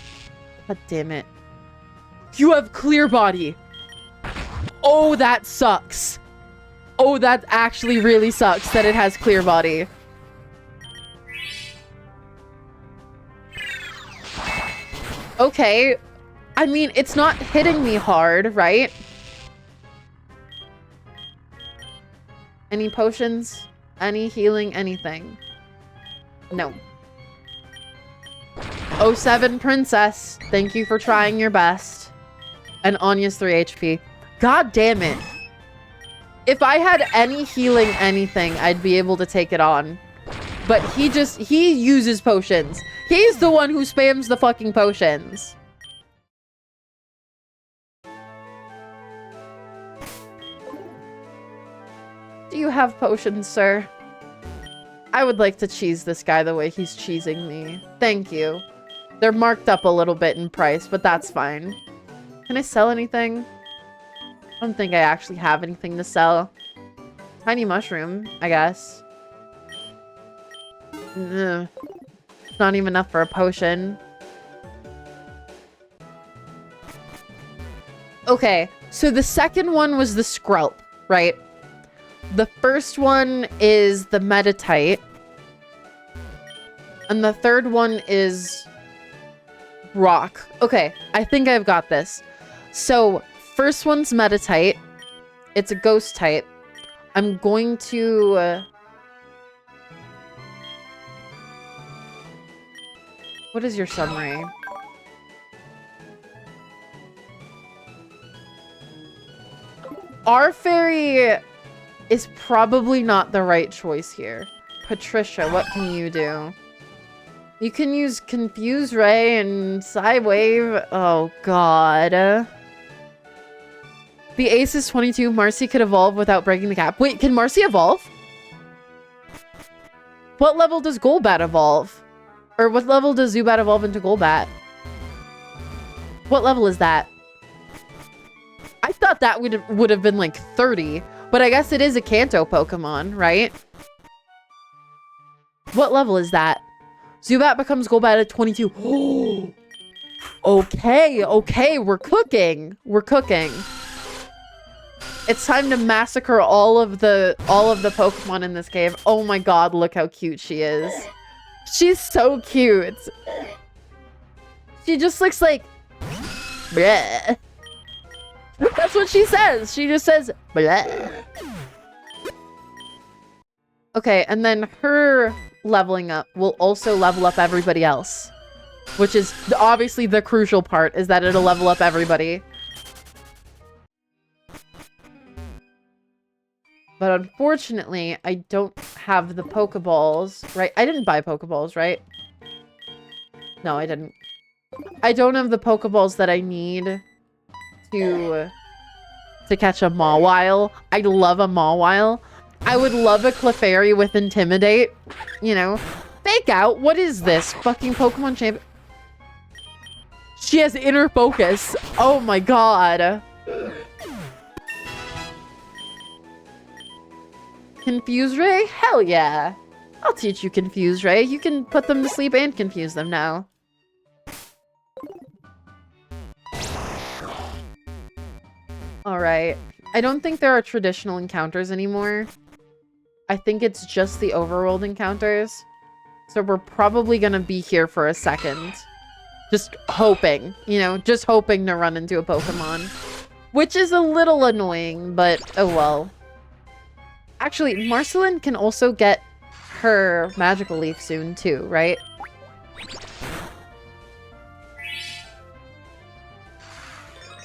God damn it. You have Clear Body. Oh, that sucks. Oh, that actually really sucks that it has Clear Body. Okay. I mean, it's not hitting me hard, right? Any potions? Any healing? Anything? No. 07 Princess. Thank you for trying your best. And Anya's 3 HP. God damn it. If I had any healing anything, I'd be able to take it on. But he uses potions. He's the one who spams the fucking potions. Do you have potions, sir? I would like to cheese this guy the way he's cheesing me. Thank you. They're marked up a little bit in price, but that's fine. Can I sell anything? I don't think I actually have anything to sell. Tiny mushroom, I guess. Ugh. It's not even enough for a potion. Okay, so the second one was the Skrelp, right? The first one is the Metatite. And the third one is Rock. Okay, I think I've got this. So, first one's Metatite. It's a ghost type. I'm going to... what is your summary? Our fairy is probably not the right choice here. Patricia, what can you do? You can use Confuse Ray and Psywave. Oh, God. The ace is 22. Marcy could evolve without breaking the cap. Wait, can Marcy evolve? What level does Golbat evolve? Or what level does Zubat evolve into Golbat? What level is that? I thought that would have been like 30. But I guess it is a Kanto Pokemon, right? What level is that? Zubat becomes Golbat at 22. Oh, okay, okay, we're cooking. We're cooking. It's time to massacre all of the Pokemon in this cave. Oh my god, look how cute she is. She's so cute. She just looks like... bleh. That's what she says. She just says, bleh. Okay, and then her leveling up will also level up everybody else. Which is obviously the crucial part, is that it'll level up everybody. But unfortunately, I don't have the Pokeballs, right? I didn't buy Pokeballs, right? No, I didn't. I don't have the Pokeballs that I need to catch a Mawile. I love a Mawile. I would love a Clefairy with Intimidate. You know? Fake out. What is this? Fucking Pokemon champ. She has Inner Focus. Oh my god. Confuse Ray? Hell yeah. I'll teach you Confuse Ray. You can put them to sleep and confuse them now. Alright. I don't think there are traditional encounters anymore. I think it's just the overworld encounters. So we're probably gonna be here for a second. Just hoping, you know, just hoping to run into a Pokemon. Which is a little annoying, but oh well. Actually, Marceline can also get her Magical Leaf soon too, right?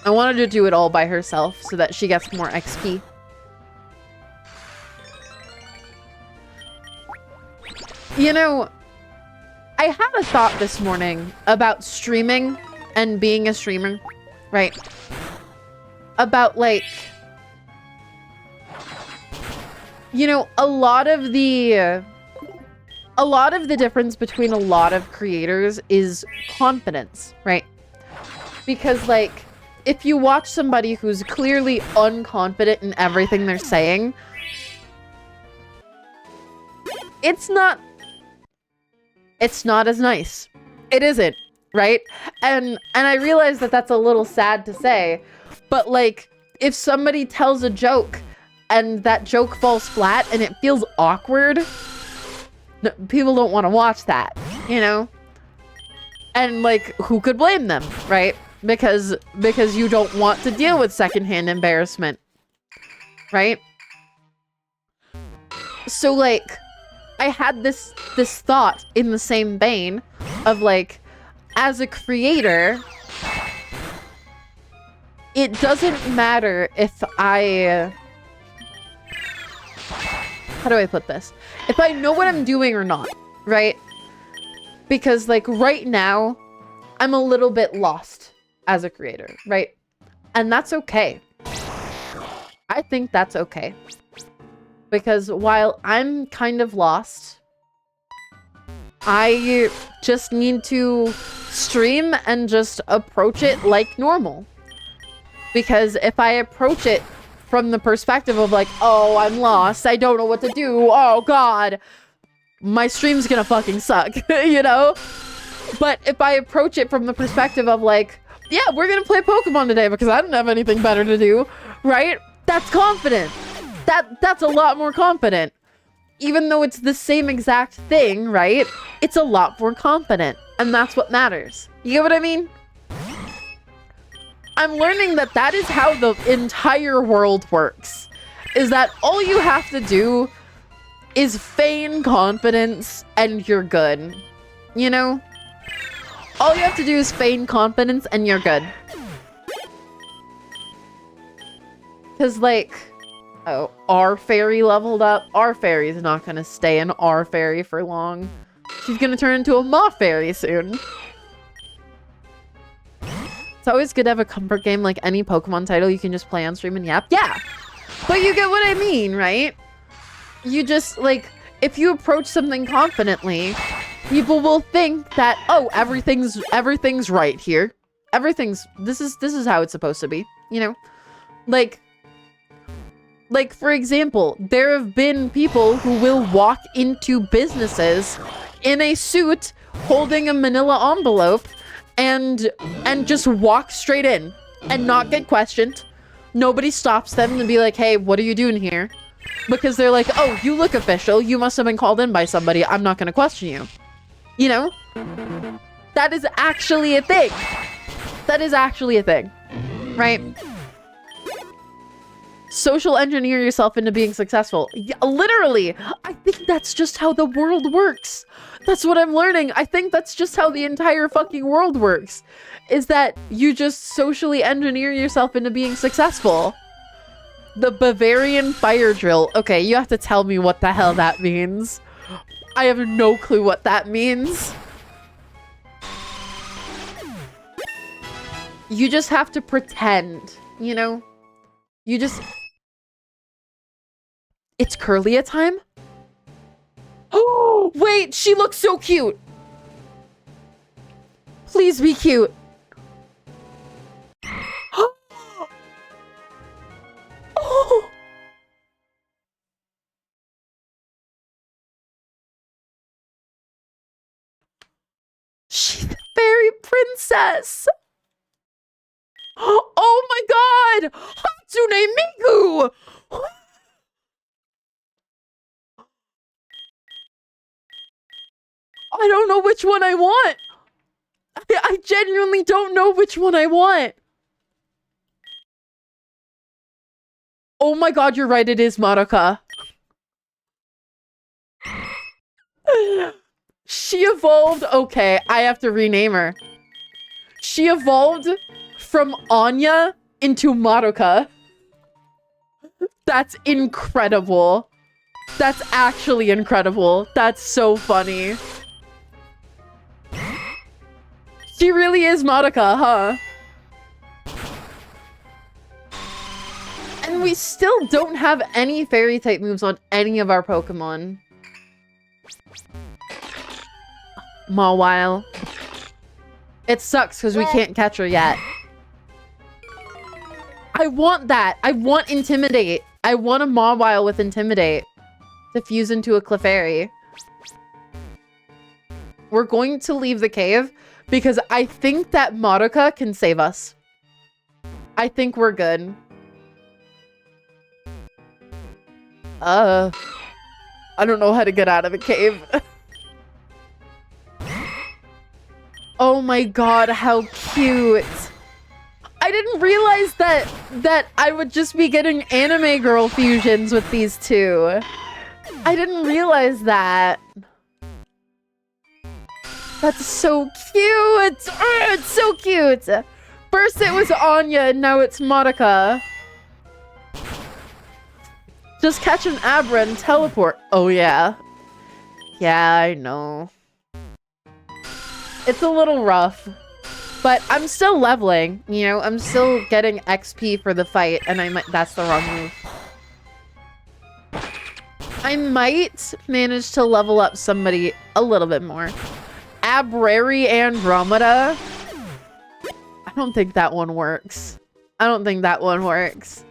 I wanted to do it all by herself so that she gets more XP. You know, I had a thought this morning about streaming and being a streamer, right? About like, you know, a lot of the difference between a lot of creators is confidence, right? Because like, if you watch somebody who's clearly unconfident in everything they're saying, it's not as nice. It isn't, right? And I realize that that's a little sad to say, but like, if somebody tells a joke and that joke falls flat and it feels awkward, people don't want to watch that, you know? And like, who could blame them, right? Because you don't want to deal with secondhand embarrassment, right? So like, I had this thought in the same vein of like, as a creator, it doesn't matter if I... how do I put this? If I know what I'm doing or not, right? Because like right now, I'm a little bit lost as a creator, right? And that's okay. I think that's okay. Because while I'm kind of lost, I just need to stream and just approach it like normal. Because if I approach it from the perspective of like, oh, I'm lost, I don't know what to do, oh god, my stream's gonna fucking suck, you know? But if I approach it from the perspective of like, yeah, we're gonna play Pokemon today because I don't have anything better to do, right? That's confident. That's a lot more confident. Even though it's the same exact thing, right? It's a lot more confident. And that's what matters. You get what I mean? I'm learning that that is how the entire world works. Is that all you have to do is feign confidence and you're good. You know? All you have to do is feign confidence and you're good. Because, like... Oh, our fairy leveled up. Our fairy's not gonna stay in our fairy for long. She's gonna turn into a Ma fairy soon. It's always good to have a comfort game like any Pokemon title you can just play on stream and yap. Yeah! But you get what I mean, right? You just, like, if you approach something confidently, people will think that, oh, everything's right here. This is how it's supposed to be, you know? Like, for example, there have been people who will walk into businesses in a suit holding a manila envelope and just walk straight in and not get questioned. Nobody stops them and be like, hey, what are you doing here? Because they're like, oh, you look official. You must have been called in by somebody. I'm not going to question you. You know? That is actually a thing. That is actually a thing. Right? Social engineer yourself into being successful. Yeah, literally, I think that's just how the world works. That's what I'm learning. I think that's just how the entire fucking world works. Is that you just socially engineer yourself into being successful. The Bavarian fire drill. Okay, you have to tell me what the hell that means. I have no clue what that means. You just have to pretend, you know? You just... It's Curlia time? Oh, wait, she looks so cute. Please be cute. Oh. She's the fairy princess. Oh my god! Hatsune Miku! I don't know which one I want. I genuinely don't know which one I want. Oh my god, you're right, it is Madoka. She evolved... Okay, I have to rename her. She evolved from Anya into Madoka. That's incredible. That's actually incredible. That's so funny. She really is Madoka, huh? And we still don't have any fairy type moves on any of our Pokemon. Mawile. It sucks because we can't catch her yet. I want that. I want Intimidate. I want a Mawile with Intimidate to fuse into a Clefairy. We're going to leave the cave because I think that Madoka can save us. I think we're good. I don't know how to get out of the cave. Oh my god, how cute. I didn't realize that I would just be getting anime girl fusions with these two. I didn't realize that. That's so cute. It's so cute. First it was Anya, and now it's Madoka. Just catch an Abra and teleport. Oh yeah. Yeah, I know. It's a little rough. But I'm still leveling, you know? I'm still getting XP for the fight, and I might... That's the wrong move. I might manage to level up somebody a little bit more. Aeri Andromeda. I don't think that one works. I don't think that one works.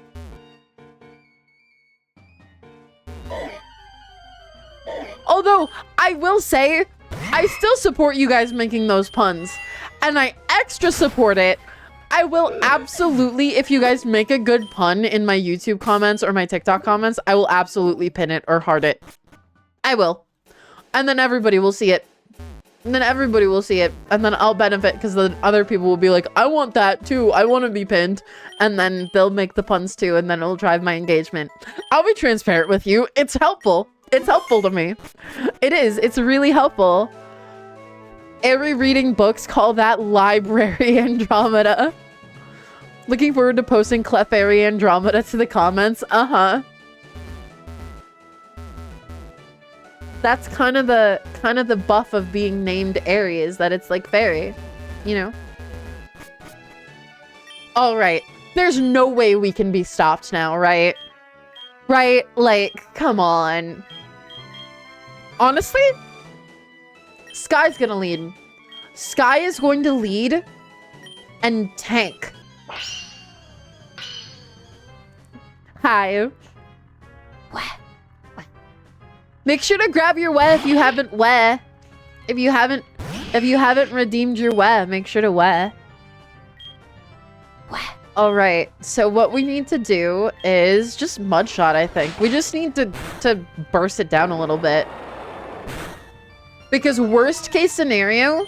Although, I will say, I still support you guys making those puns. And I extra support it. I will absolutely, if you guys make a good pun in my YouTube comments or my TikTok comments, I will absolutely pin it or heart it. I will. And then everybody will see it. And then everybody will see it. And then I'll benefit because then other people will be like, I want that too. I want to be pinned. And then they'll make the puns too. And then it'll drive my engagement. I'll be transparent with you. It's helpful. It's helpful to me. It is. It's really helpful. Aeri reading books, call that library Andromeda. Looking forward to posting Clefairy Andromeda to the comments. Uh-huh. That's kind of the buff of being named Aeri, is that it's like fairy, you know? All right. There's no way we can be stopped now, right? Right? Like, come on. Honestly, Sky's gonna lead. Sky is going to lead and tank. Hi. Make sure to grab your if you haven't If you haven't redeemed your make sure to All right. So what we need to do is just mudshot, I think. We just need to burst it down a little bit. Because worst case scenario,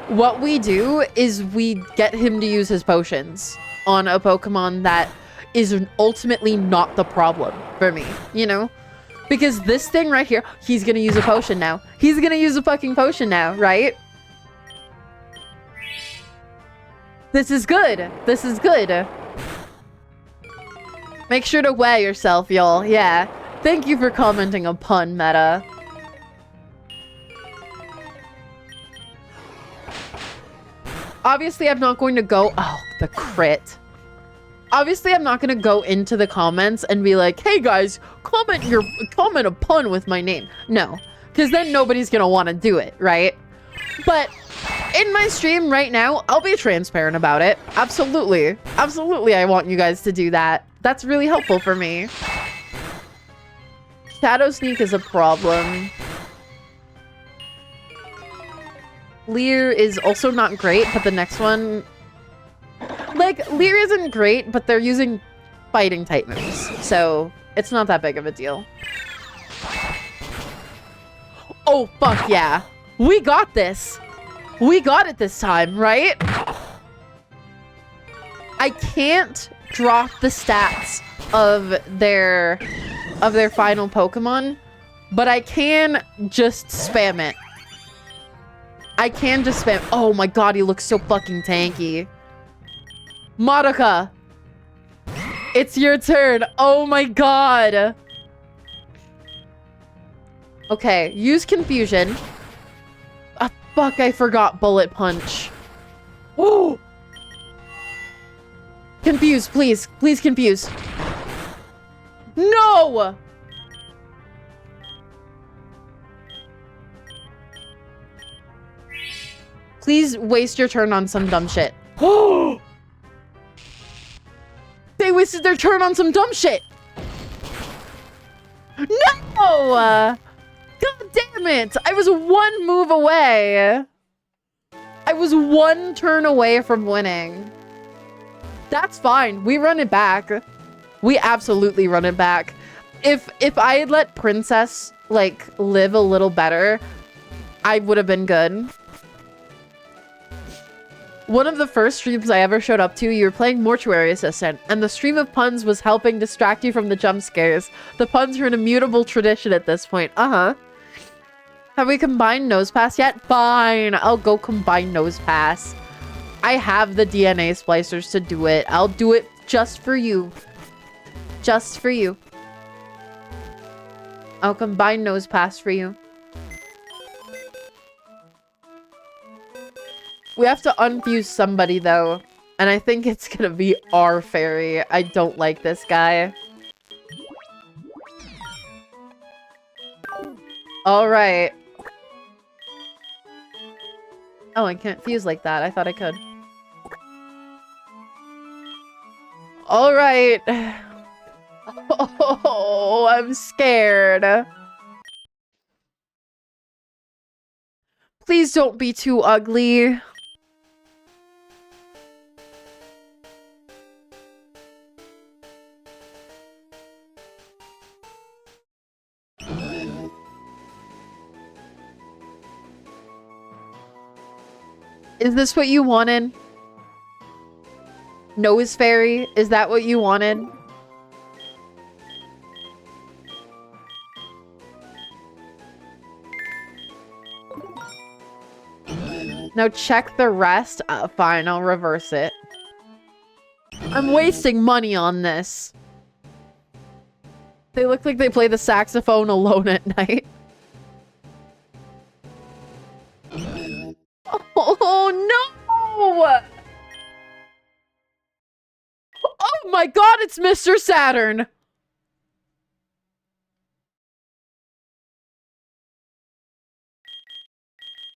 what we do is we get him to use his potions on a Pokemon that is ultimately not the problem for me, you know? Because this thing right here, he's gonna use a potion now. He's gonna use a fucking potion now, right? This is good. This is good. Make sure to weigh yourself, y'all. Yeah. Thank you for commenting a pun, Meta. Obviously, I'm not going to go... Oh, the crit. Obviously, I'm not going to go into the comments and be like, hey guys, comment a pun with my name. No, because then nobody's going to want to do it, right? But in my stream right now, I'll be transparent about it. Absolutely. Absolutely, I want you guys to do that. That's really helpful for me. Shadow Sneak is a problem. Leer is also not great, but the next one... Like, Leer isn't great, but they're using fighting type moves, so it's not that big of a deal. Oh, fuck yeah. We got this. We got it this time, right? I can't drop the stats of their final Pokemon, but I can just spam it. I can just spam. Oh my god, he looks so fucking tanky. Madoka, it's your turn. Oh my god. Okay, use confusion. Ah, fuck, I forgot bullet punch. Oh! Confuse, please. Please confuse. No! Please waste your turn on some dumb shit. Oh! They wasted their turn on some dumb shit. No! God damn it. I was one move away. I was one turn away from winning. That's fine. We run it back. We absolutely run it back. If I had let Princess, like, live a little better, I would have been good. One of the first streams I ever showed up to, you were playing Mortuary Assistant, and the stream of puns was helping distract you from the jump scares. The puns are an immutable tradition at this point. Uh-huh. Have we combined Nosepass yet? Fine, I'll go combine Nosepass. I have the DNA splicers to do it. I'll do it just for you. Just for you. I'll combine Nosepass for you. We have to unfuse somebody, though. And I think it's gonna be our fairy. I don't like this guy. Alright. Oh, I can't fuse like that. I thought I could. Alright. Oh, I'm scared. Please don't be too ugly. Is this what you wanted? Nose fairy? Is that what you wanted? Now check the rest. Fine, I'll reverse it. I'm wasting money on this. They look like they play the saxophone alone at night. Oh no! Oh my god, it's Mr. Saturn!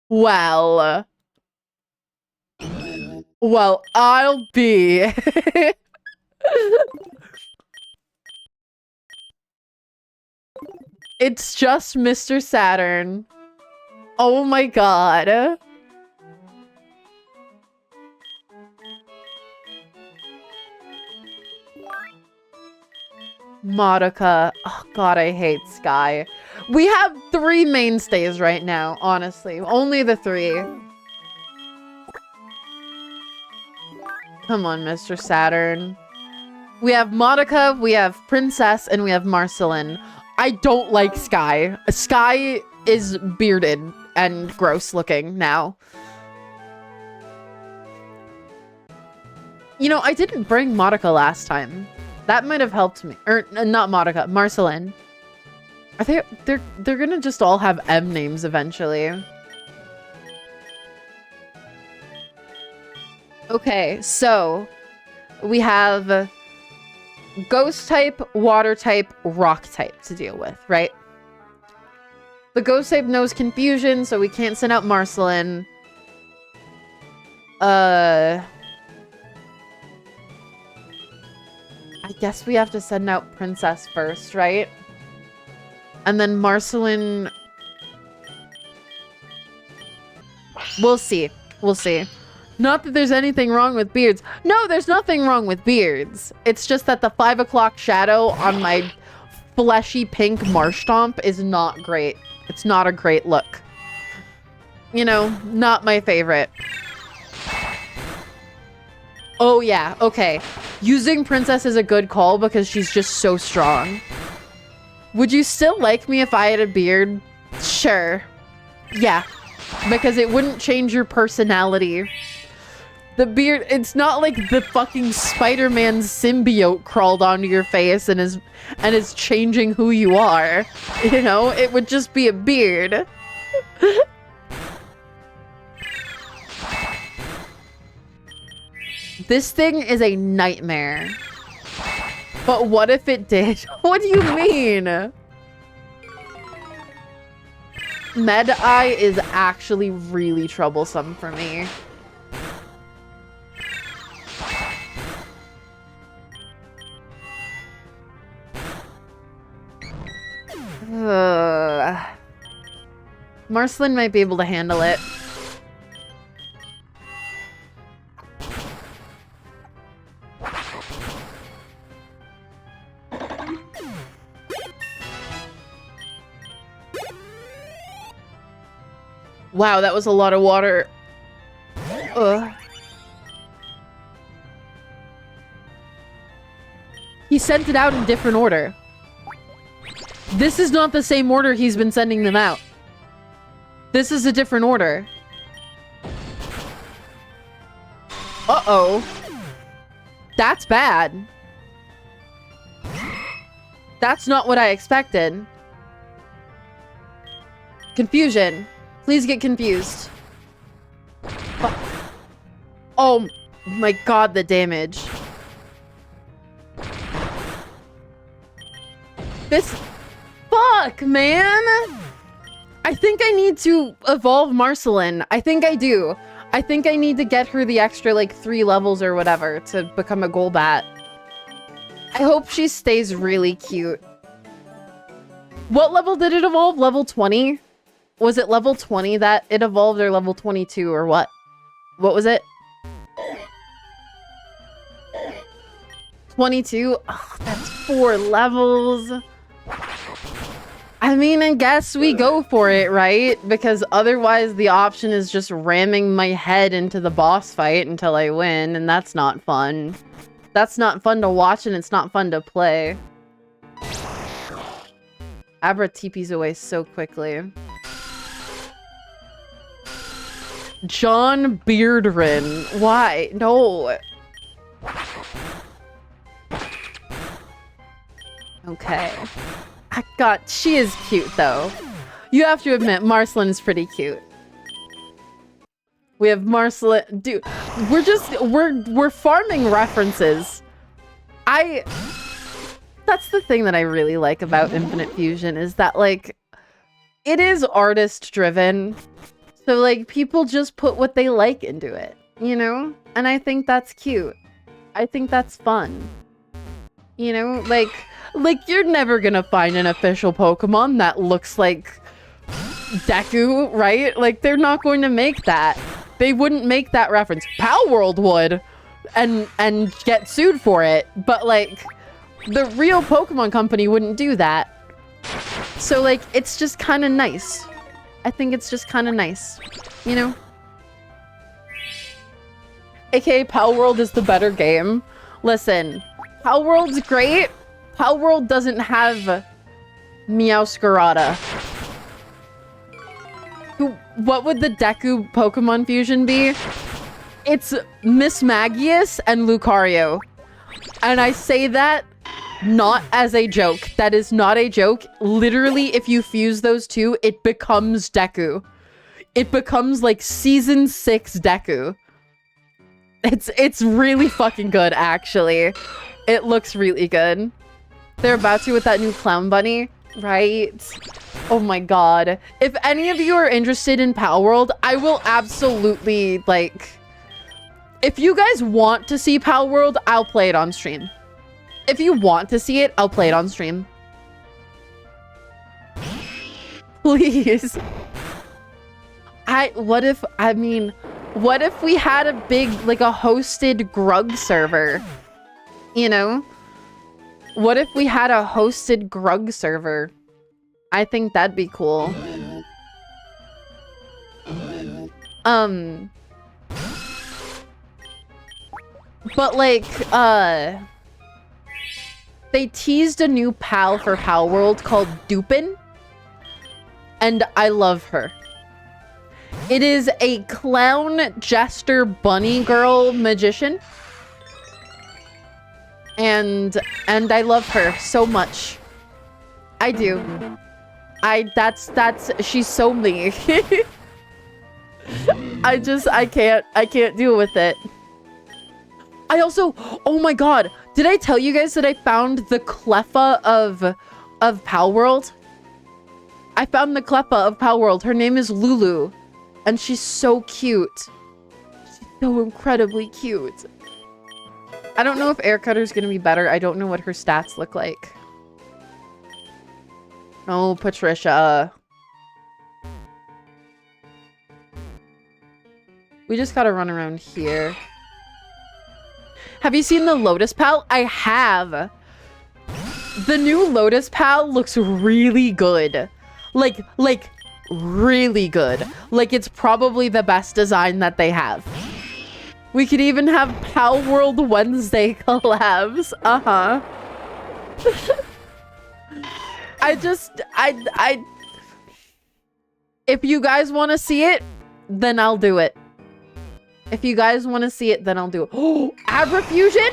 Well, I'll be. It's just Mr. Saturn. Oh my god. Madoka. Oh god, I hate Sky. We have 3 mainstays right now, honestly. Only the 3. Come on, Mr. Saturn. We have Madoka, we have Princess, and we have Marceline. I don't like Sky. Sky is bearded and gross looking now. You know, I didn't bring Madoka last time. That might have helped me. Or, not Madoka, Marceline. Are they're gonna just all have M names eventually. Okay, so we have ghost type, water type, rock type to deal with, right? The ghost type knows confusion, so we can't send out Marceline. I guess we have to send out Princess first, right? And then Marceline... We'll see. We'll see. Not that there's anything wrong with beards. No, there's nothing wrong with beards. It's just that the 5 o'clock shadow on my fleshy pink Marshtomp is not great. It's not a great look. You know, not my favorite. Oh yeah, okay. Using Princess is a good call because she's just so strong. Would you still like me if I had a beard? Sure. Yeah. Because it wouldn't change your personality. The beard, it's not like the fucking Spider-Man symbiote crawled onto your face and is changing who you are. You know, it would just be a beard. This thing is a nightmare. But what if it did? What do you mean? Med-Eye is actually really troublesome for me. Marceline might be able to handle it. Wow, that was a lot of water. Ugh. He sent it out in different order. This is not the same order he's been sending them out. This is a different order. Uh-oh. That's bad. That's not what I expected. Confusion. Please get confused. Oh my god, the damage. This... Fuck, man! I think I need to evolve Marceline. I think I do. I think I need to get her the extra, like, 3 levels or whatever to become a Golbat. I hope she stays really cute. What level did it evolve? Level 20? Was it level 20 that it evolved or level 22 or what? What was it? 22? Oh, that's 4 levels. I mean, I guess we go for it, right? Because otherwise the option is just ramming my head into the boss fight until I win, and that's not fun. That's not fun to watch, and it's not fun to play. Abra TP's away so quickly. John Beardrin. Why? No. Okay. God, she is cute, though. You have to admit, Marcelin's pretty cute. We have Marcelin. Dude, we're farming references. That's the thing that I really like about Infinite Fusion is that, like, it is artist driven. So, like, people just put what they like into it, you know? And I think that's cute. I think that's fun. You know, like you're never gonna find an official Pokemon that looks like Deku, right? Like, they're not going to make that. They wouldn't make that reference. Palworld would, and get sued for it. But, like, the real Pokemon company wouldn't do that. So, like, it's just kind of nice. I think it's just kind of nice, you know? AKA Palworld is the better game. Listen, Palworld's great. Palworld doesn't have Meowscarada. What would the Deku Pokemon fusion be? It's Mismagius and Lucario. And I say that not as a joke. That is not a joke. Literally, if you fuse those two, it becomes Deku. It becomes like Season 6 Deku. It's really fucking good, actually. It looks really good. They're about to with that new Clown Bunny, right? Oh my god. If any of you are interested in Palworld, I will absolutely, like... If you guys want to see Palworld, I'll play it on stream. If you want to see it, I'll play it on stream. Please. What if we had a big, like, a hosted Grug server? You know? What if we had a hosted Grug server? I think that'd be cool. But, like, they teased a new pal for Palworld called Dupin. And I love her. It is a clown jester bunny girl magician. And I love her so much. I do. She's so me. I can't deal with it. I also, oh my god, did I tell you guys that I found the Cleffa of Palworld? I found the Cleffa of Palworld. Her name is Lulu. And she's so cute. She's so incredibly cute. I don't know if Air Cutter's gonna be better. I don't know what her stats look like. Oh, Patricia. We just gotta run around here. Have you seen the Lotus Pal? I have. The new Lotus Pal looks really good. Like, really good. Like, it's probably the best design that they have. We could even have Palworld Wednesday collabs. Uh-huh. If you guys want to see it, then I'll do it. If you guys want to see it, then I'll do it. Oh, Abra Fusion?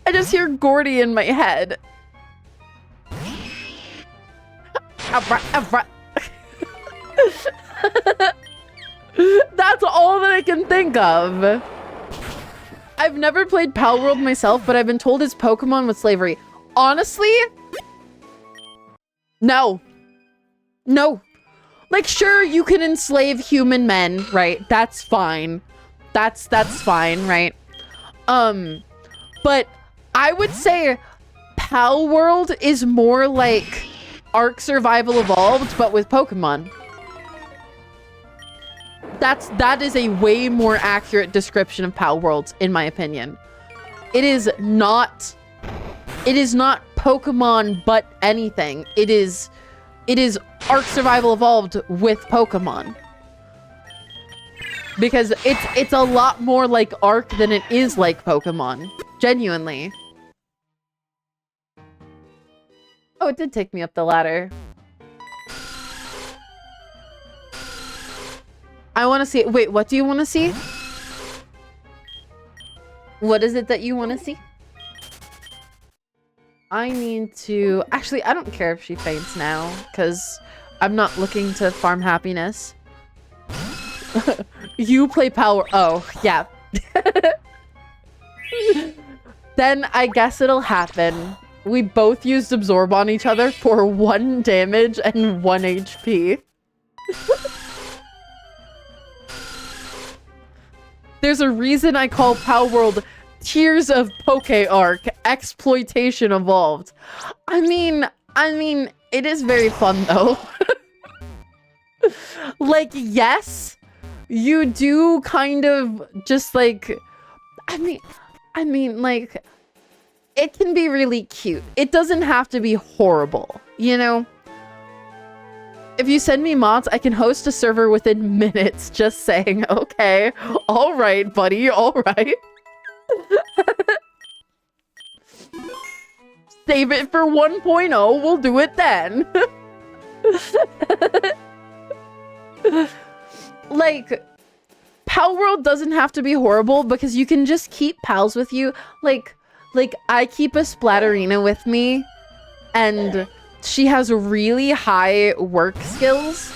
I just hear Gordy in my head. That's all that I can think of. I've never played Palworld myself, but I've been told it's Pokemon with slavery. Honestly, no. No. Like, sure, you can enslave human men, right? That's fine. That's fine, right? But I would say Palworld is more like Ark Survival Evolved, but with Pokemon. That is a way more accurate description of Pal Worlds, in my opinion. It is not Pokemon but anything. It is Ark Survival Evolved with Pokemon. Because it's a lot more like Ark than it is like Pokemon. Genuinely. Oh, it did take me up the ladder. I want to see... Wait, what do you want to see? What is it that you want to see? I need to... Actually, I don't care if she faints now, because I'm not looking to farm happiness. You play power... Oh, yeah. Then I guess it'll happen. We both used Absorb on each other for 1 damage and 1 HP. There's a reason I call Pal World Tears of Poke Arc Exploitation Evolved. I mean, it is very fun though. Like, yes, you do kind of just like, I mean, like, it can be really cute. It doesn't have to be horrible, you know? If you send me mods, I can host a server within minutes. Just saying. Okay. All right, buddy. All right. Save it for 1.0. We'll do it then. Like, Pal World doesn't have to be horrible because you can just keep pals with you. Like I keep a Splatterina with me, and she has really high work skills,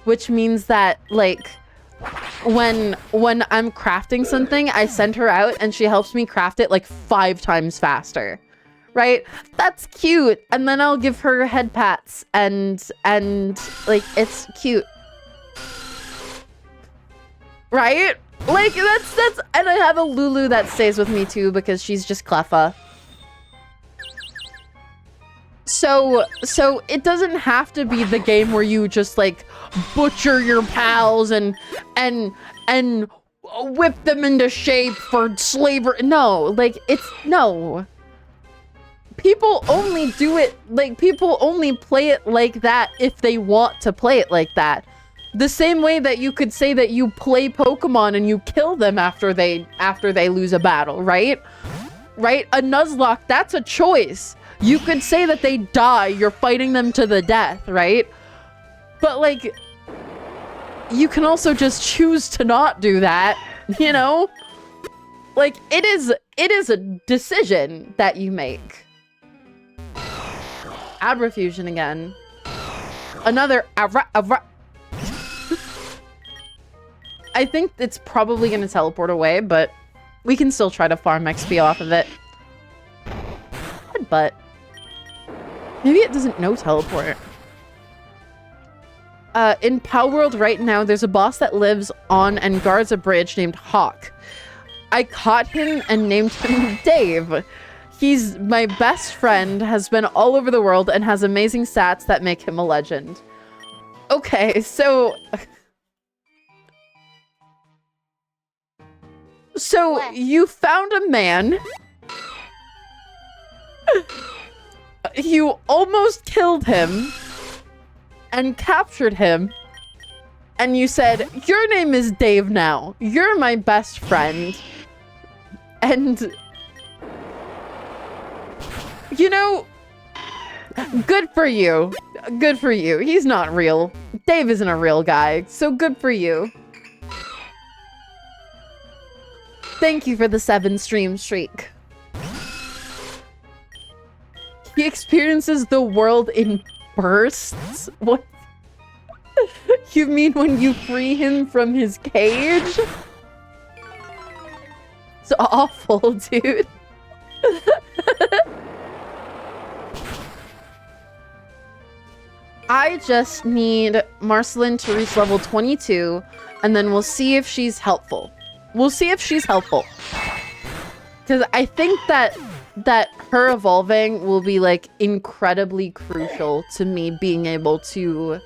which means that, like, when I'm crafting something, I send her out and she helps me craft it like 5 times faster, right? That's cute. And then I'll give her head pats and like, it's cute, right? Like, that's and I have a Lulu that stays with me too because she's just Cleffa. So it doesn't have to be the game where you just like butcher your pals and whip them into shape for slavery. No, like, no. People only do it, like, people only play it like that if they want to play it like that. The same way that you could say that you play Pokemon and you kill them after they lose a battle, right? Right? A Nuzlocke, that's a choice. You could say that they die, you're fighting them to the death, right? But, like, you can also just choose to not do that, you know? Like, it is a decision that you make. Abrafusion again. Another I think it's probably gonna teleport away, but we can still try to farm XP off of it. But maybe it doesn't know teleport. In Pal World right now, there's a boss that lives on and guards a bridge named Hawk. I caught him and named him Dave. He's my best friend, has been all over the world, and has amazing stats that make him a legend. Okay, so... So, you found a man. You almost killed him. And captured him. And you said, your name is Dave now. You're my best friend. And... You know... Good for you. Good for you. He's not real. Dave isn't a real guy. So good for you. Thank you for the 7 stream streak. He experiences the world in bursts? What? You mean when you free him from his cage? It's awful, dude. I just need Marceline to reach level 22, and then we'll see if she's helpful. We'll see if she's helpful. Because I think that her evolving will be, like, incredibly crucial to me being able to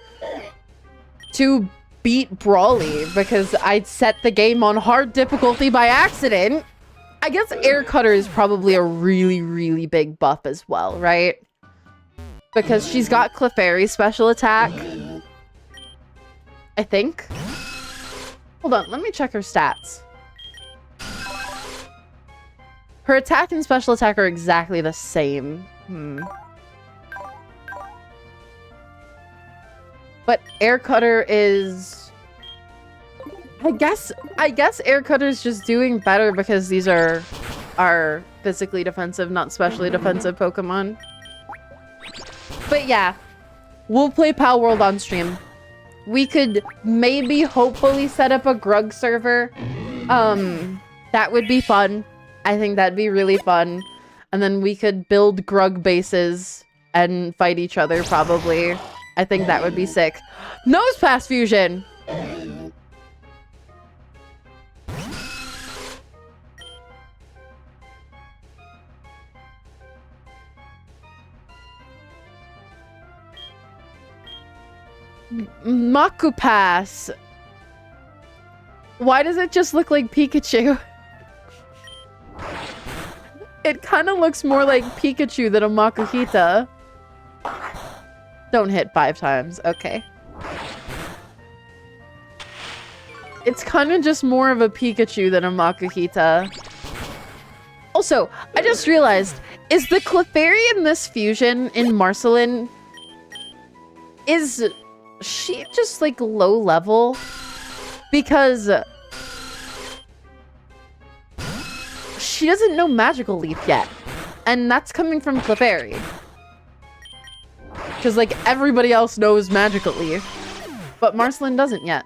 beat Brawly because I'd set the game on hard difficulty by accident. I guess Air Cutter is probably a really, really big buff as well, right? Because she's got Clefairy special attack. I think. Hold on, let me check her stats. Her attack and special attack are exactly the same. But Air Cutter is... I guess Air Cutter is just doing better because these are physically defensive, not specially defensive Pokemon. But yeah, we'll play Pal World on stream. We could maybe, hopefully, set up a Grug server. That would be fun. I think that'd be really fun. And then we could build Grug bases and fight each other, probably. I think that would be sick. Nose Pass Fusion! Maku Pass. Why does it just look like Pikachu? It kind of looks more like Pikachu than a Makuhita. Don't hit 5 times. Okay. It's kind of just more of a Pikachu than a Makuhita. Also, I just realized, is the Clefairy in this fusion in Marceline... Is she just, like, low level? Because... she doesn't know Magical Leap yet. And that's coming from Clefairy. Because, like, everybody else knows Magical Leap. But Marceline doesn't yet.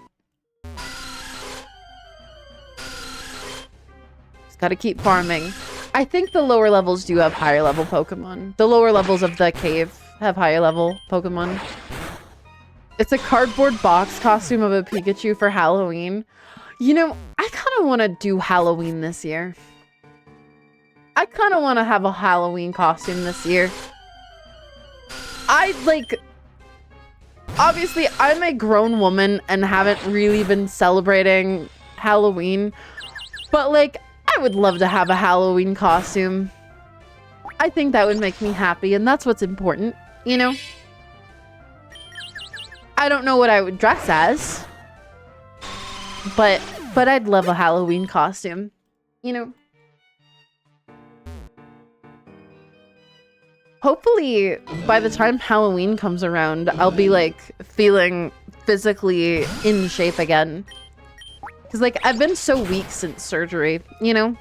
Just gotta keep farming. I think the lower levels do have higher level Pokemon. The lower levels of the cave have higher level Pokemon. It's a cardboard box costume of a Pikachu for Halloween. You know, I kind of want to do Halloween this year. I kind of want to have a Halloween costume this year. Obviously, I'm a grown woman and haven't really been celebrating Halloween. But, like, I would love to have a Halloween costume. I think that would make me happy, and that's what's important, you know? I don't know what I would dress as. But I'd love a Halloween costume, you know? Hopefully, by the time Halloween comes around, I'll be, like, feeling physically in shape again. Because, like, I've been so weak since surgery, you know?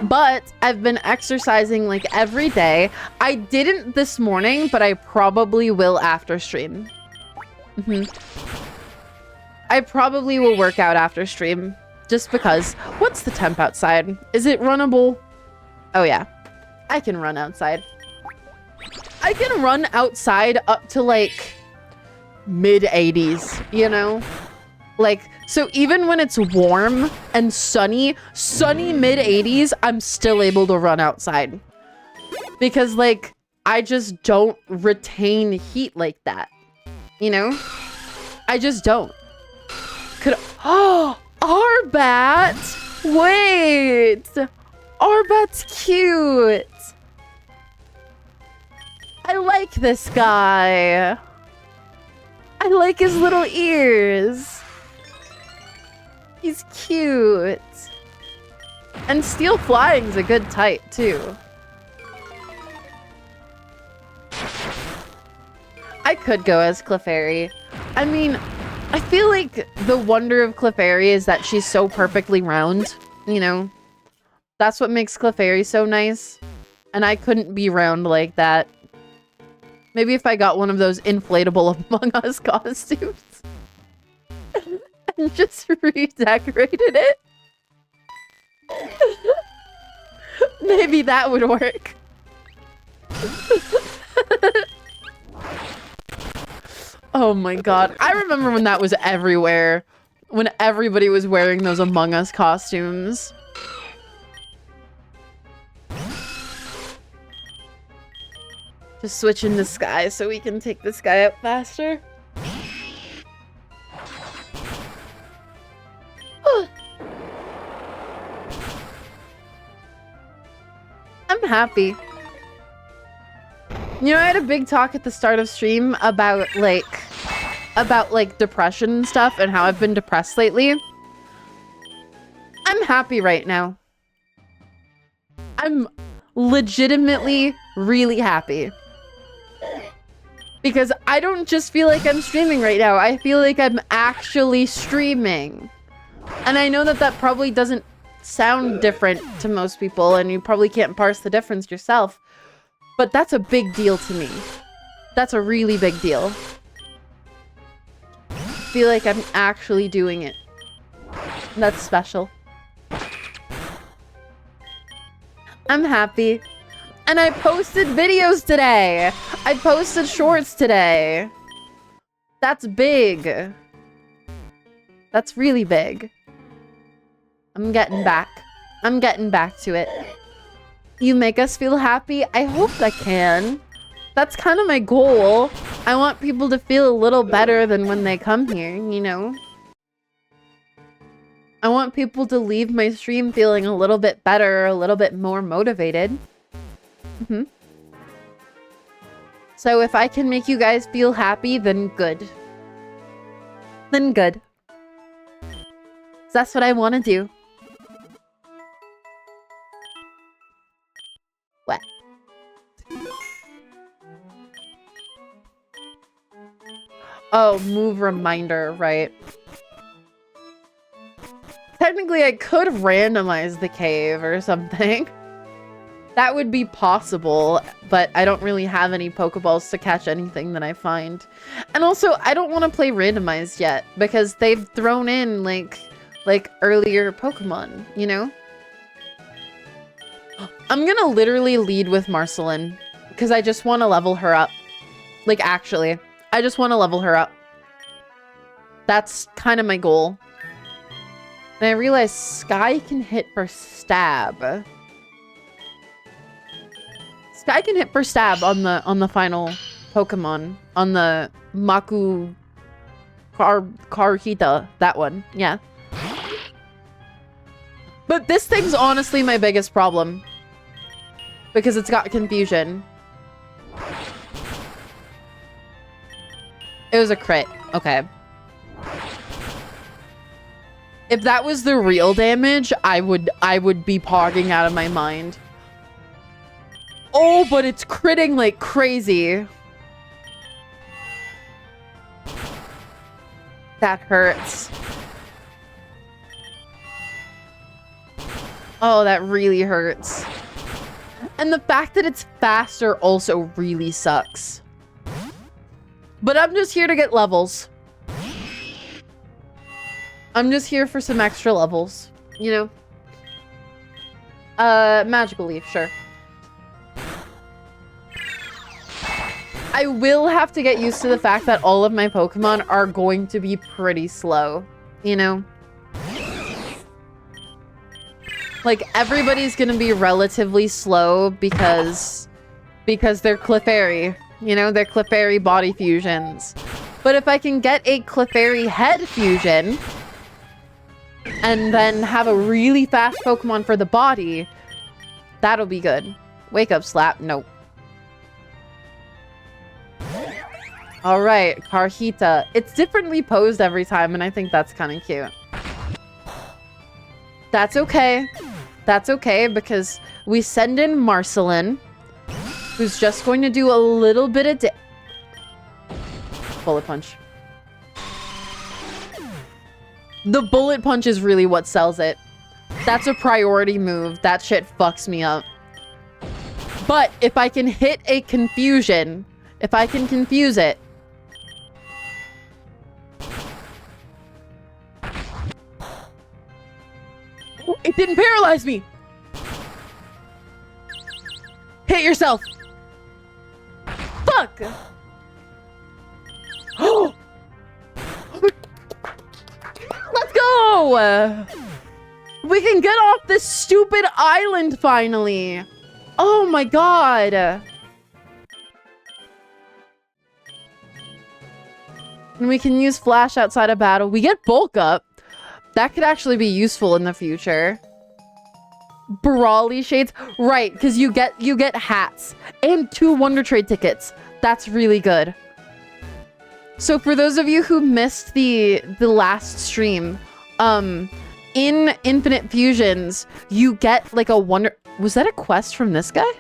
But I've been exercising, like, every day. I didn't this morning, but I probably will after stream. I probably will work out after stream. Just because. What's the temp outside? Is it runnable? Oh, yeah. I can run outside. I can run outside up to, like, mid-80s, you know? Like, so even when it's warm and sunny mid-80s, I'm still able to run outside. Because, like, I just don't retain heat like that. You know? I just don't. Oh, Arbat! Wait! Arbat's cute! I like this guy. I like his little ears. He's cute. And Steel Flying's a good type, too. I could go as Clefairy. I mean, I feel like the wonder of Clefairy is that she's so perfectly round, you know? That's what makes Clefairy so nice. And I couldn't be round like that. Maybe if I got one of those inflatable Among Us costumes. And just redecorated it. Maybe that would work. Oh my god. I remember when that was everywhere. When everybody was wearing those Among Us costumes. Just switch into Sky so we can take this guy out faster. I'm happy. You know, I had a big talk at the start of stream about depression and stuff and how I've been depressed lately. I'm happy right now. I'm legitimately really happy. Because I don't just feel like I'm streaming right now. I feel like I'm actually streaming. And I know that that probably doesn't sound different to most people, and you probably can't parse the difference yourself. But that's a big deal to me. That's a really big deal. I feel like I'm actually doing it. That's special. I'm happy. And I posted videos today. I posted shorts today. That's big. That's really big. I'm getting back. I'm getting back to it. You make us feel happy? I hope I can. That's kind of my goal. I want people to feel a little better than when they come here, you know? I want people to leave my stream feeling a little bit better, a little bit more motivated. So if I can make you guys feel happy, then good. Then good. That's what I want to do. What? Oh, move reminder, right. Technically, I could randomize the cave or something. That would be possible, but I don't really have any Pokeballs to catch anything that I find. And also, I don't want to play randomized yet, because they've thrown in, like earlier Pokemon, you know? I'm gonna literally lead with Marceline, because I just want to level her up. Like, actually, I just want to level her up. That's kind of my goal. And I realized Sky can hit for stab. Sky can hit for stab on the final Pokemon. On the Maku Karhita. That one. Yeah. But this thing's honestly my biggest problem. Because it's got confusion. It was a crit. Okay. If that was the real damage, I would be pogging out of my mind. Oh, but it's critting like crazy. That hurts. Oh, that really hurts. And the fact that it's faster also really sucks. But I'm just here to get levels. I'm just here for some extra levels, you know? Magical Leaf, sure. I will have to get used to the fact that all of my Pokemon are going to be pretty slow, you know? Like, everybody's gonna be relatively slow because they're Clefairy, you know? They're Clefairy body fusions. But if I can get a Clefairy head fusion and then have a really fast Pokemon for the body, that'll be good. Wake up, Slap. Nope. Alright, Karhita. It's differently posed every time, and I think that's kind of cute. That's okay. That's okay, because we send in Marceline, who's just going to do a little bit of Bullet Punch. The Bullet Punch is really what sells it. That's a priority move. That shit fucks me up. But if I can hit a confusion, if I can confuse it, it didn't paralyze me! Hit yourself! Fuck! Let's go! We can get off this stupid island finally! Oh my god! And we can use Flash outside of battle. We get Bulk Up. That could actually be useful in the future. Brawly shades. Right, because you get hats and 2 Wonder Trade tickets. That's really good. So for those of you who missed the last stream, in Infinite Fusions, you get like a wonder... Was that a quest from this guy?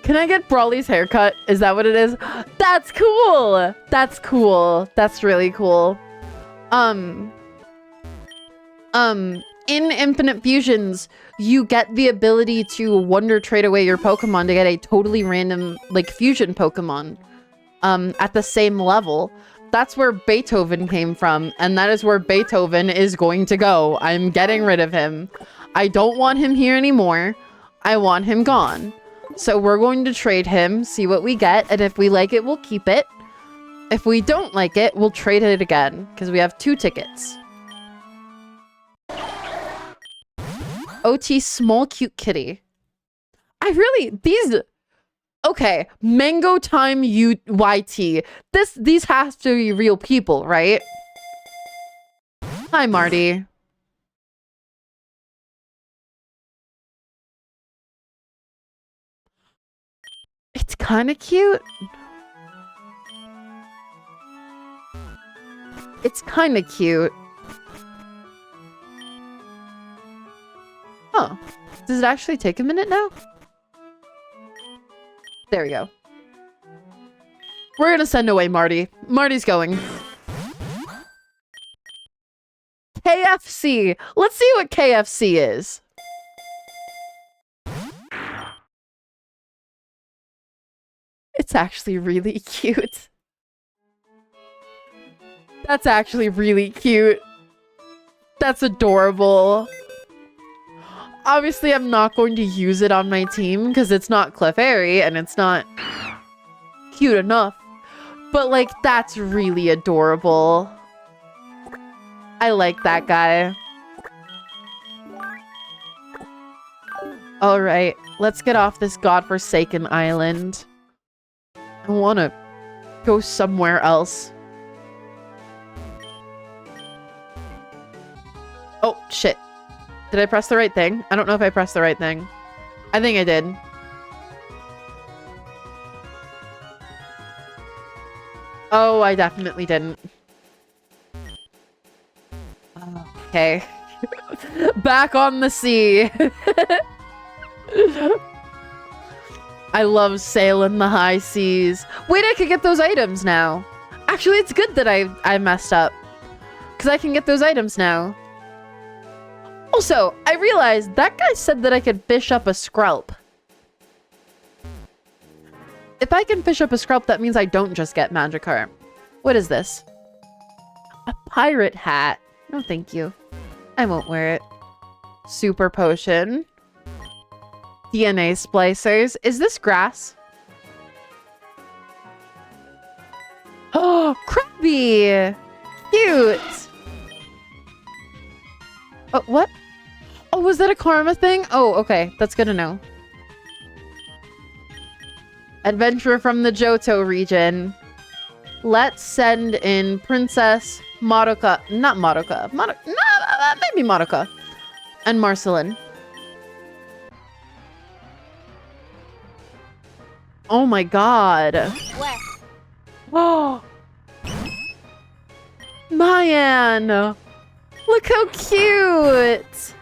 Can I get Brawly's haircut? Is that what it is? That's cool! That's cool. That's really cool. In Infinite Fusions, you get the ability to Wonder Trade away your Pokemon to get a totally random, like, fusion Pokemon, at the same level. That's where Beethoven came from, and that is where Beethoven is going to go. I'm getting rid of him. I don't want him here anymore. I want him gone. So we're going to trade him, see what we get, and if we like it, we'll keep it. If we don't like it, we'll trade it again, because we have 2 tickets. OT small cute kitty. Okay, Mango Time UYT. These has to be real people, right? Hi, Marty. It's kind of cute. It's kind of cute. Huh. Does it actually take a minute now? There we go. We're gonna send away Marty. Marty's going. KFC. Let's see what KFC is. It's actually really cute. That's actually really cute. That's adorable. Obviously, I'm not going to use it on my team because it's not Clefairy and it's not cute enough. But, like, that's really adorable. I like that guy. Alright, let's get off this godforsaken island. I want to go somewhere else. Oh, shit. Did I press the right thing? I don't know if I pressed the right thing. I think I did. Oh, I definitely didn't. Okay. Back on the sea. I love sailing the high seas. Wait, I could get those items now. Actually, it's good that I messed up. Because I can get those items now. Also, I realized that guy said that I could fish up a Skrelp. If I can fish up a Skrelp, that means I don't just get Magikarp. What is this? A pirate hat. No, thank you. I won't wear it. Super potion. DNA splicers. Is this grass? Oh, Krabby! Cute! Oh, what? Oh, was that a karma thing? Oh, okay. That's good to know. Adventure from the Johto region. Let's send in Princess Madoka. Not Madoka. Maybe Madoka. And Marceline. Oh my god. Where? Oh. Mayan. Look how cute.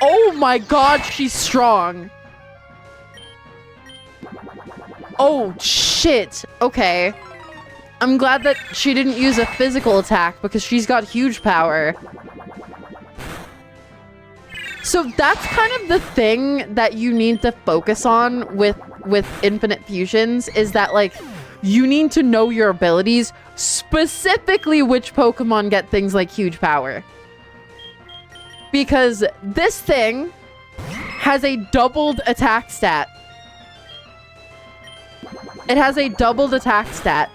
Oh my god, she's strong. Oh, shit. Okay. I'm glad that she didn't use a physical attack because she's got huge power. So that's kind of the thing that you need to focus on with Infinite Fusions is that, like, you need to know your abilities, specifically which Pokemon get things like huge power. Because this thing has a doubled attack stat. It has a doubled attack stat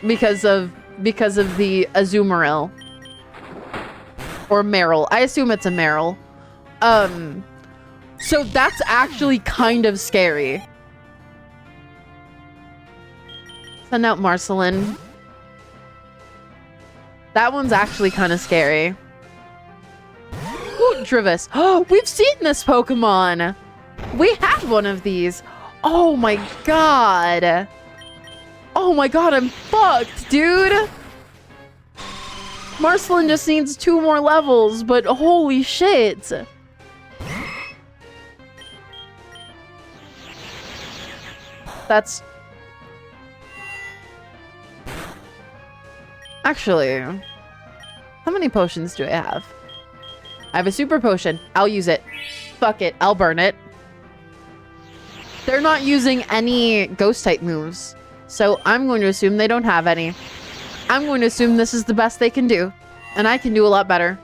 because of the Azumarill. Or Marill. I assume it's a Marill. So that's actually kind of scary. Send out Marceline. That one's actually kind of scary. Ooh, Trivis. Oh, we've seen this Pokemon. We have one of these. Oh my god. Oh my god, I'm fucked, dude. Marceline just needs 2 more levels, but holy shit. That's... Actually, how many potions do I have? I have a super potion. I'll use it. Fuck it. I'll burn it. They're not using any ghost type moves, so I'm going to assume they don't have any. I'm going to assume this is the best they can do, and I can do a lot better.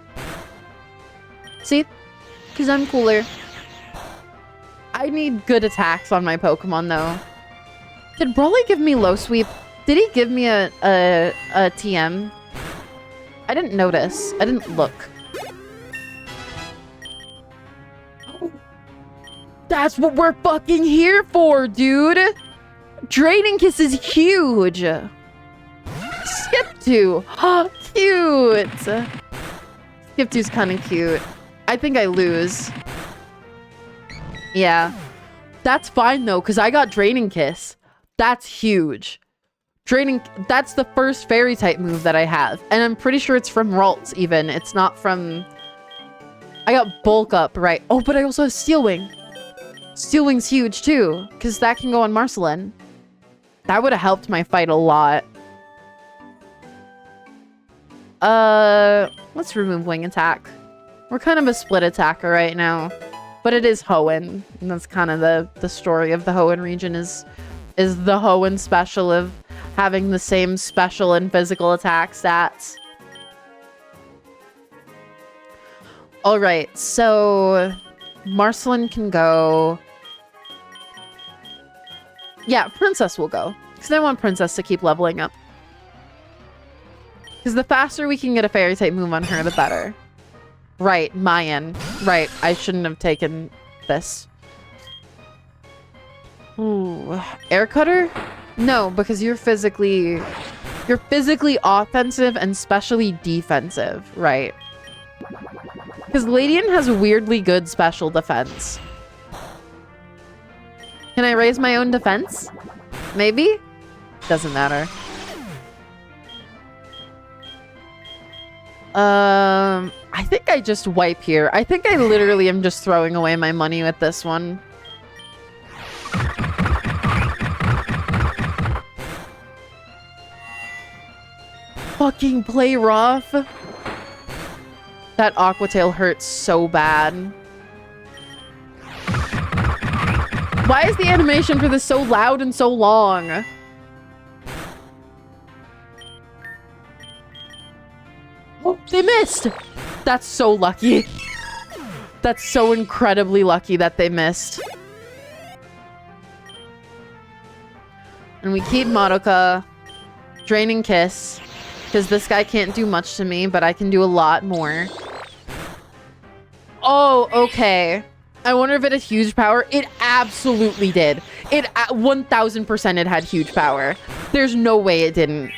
See? Because I'm cooler. I need good attacks on my Pokemon, though. Did Brawly give me low sweep? Did he give me a TM? I didn't notice. I didn't look. That's what we're fucking here for, dude! Draining Kiss is huge! Skipto! Oh, cute! Skipto's kind of cute. I think I lose. Yeah. That's fine, though, because I got Draining Kiss. That's huge. That's the first fairy type move that I have. And I'm pretty sure it's from Ralts, even. It's not from... I got Bulk Up, right. Oh, but I also have Steel Wing. Steel Wing's huge, too. Because that can go on Marceline. That would have helped my fight a lot. Let's remove Wing Attack. We're kind of a split attacker right now. But it is Hoenn. And that's kind of the story of the Hoenn region is the Hoenn special of having the same special and physical attack stats. Alright, so Marceline can go. Yeah, Princess will go. Because I want Princess to keep leveling up. Because the faster we can get a fairy type move on her, the better. Right, Mayan. Right, I shouldn't have taken this. Ooh, Air Cutter? No, because you're physically offensive and specially defensive, right? Because Ladian has weirdly good special defense. Can I raise my own defense? Maybe? Doesn't matter. I think I just wipe here. I think I literally am just throwing away my money with this one. Fucking play rough. That Aqua Tail hurts so bad. Why is the animation for this so loud and so long? Oh, they missed! That's so lucky. That's so incredibly lucky that they missed. And we keep Madoka. Draining Kiss. Because this guy can't do much to me, but I can do a lot more. Oh, okay. I wonder if it had huge power. It absolutely did. It 1000% it had huge power. There's no way it didn't.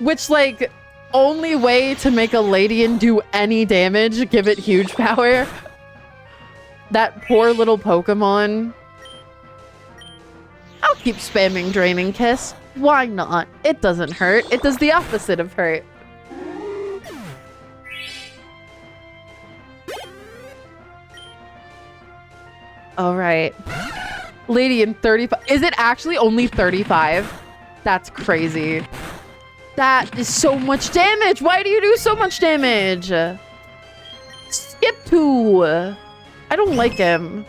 Which, like, only way to make a Ladian do any damage, give it huge power. That poor little Pokemon. I'll keep spamming Draining Kiss. Why not? It doesn't hurt. It does the opposite of hurt. Alright. Ladian 35. Is it actually only 35? That's crazy. That is so much damage. Why do you do so much damage? Skipto. I don't like him.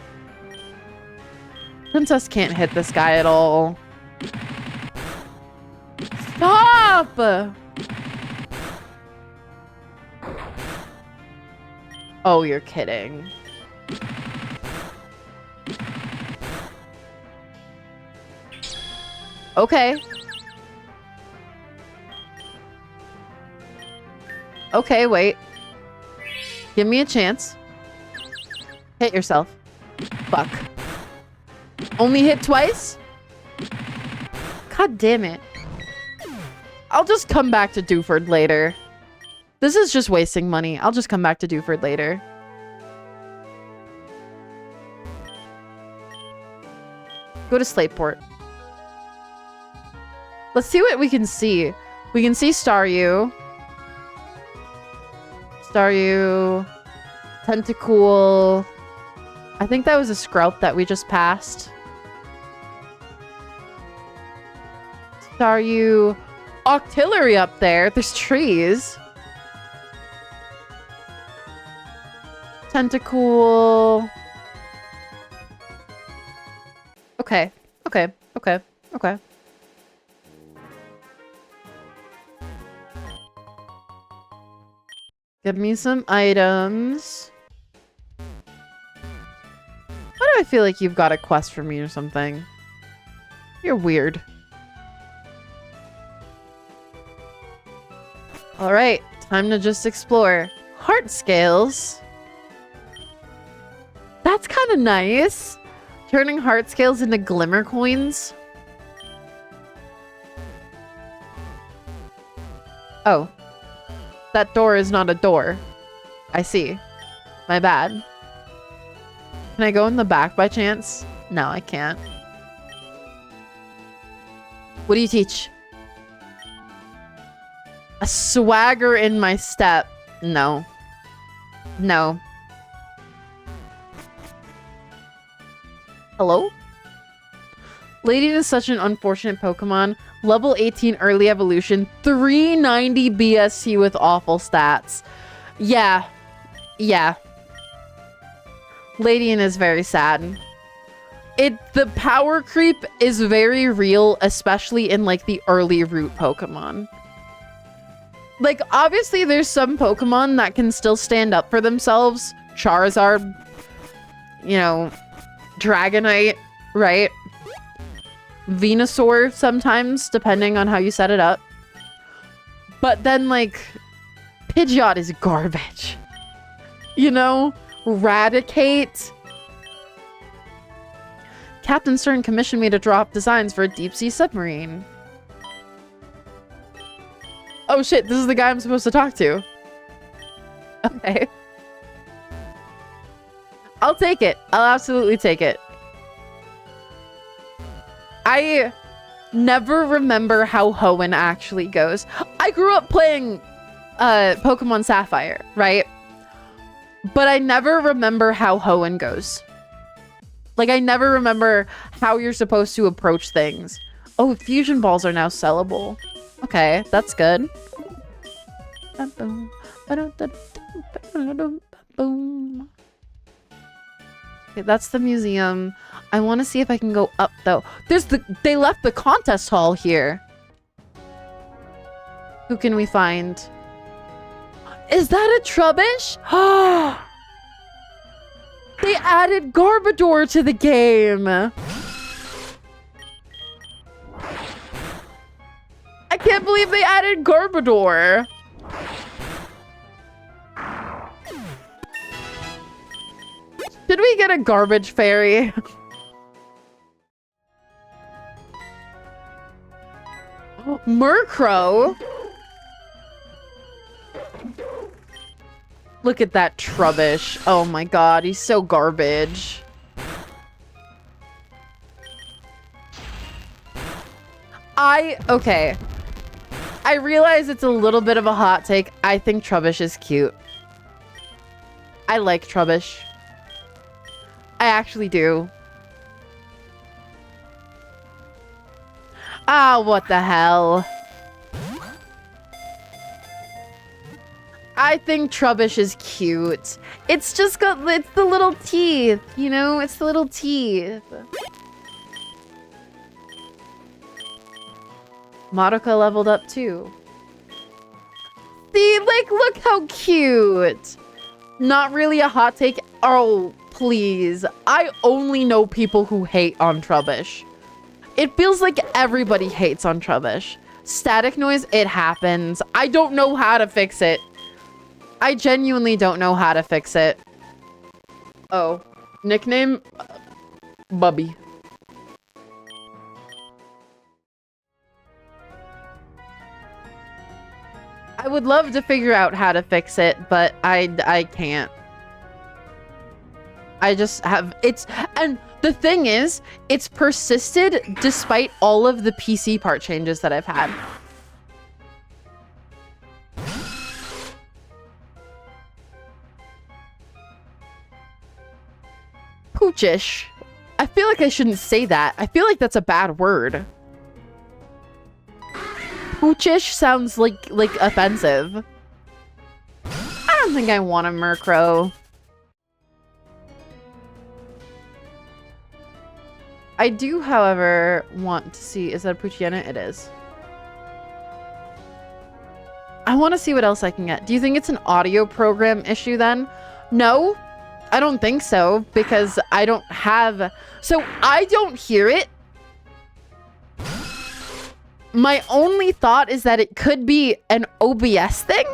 Princess can't hit this guy at all. Stop! Oh, you're kidding. Okay. Okay, wait. Give me a chance. Hit yourself. Fuck. Only hit twice? God damn it. I'll just come back to Dewford later. This is just wasting money. I'll just come back to Dewford later. Go to Slateport. Let's see what we can see. We can see Staryu. Staryu. Tentacool. I think that was a Skrelp that we just passed. Staryu. Octillery up there. There's trees. Tentacool. Okay. Okay. Okay. Okay. Give me some items. Why do I feel like you've got a quest for me or something? You're weird. Alright, time to just explore. Heart scales. That's kind of nice. Turning heart scales into glimmer coins. Oh. That door is not a door. I see. My bad. Can I go in the back by chance? No, I can't. What do you teach? A swagger in my step. No. No. Hello? Ladian is such an unfortunate Pokemon. Level 18 early evolution. 390 BSC with awful stats. Yeah. Yeah. Ladian is very sad. The power creep is very real, especially in like the early root Pokemon. Like, obviously there's some Pokemon that can still stand up for themselves. Charizard, you know, Dragonite, right? Venusaur sometimes, depending on how you set it up. But then, like, Pidgeot is garbage. You know? Raticate. Captain Stern commissioned me to draw up designs for a deep-sea submarine. Oh shit, this is the guy I'm supposed to talk to. Okay. I'll take it. I'll absolutely take it. I never remember how Hoenn actually goes. I grew up playing Pokemon Sapphire, right? But I never remember how Hoenn goes. Like, I never remember how you're supposed to approach things. Oh, fusion balls are now sellable. Okay, that's good. Okay, that's the museum. I want to see if I can go up, though. They left the contest hall here. Who can we find? Is that a Trubbish? They added Garbodor to the game. I can't believe they added Garbodor. Should we get a garbage fairy? Murkrow? Look at that Trubbish. Oh my god, he's so garbage. Okay. I realize it's a little bit of a hot take. I think Trubbish is cute. I like Trubbish. I actually do. Ah, what the hell? I think Trubbish is cute. It's just got, it's the little teeth, you know? It's the little teeth. Madoka leveled up too. See, like, look how cute. Not really a hot take. Oh, please. I only know people who hate on Trubbish. It feels like everybody hates on Trubbish. Static noise, it happens. I don't know how to fix it. I genuinely don't know how to fix it. Oh. Nickname? Bubby. I would love to figure out how to fix it, but I can't. I just have, and the thing is, it's persisted despite all of the PC part changes that I've had. Poochish. I feel like I shouldn't say that. I feel like that's a bad word. Poochish sounds like offensive. I don't think I want a Murkrow. I do, however, want to see... Is that a Poochyena? It is. I want to see what else I can get. Do you think it's an audio program issue then? No, I don't think so, because I don't have... So I don't hear it. My only thought is that it could be an OBS thing.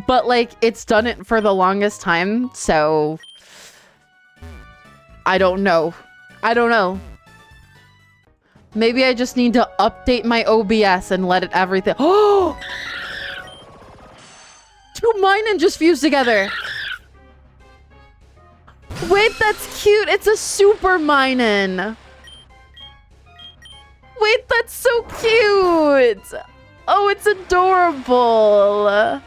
But, like, it's done it for the longest time, so... I don't know. I don't know. Maybe I just need to update my OBS and let it everything. Oh! 2 Minun just fused together. Wait, that's cute. It's a super Minun. Wait, that's so cute. Oh, it's adorable.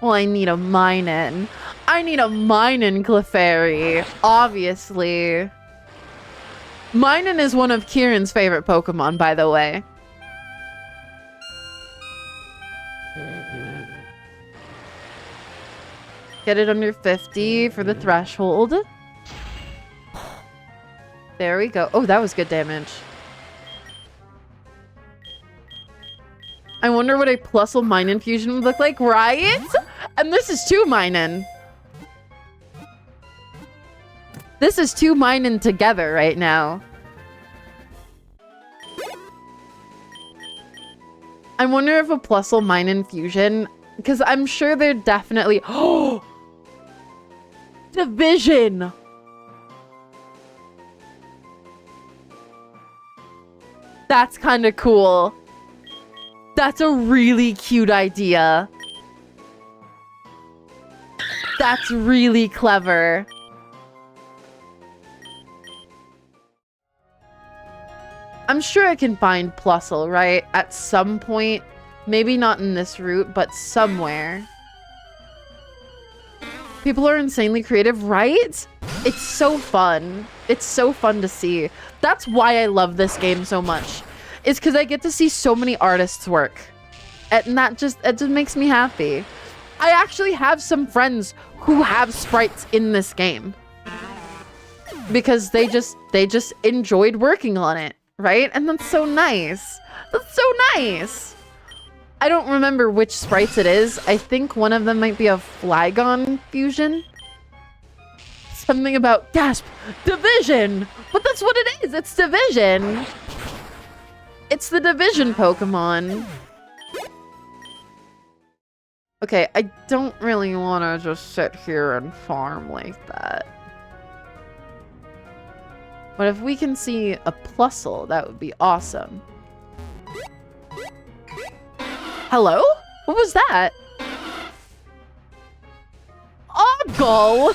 Well, I need a Minun. I need a Minun Clefairy, obviously. Minun is one of Kieran's favorite Pokemon, by the way. Get it under 50 for the threshold. There we go. Oh, that was good damage. I wonder what a Plusle Minun fusion would look like, right? And this is 2 Minun. This is 2 Minun together right now. I wonder if a Plusle Minun fusion, because I'm sure they're definitely... Oh! Division! That's kind of cool. That's a really cute idea. That's really clever. I'm sure I can find Plusle, right? At some point. Maybe not in this route, but somewhere. People are insanely creative, right? It's so fun. It's so fun to see. That's why I love this game so much. It's because I get to see so many artists work. And it just makes me happy. I actually have some friends who have sprites in this game. Because they just enjoyed working on it, right? And that's so nice. That's so nice. I don't remember which sprites it is. I think one of them might be a Flygon fusion. Something about, gasp, Division! But that's what it is! It's Division! It's the Division Pokemon. Okay, I don't really want to just sit here and farm like that. But if we can see a Plusle, that would be awesome. Hello? What was that? Oddgall!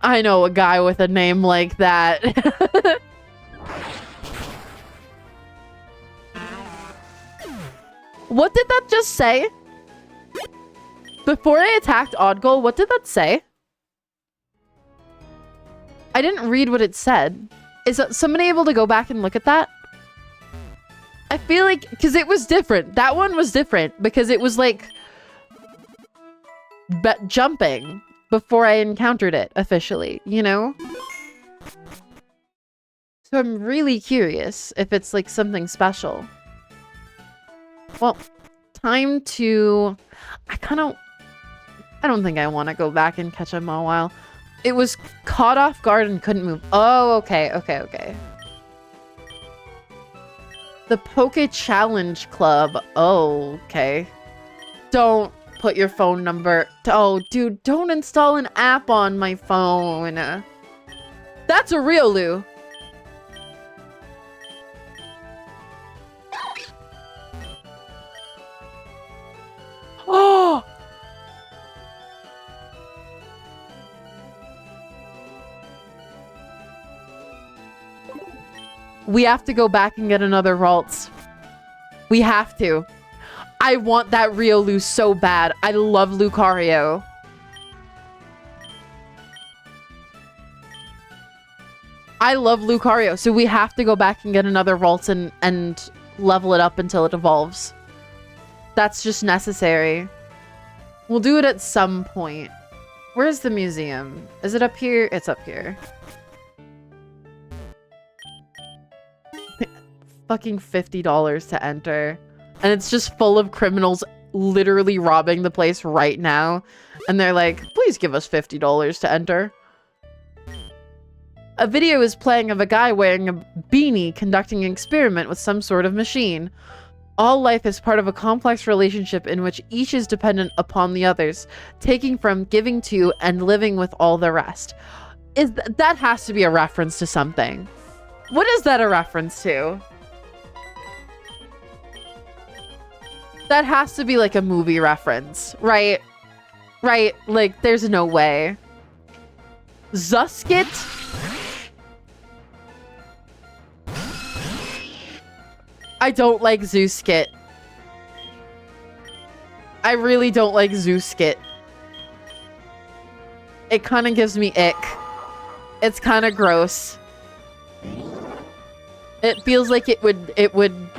I know a guy with a name like that. What did that just say? Before I attacked Oddgall, what did that say? I didn't read what it said. Is somebody able to go back and look at that? I feel like, because it was different. That one was different because it was like jumping before I encountered it officially, you know? So I'm really curious if it's like something special. Well, time to... I don't think I want to go back and catch a Mawile. It was caught off guard and couldn't move. Oh, okay. The Poke Challenge Club. Oh, okay. Don't put your phone number... Oh, dude, don't install an app on my phone. That's a real Lou. We have to go back and get another Ralts. We have to. I want that Riolu so bad. I love Lucario. I love Lucario, so we have to go back and get another Ralts and level it up until it evolves. That's just necessary. We'll do it at some point. Where's the museum? Is it up here? It's up here. Fucking $50 to enter. And it's just full of criminals literally robbing the place right now. And they're like, please give us $50 to enter. A video is playing of a guy wearing a beanie conducting an experiment with some sort of machine. All life is part of a complex relationship in which each is dependent upon the others, taking from, giving to, and living with all the rest. That has to be a reference to something. What is that a reference to? That has to be like a movie reference, right? Right? Like, there's no way. Zuskit? I don't like Zooskit. I really don't like Zooskit. It kind of gives me ick. It's kind of gross. It feels like it would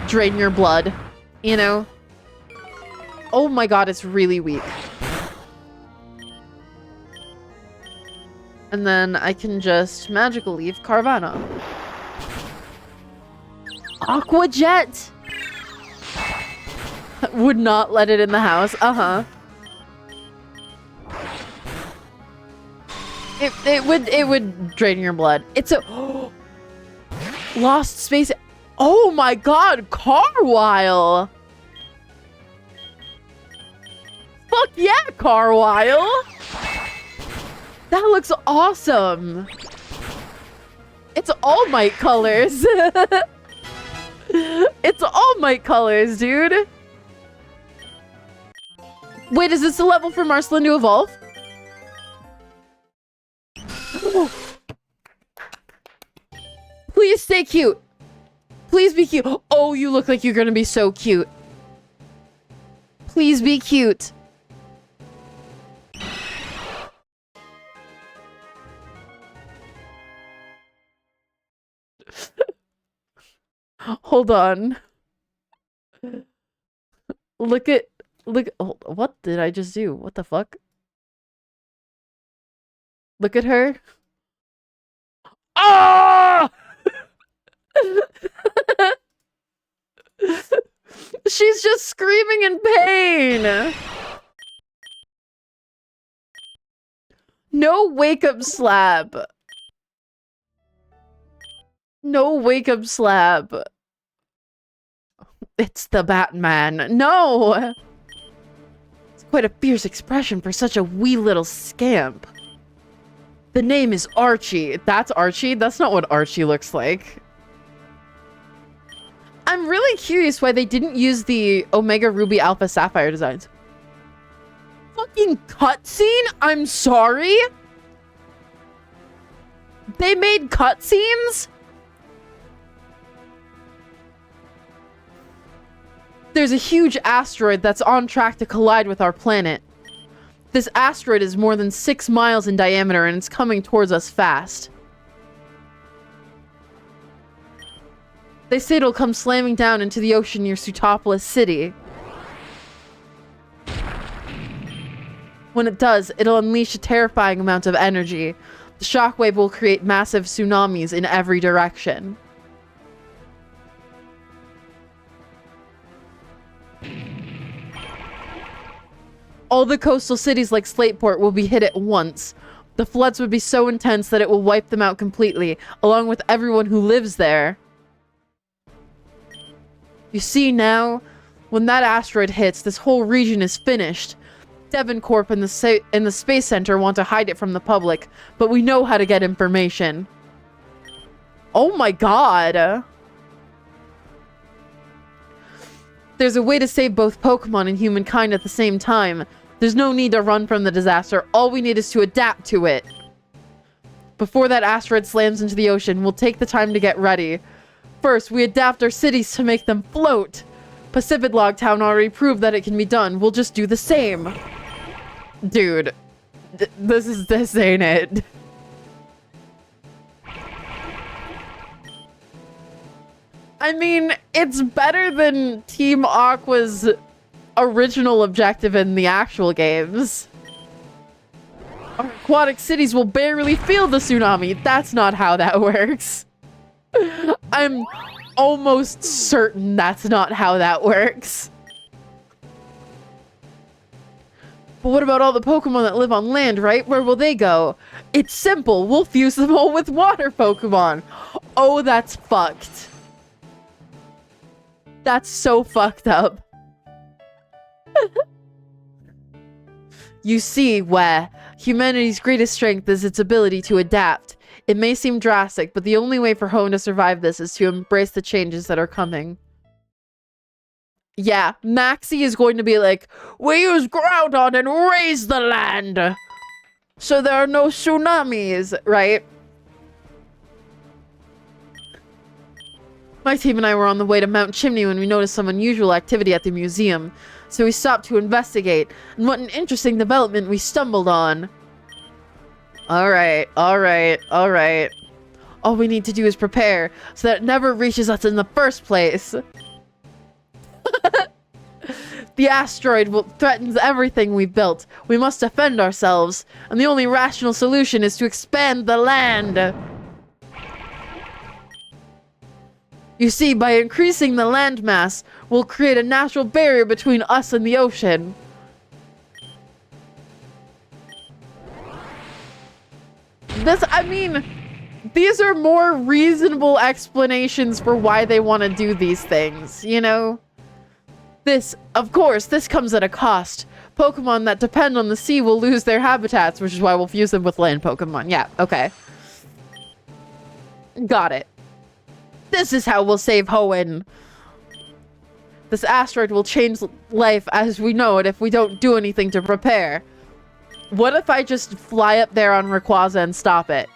drain your blood, you know? Oh my god, it's really weak. And then I can just magical leave Carvanha. Aqua Jet! Would not let it in the house. Uh-huh. It would drain your blood. It's a lost space. Oh my god, Carwile! Fuck yeah, Carwile! That looks awesome. It's All Might colors. It's All Might colors, dude. Wait, is this the level for Marceline to evolve? Please stay cute. Please be cute. Oh, you look like you're gonna be so cute. Please be cute. Hold on. Look, oh, what did I just do? What the fuck? Look at her. Ah! She's just screaming in pain. No wake up slab. No wake up slab. It's the Batman. No! It's quite a fierce expression for such a wee little scamp. The name is Archie. That's Archie? That's not what Archie looks like. I'm really curious why they didn't use the Omega Ruby Alpha Sapphire designs. Fucking cutscene? I'm sorry? They made cutscenes? There's a huge asteroid that's on track to collide with our planet. This asteroid is more than 6 miles in diameter and it's coming towards us fast. They say it'll come slamming down into the ocean near Sutopolis City. When it does, it'll unleash a terrifying amount of energy. The shockwave will create massive tsunamis in every direction. All the coastal cities like Slateport will be hit at once. The floods would be so intense that it will wipe them out completely, along with everyone who lives there. You see now, when that asteroid hits, this whole region is finished. Devoncorp and the Space Center want to hide it from the public, but we know how to get information. Oh my god! There's a way to save both Pokemon and humankind at the same time. There's no need to run from the disaster. All we need is to adapt to it. before that asteroid slams into the ocean. We'll take the time to get ready. First, we adapt our cities to make them float. Pacific Log Town already proved that it can be done. We'll just do the same. Dude, this ain't it. I mean, it's better than Team Aqua's original objective in the actual games. Our aquatic cities will barely feel the tsunami. That's not how that works. I'm almost certain that's not how that works. But what about all the Pokemon that live on land, right? Where will they go? It's simple. We'll fuse them all with water Pokemon. Oh, that's fucked. That's so fucked up. You see, where humanity's greatest strength is its ability to adapt. It may seem drastic, but the only way for Hoenn to survive this is to embrace the changes that are coming. Yeah, Maxie is going to be like, we use Groudon and raise the land, so there are no tsunamis, right? My team and I were on the way to Mount Chimney when we noticed some unusual activity at the museum, so we stopped to investigate, and what an interesting development we stumbled on. Alright. All we need to do is prepare, so that it never reaches us in the first place. The asteroid threatens everything we built. We must defend ourselves, and the only rational solution is to expand the land. You see, by increasing the landmass, we'll create a natural barrier between us and the ocean. I mean, these are more reasonable explanations for why they want to do these things, you know? Of course, this comes at a cost. Pokemon that depend on the sea will lose their habitats, which is why we'll fuse them with land Pokemon. Yeah, okay. Got it. This is how we'll save Hoenn. This asteroid will change life as we know it if we don't do anything to prepare. What if I just fly up there on Rayquaza and stop it?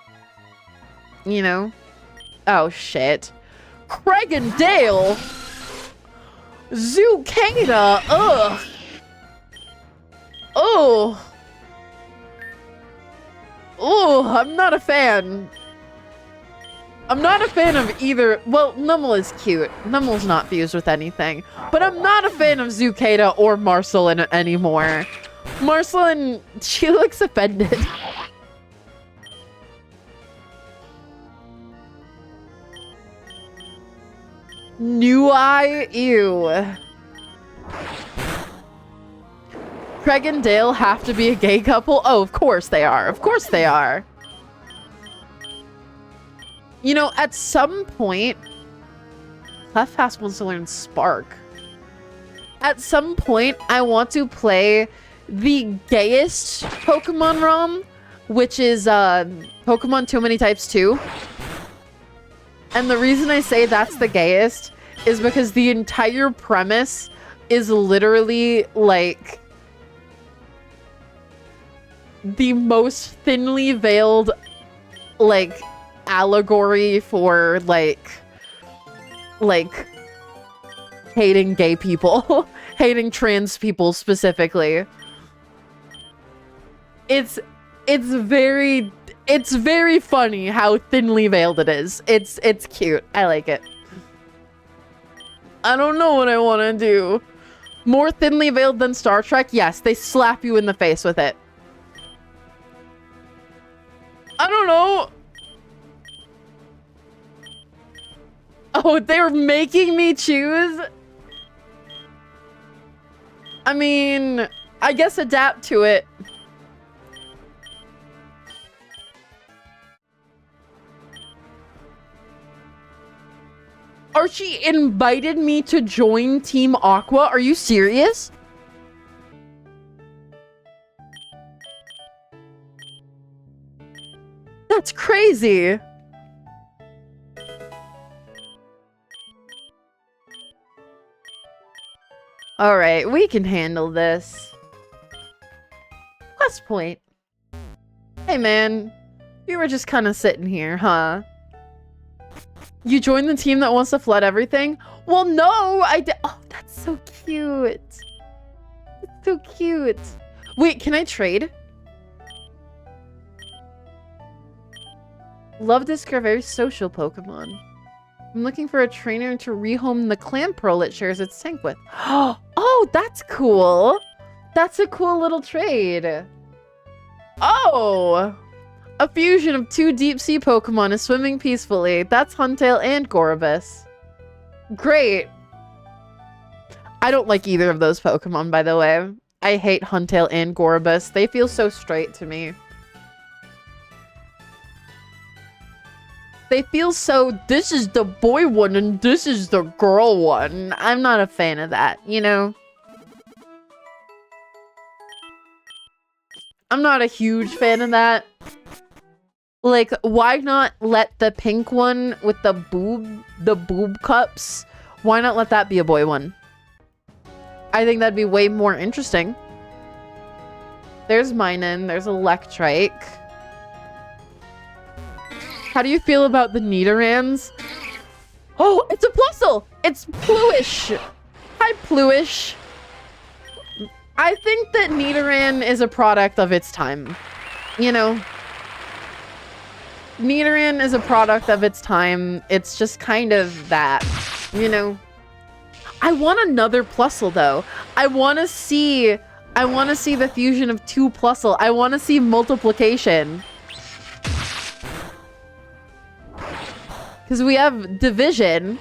You know? Oh, shit. Craig and Dale! Zucada! Ugh! Oh! Oh, I'm not a fan. I'm not a fan of either. Well, Numel is cute. Numel's not fused with anything. But I'm not a fan of Zucada or Marceline anymore. Marceline, she looks offended. New Eye? Ew. Craig and Dale have to be a gay couple? Oh, of course they are. Of course they are. You know, at some point, Clefairy wants to learn Spark. At some point, I want to play the gayest Pokemon ROM, which is Pokemon Too Many Types 2. And the reason I say that's the gayest is because the entire premise is literally like the most thinly veiled like allegory for like hating gay people, hating trans people specifically. It's very funny how thinly veiled it is. It's cute. I like it. I don't know what I want to do. More thinly veiled than Star Trek? Yes, they slap you in the face with it. I don't know. Oh, they're making me choose? I mean, I guess adapt to it. Archie invited me to join Team Aqua. Are you serious? That's crazy. All right, we can handle this. West Point. Hey, man. You were just kind of sitting here, huh? You joined the team that wants to flood everything? Well, no, I did. Oh, that's so cute. That's so cute. Wait, can I trade? Love this very social Pokemon. I'm looking for a trainer to rehome the clam pearl it shares its tank with. Oh, that's cool. That's a cool little trade. Oh, a fusion of 2 deep sea Pokemon is swimming peacefully. That's Huntail and Gorobus. Great. I don't like either of those Pokemon, by the way. I hate Huntail and Gorobus. They feel so straight to me. They feel so, this is the boy one and this is the girl one. I'm not a fan of that, you know? I'm not a huge fan of that. Like, why not let the pink one with the boob cups, why not let that be a boy one? I think that'd be way more interesting. There's Minun, there's Electrike. How do you feel about the Nidorans? Oh, it's a Plusle! It's Pluish! Hi, Pluish. I think that Nidoran is a product of its time. You know? Nidoran is a product of its time. It's just kind of that, you know? I want another Plusle, though. I want to see the fusion of 2 Plusle. I want to see multiplication. Because we have Division,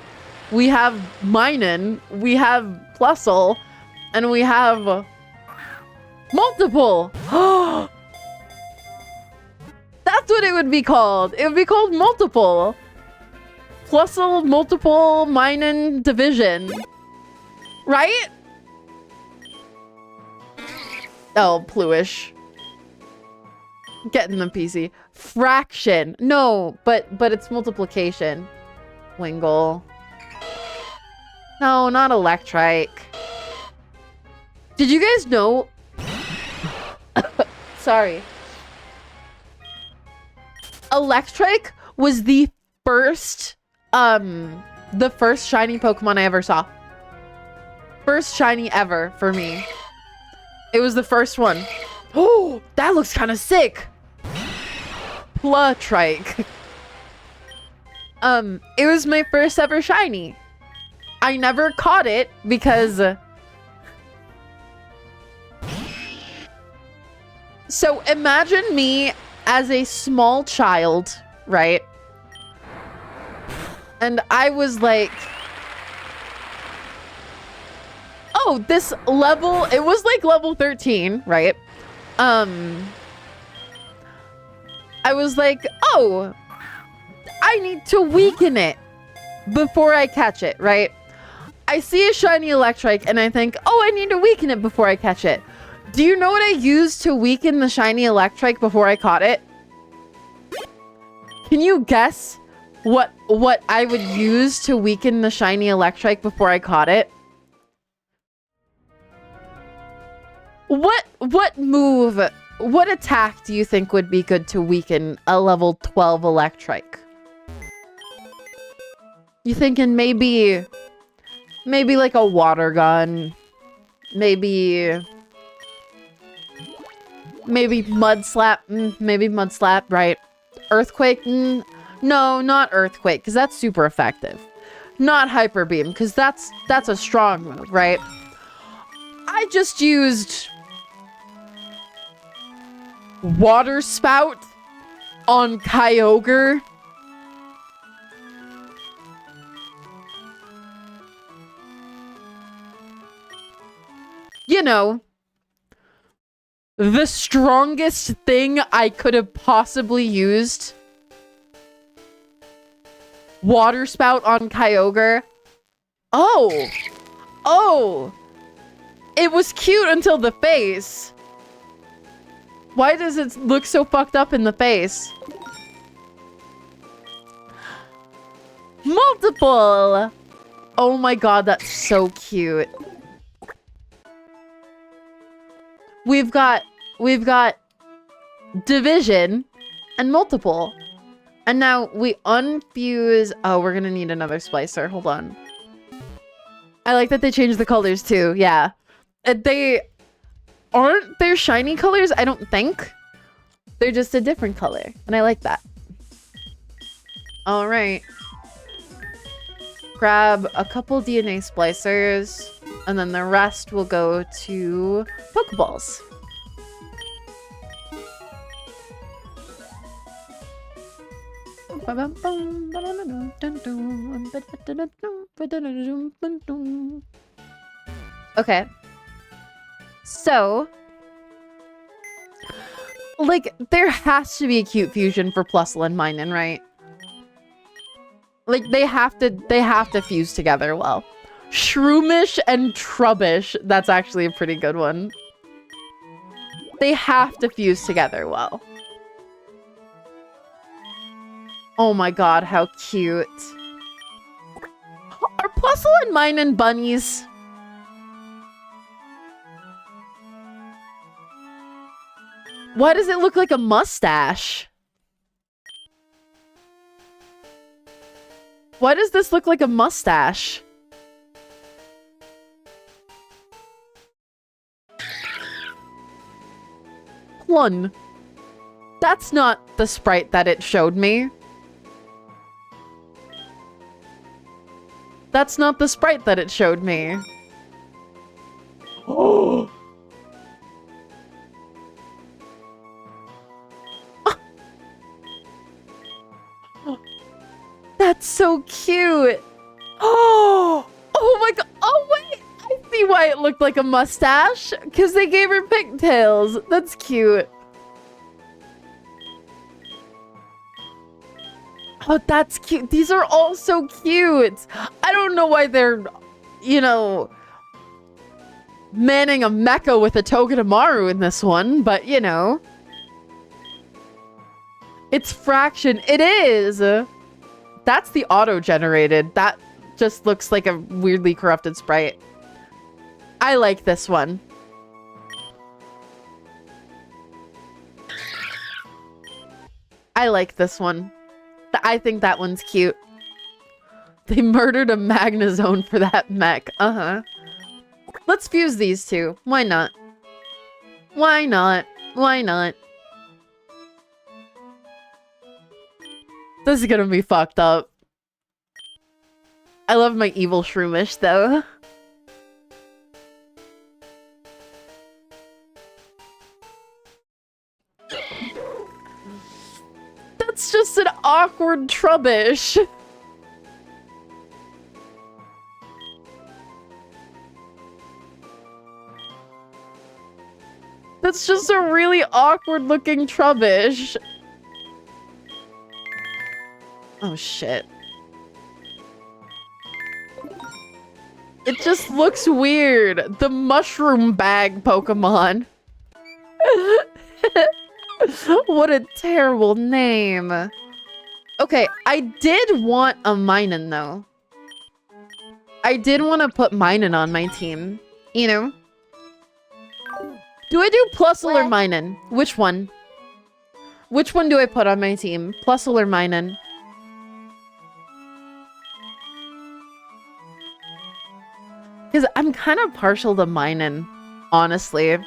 we have Minun, we have Plusle, and we have multiple. That's what it would be called. It would be called multiple. Plusle, multiple, Minun, Division. Right? Oh, Pluish. Get in the PC. Fraction. No, but it's multiplication. Wingull. No, not Electrike. Did you guys know? Sorry. Electrike was the first shiny Pokemon I ever saw. First shiny ever for me. It was the first one. Oh, that looks kind of sick. Platrike. It was my first ever shiny. I never caught it because... So imagine me as a small child, right? And I was like... Oh, this level... It was like level 13, right? I was like, oh, I need to weaken it before I catch it, right? I see a shiny Electrike and I think, oh, I need to weaken it before I catch it. Do you know what I used to weaken the shiny Electrike before I caught it? Can you guess what I would use to weaken the shiny Electrike before I caught it? What move, what attack do you think would be good to weaken a level 12 Electrike? You thinking maybe like a water gun? Maybe mud slap? Maybe mud slap, right? Earthquake? No, not earthquake, because that's super effective. Not hyper beam, because that's a strong move, right? I just used water spout on Kyogre. You know, the strongest thing I could have possibly used. Water spout on Kyogre. Oh, it was cute until the face. Why does it look so fucked up in the face? Multiple. Oh my god, that's so cute. We've got Division, and multiple. And now we unfuse. Oh, we're gonna need another splicer. Hold on. I like that they changed the colors too. Yeah. They aren't their shiny colors, I don't think. They're just a different color. And I like that. All right. Grab a couple DNA splicers. And then the rest will go to Pokeballs. Okay. So, like, there has to be a cute fusion for Plusle and Minun, right? Like, they have to fuse together well. Shroomish and Trubbish. That's actually a pretty good one. They have to fuse together well. Oh my god, how cute. Are Plusle and Minun bunnies? Why does it look like a mustache? Why does this look like a mustache? Plun. That's not the sprite that it showed me. That's not the sprite that it showed me. Oh. That's so cute. Oh my god. Oh wait, I see why it looked like a mustache. Because they gave her pigtails. That's cute. Oh, that's cute. These are all so cute. I don't know why they're, you know, manning a mecha with a Togedemaru in this one, but you know. It's Fraction. It is. That's the auto-generated. That just looks like a weirdly corrupted sprite. I like this one. I like this one. I think that one's cute. They murdered a Magnezone for that mech. Uh-huh. Let's fuse these two. Why not? Why not? Why not? This is gonna be fucked up. I love my evil Shroomish, though. That's just an awkward Trubbish. That's just a really awkward looking Trubbish. Oh shit. It just looks weird. The mushroom bag Pokemon. What a terrible name. Okay, I did want a Minun though. I did want to put Minun on my team. You know? Do I do Plusle or Minun? Which one? Which one do I put on my team? Plusle or Minun? Because I'm kind of partial to Minun, honestly.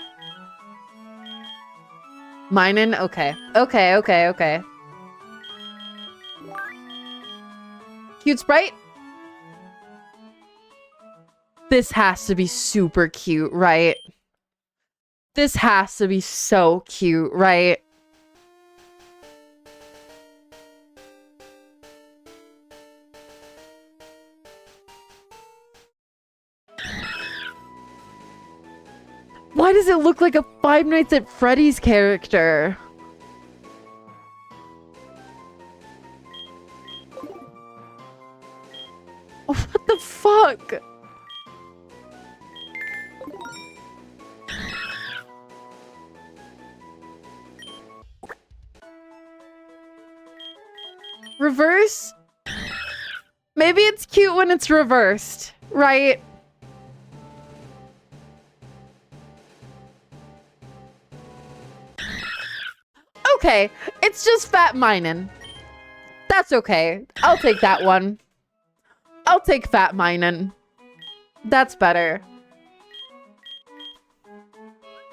Minun? Okay. Okay. Cute sprite? This has to be super cute, right? This has to be so cute, right? Why does it look like a Five Nights at Freddy's character? Oh, what the fuck? Reverse? Maybe it's cute when it's reversed, right? okay. It's just fat mining. That's okay. I'll take that one. I'll take fat mining. That's better.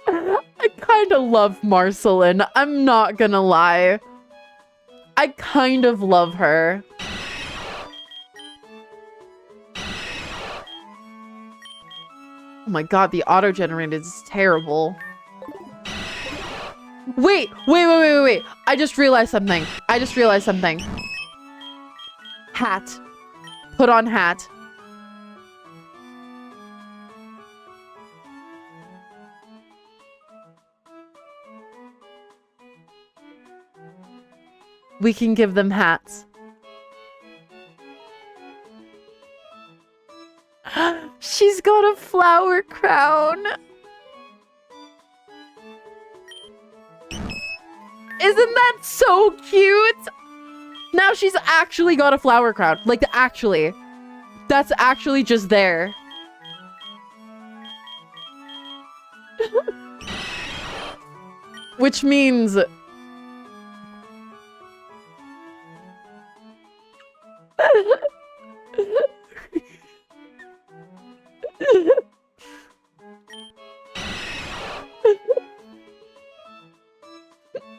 I kind of love Marceline. I'm not gonna lie. I kind of love her. Oh my god, the auto-generated is terrible. Wait. I just realized something. Hat. Put on hat. We can give them hats. She's got a flower crown. Isn't that so cute? Now she's actually got a flower crown. Like, actually. That's actually just there. Which means...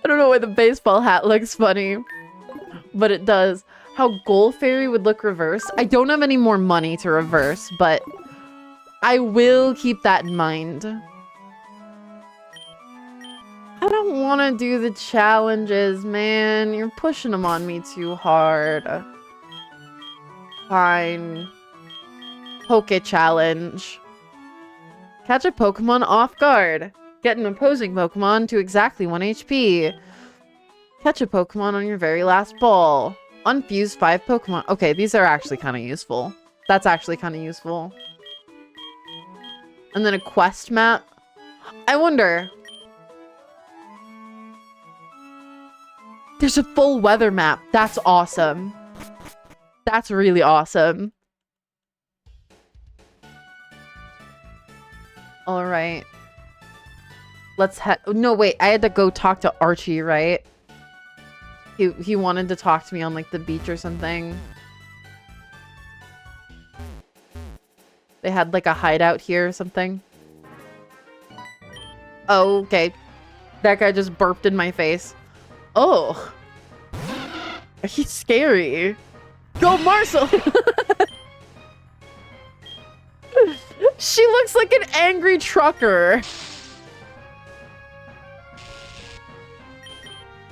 I don't know why the baseball hat looks funny, but it does. How Clefairy would look reverse. I don't have any more money to reverse, but I will keep that in mind. I don't want to do the challenges, man. You're pushing them on me too hard. Fine. Poke challenge. Catch a Pokemon off guard. Get an opposing Pokemon to exactly 1 HP. Catch a Pokemon on your very last ball. Unfuse 5 Pokemon. Okay, these are actually kind of useful. That's actually kind of useful. And then a quest map. I wonder. There's a full weather map. That's awesome. That's really awesome. All right. Let's head. No, wait. I had to go talk to Archie, right? He wanted to talk to me on like the beach or something. They had like a hideout here or something. Oh, okay. That guy just burped in my face. Oh. He's scary. Go, Marcel! She looks like an angry trucker.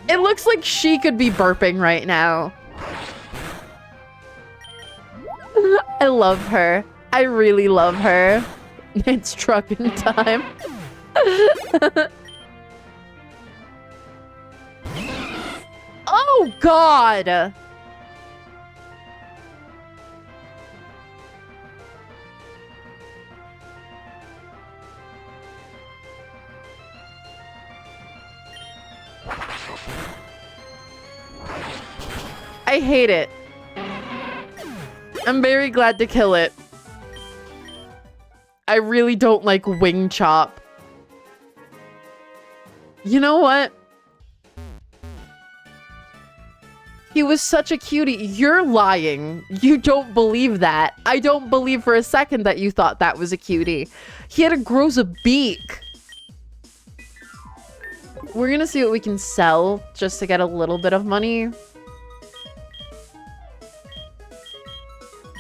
It looks like she could be burping right now. I love her. I really love her. It's trucking time. Oh, God! I hate it. I'm very glad to kill it. I really don't like Wing Chop. You know what? He was such a cutie. You're lying. You don't believe that. I don't believe for a second that you thought that was a cutie. He had to grow a beak. We're gonna see what we can sell just to get a little bit of money.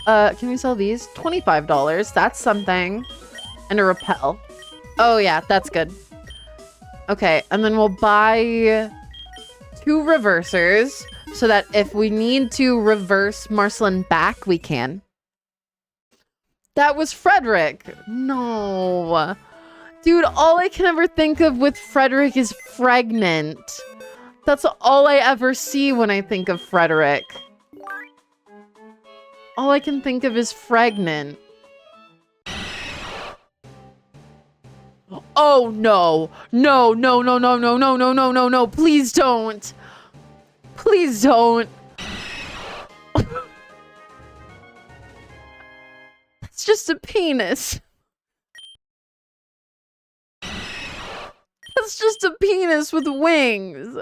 Can we sell these? $25. That's something. And a repel. Oh, yeah, that's good. Okay, and then we'll buy 2 reversers so that if we need to reverse Marceline back, we can. That was Frederick. No. Dude, all I can ever think of with Frederick is pregnant. That's all I ever see when I think of Frederick. All I can think of is pregnant. Oh no. No, no, no, no, no, no, no, no, no, no. Please don't. Please don't. It's just a penis. That's just a penis with wings.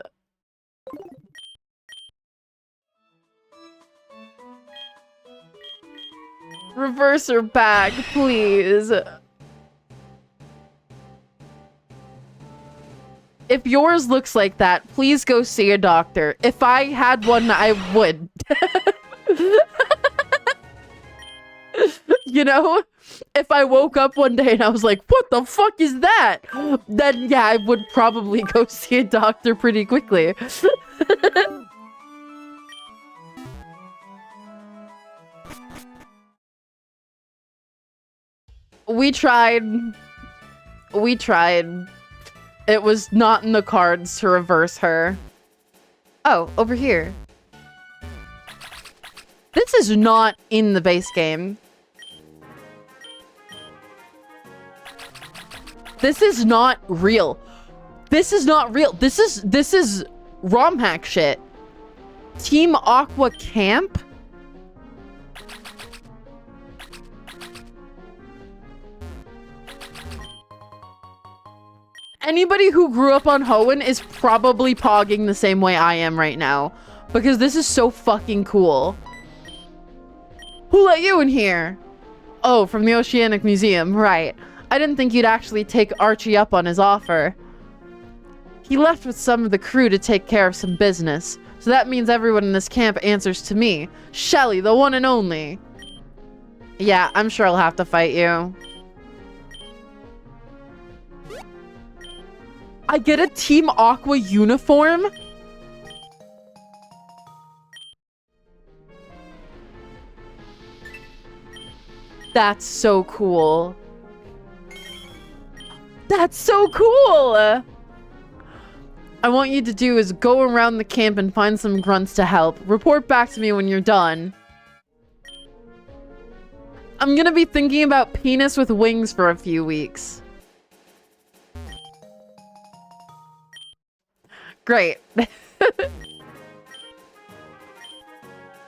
Reverse her back, please. If yours looks like that, please go see a doctor. If I had one, I would. You know? If I woke up one day and I was like, what the fuck is that? Then yeah, I would probably go see a doctor pretty quickly. We tried. We tried. It was not in the cards to reverse her. Oh, over here. This is not in the base game. This is not real. This is not real. This is ROM hack shit. Team Aqua Camp? Anybody who grew up on Hoenn is probably pogging the same way I am right now. Because this is so fucking cool. Who let you in here? Oh, from the Oceanic Museum, right. I didn't think you'd actually take Archie up on his offer. He left with some of the crew to take care of some business. So that means everyone in this camp answers to me. Shelly, the one and only. Yeah, I'm sure I'll have to fight you. I get a Team Aqua uniform? That's so cool. That's so cool! I want you to do is go around the camp and find some grunts to help. Report back to me when you're done. I'm gonna be thinking about penis with wings for a few weeks. Great.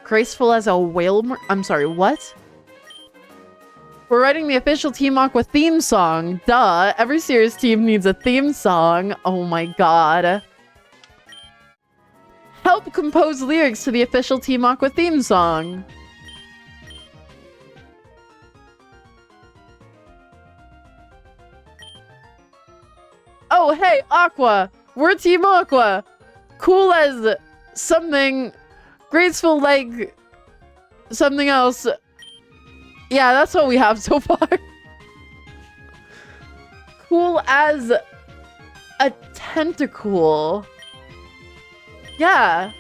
Graceful as a whale. I'm sorry, what? We're writing the official Team Aqua theme song. Duh. Every serious team needs a theme song. Oh my god. Help compose lyrics to the official Team Aqua theme song. Oh, hey, Aqua. We're Team Aqua. Cool as something. Graceful like something else. Yeah, that's what we have so far. Cool as a tentacle. Yeah.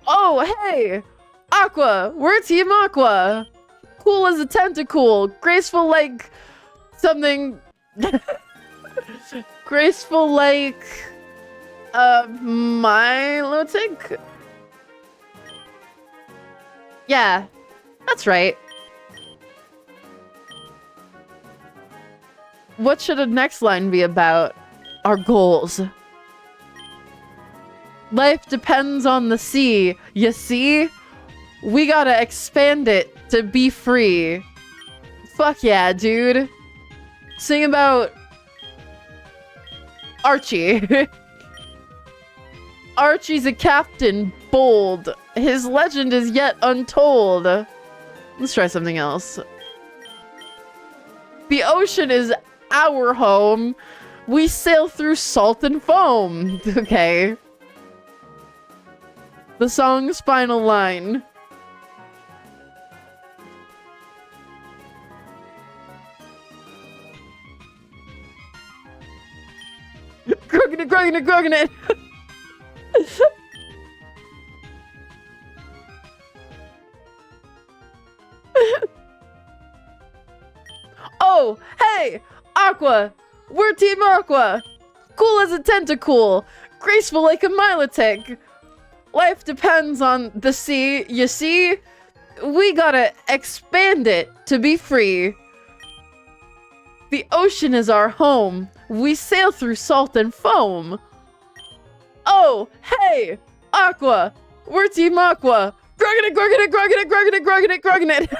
Oh, hey. Aqua. We're Team Aqua. Cool as a tentacle. Graceful like something. Graceful like Milotic? Yeah, that's right. What should the next line be about? Our goals. Life depends on the sea. You see? We gotta expand it to be free. Fuck yeah, dude. Sing about Archie. Archie's a captain, bold. His legend is yet untold. Let's try something else. The ocean is our home. We sail through salt and foam. Okay. The song's final line. Grogging it, grogging it, grogging it. Oh, hey, Aqua. We're Team Aqua. Cool as a tentacle. Graceful like a Milotic. Life depends on the sea. You see? We gotta expand it to be free. The ocean is our home. We sail through salt and foam. Oh, hey, Aqua. We're Team Aqua. Grogging it, grogging it, grogging it, grogging it, grogging it, grogging it.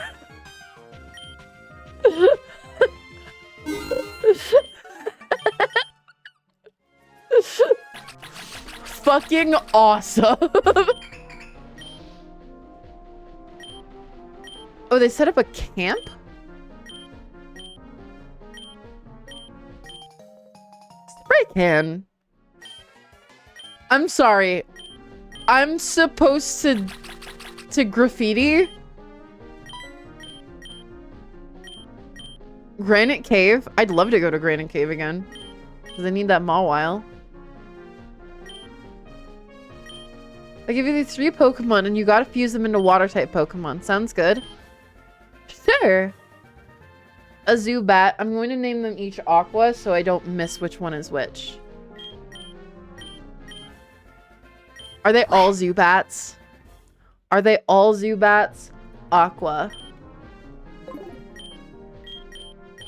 Fucking awesome. Oh, they set up a camp? Spray can. I'm sorry. I'm supposed to graffiti? Granite Cave? I'd love to go to Granite Cave again. Because I need that Mawile. I give you these 3 Pokemon and you gotta fuse them into water-type Pokemon. Sounds good. Sure. A Zubat. I'm going to name them each Aqua so I don't miss which one is which. Are they all Zubats? Are they all Zubats? Aqua.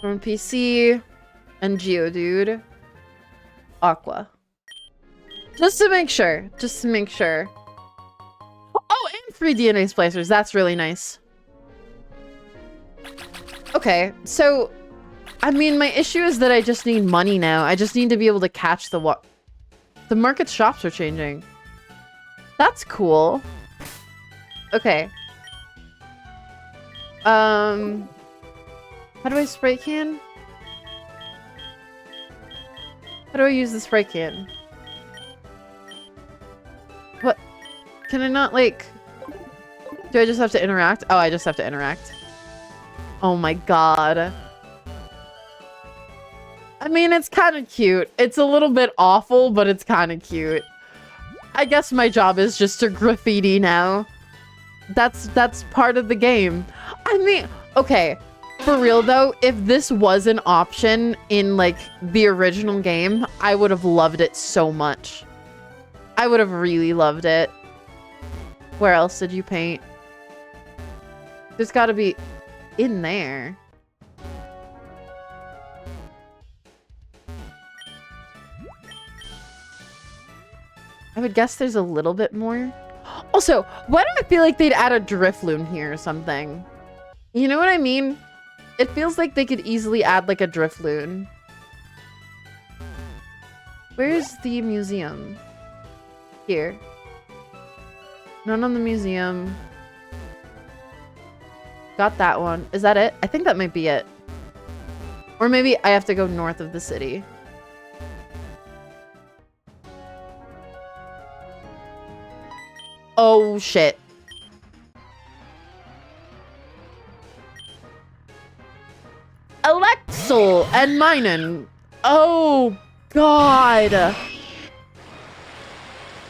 From PC and Geodude. Aqua. Just to make sure. Just to make sure. Oh, and free DNA splicers. That's really nice. Okay, so... I mean, my issue is that I just need money now. I just need to be able to catch the what? The market shops are changing. That's cool. Okay. How do I spray can? How do I use the spray can? What? Can I not, like... Do I just have to interact? Oh, I just have to interact. Oh my god. I mean, it's kind of cute. It's a little bit awful, but it's kind of cute. I guess my job is just to graffiti now. That's part of the game. I mean, okay. For real though, if this was an option in like the original game, I would have loved it so much. I would have really loved it. Where else did you paint? There's got to be in there. I would guess there's a little bit more. Also, why do I feel like they'd add a Drifloon here or something? You know what I mean? It feels like they could easily add like a Drifloon. Where's the museum? Here. None on the museum. Got that one. Is that it? I think that might be it. Or maybe I have to go north of the city. Oh, shit. Alexel and Minun. Oh, God.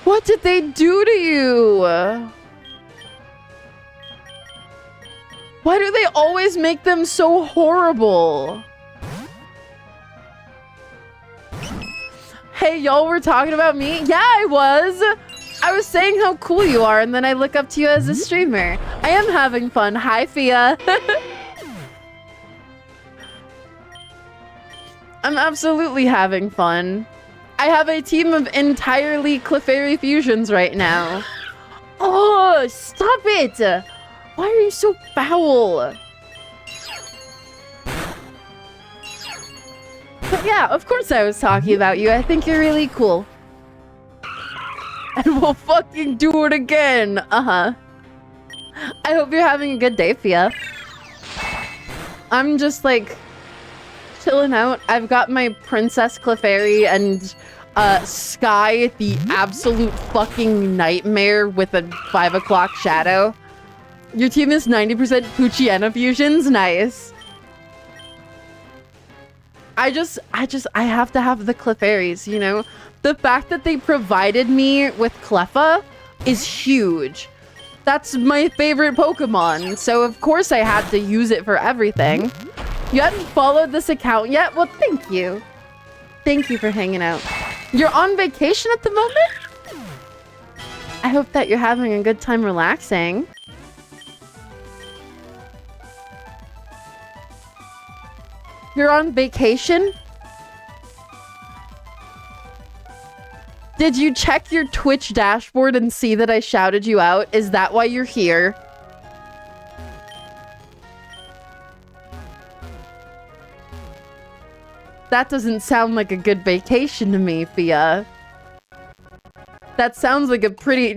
What did they do to you? Why do they always make them so horrible? Hey, y'all were talking about me? Yeah, I was. I was saying how cool you are, and then I look up to you as a streamer. I am having fun. Hi, Fia. I'm absolutely having fun. I have a team of entirely Clefairy fusions right now. Oh, stop it! Why are you so foul? But yeah, of course I was talking about you. I think you're really cool. And we'll fucking do it again. Uh-huh. I hope you're having a good day, Fia. I'm just like chilling out. I've got my Princess Clefairy and Sky, the absolute fucking nightmare with a 5 o'clock shadow. Your team is 90% Poochyena fusions. Nice. I have to have the Clefairies, you know? The fact that they provided me with Cleffa is huge. That's my favorite Pokemon, so of course I had to use it for everything. You hadn't followed this account yet? Well, thank you. Thank you for hanging out. You're on vacation at the moment? I hope that you're having a good time relaxing. You're on vacation? Did you check your Twitch dashboard and see that I shouted you out? Is that why you're here? That doesn't sound like a good vacation to me, Fia. That sounds like a pretty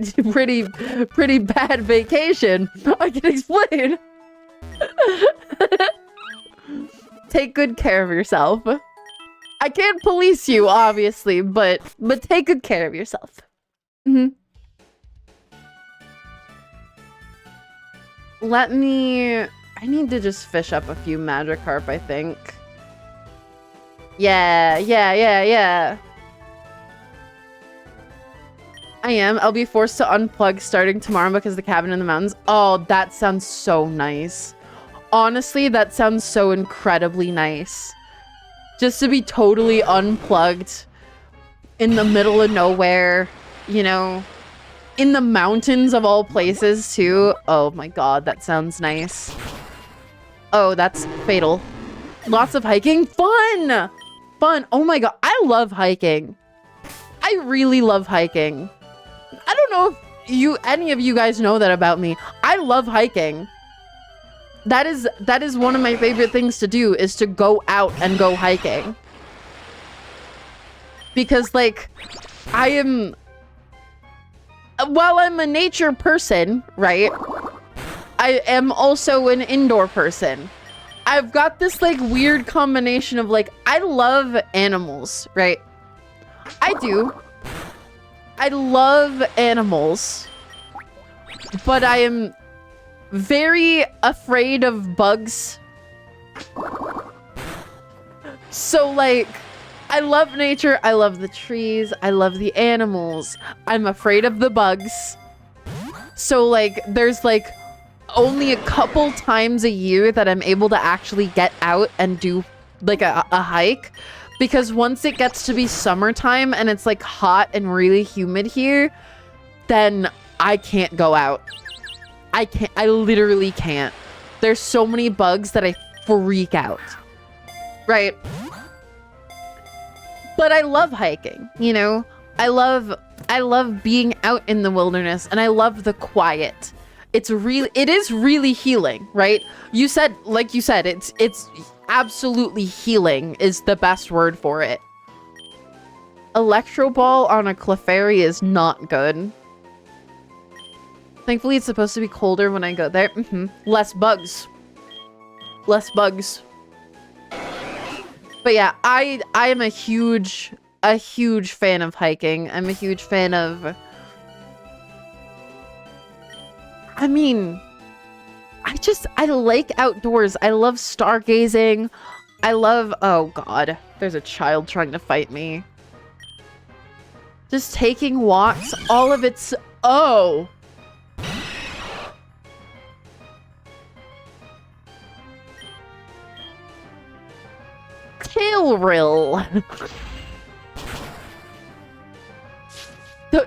bad vacation. I can explain. Take good care of yourself. I can't police you, obviously, but take good care of yourself. I need to just fish up a few Magikarp, I think. Yeah. I am. I'll be forced to unplug starting tomorrow because the cabin in the mountains. Oh, that sounds so nice. Honestly, that sounds so incredibly nice. Just to be totally unplugged in the middle of nowhere, you know, in the mountains of all places too. Oh my god, that sounds nice. Oh, that's fatal. Lots of hiking. Fun! Fun. Oh my god, I love hiking. I really love hiking. I don't know if any of you guys know that about me. I love hiking. That is one of my favorite things to do, is to go out and go hiking. Because, like, while I'm a nature person, right? I am also an indoor person. I've got this, like, weird combination of, like, I love animals, right? I do. I love animals. But I am very afraid of bugs. So, like, I love nature, I love the trees, I love the animals. I'm afraid of the bugs. So, like, there's, like, only a couple times a year that I'm able to actually get out and do, like, a hike. Because once it gets to be summertime and it's, like, hot and really humid here, then I can't go out. I literally can't. There's so many bugs that I freak out. Right? But I love hiking, you know? I love being out in the wilderness, and I love the quiet. It is really healing, right? Like you said, it's absolutely healing is the best word for it. Electro Ball on a Clefairy is not good. Thankfully, it's supposed to be colder when I go there. Less bugs. Less bugs. But yeah, I am a huge fan of hiking. I'm a huge fan of... I mean, I like outdoors. I love stargazing. I love... Oh god, there's a child trying to fight me. Just taking walks, all of it's... Oh! Tailrill.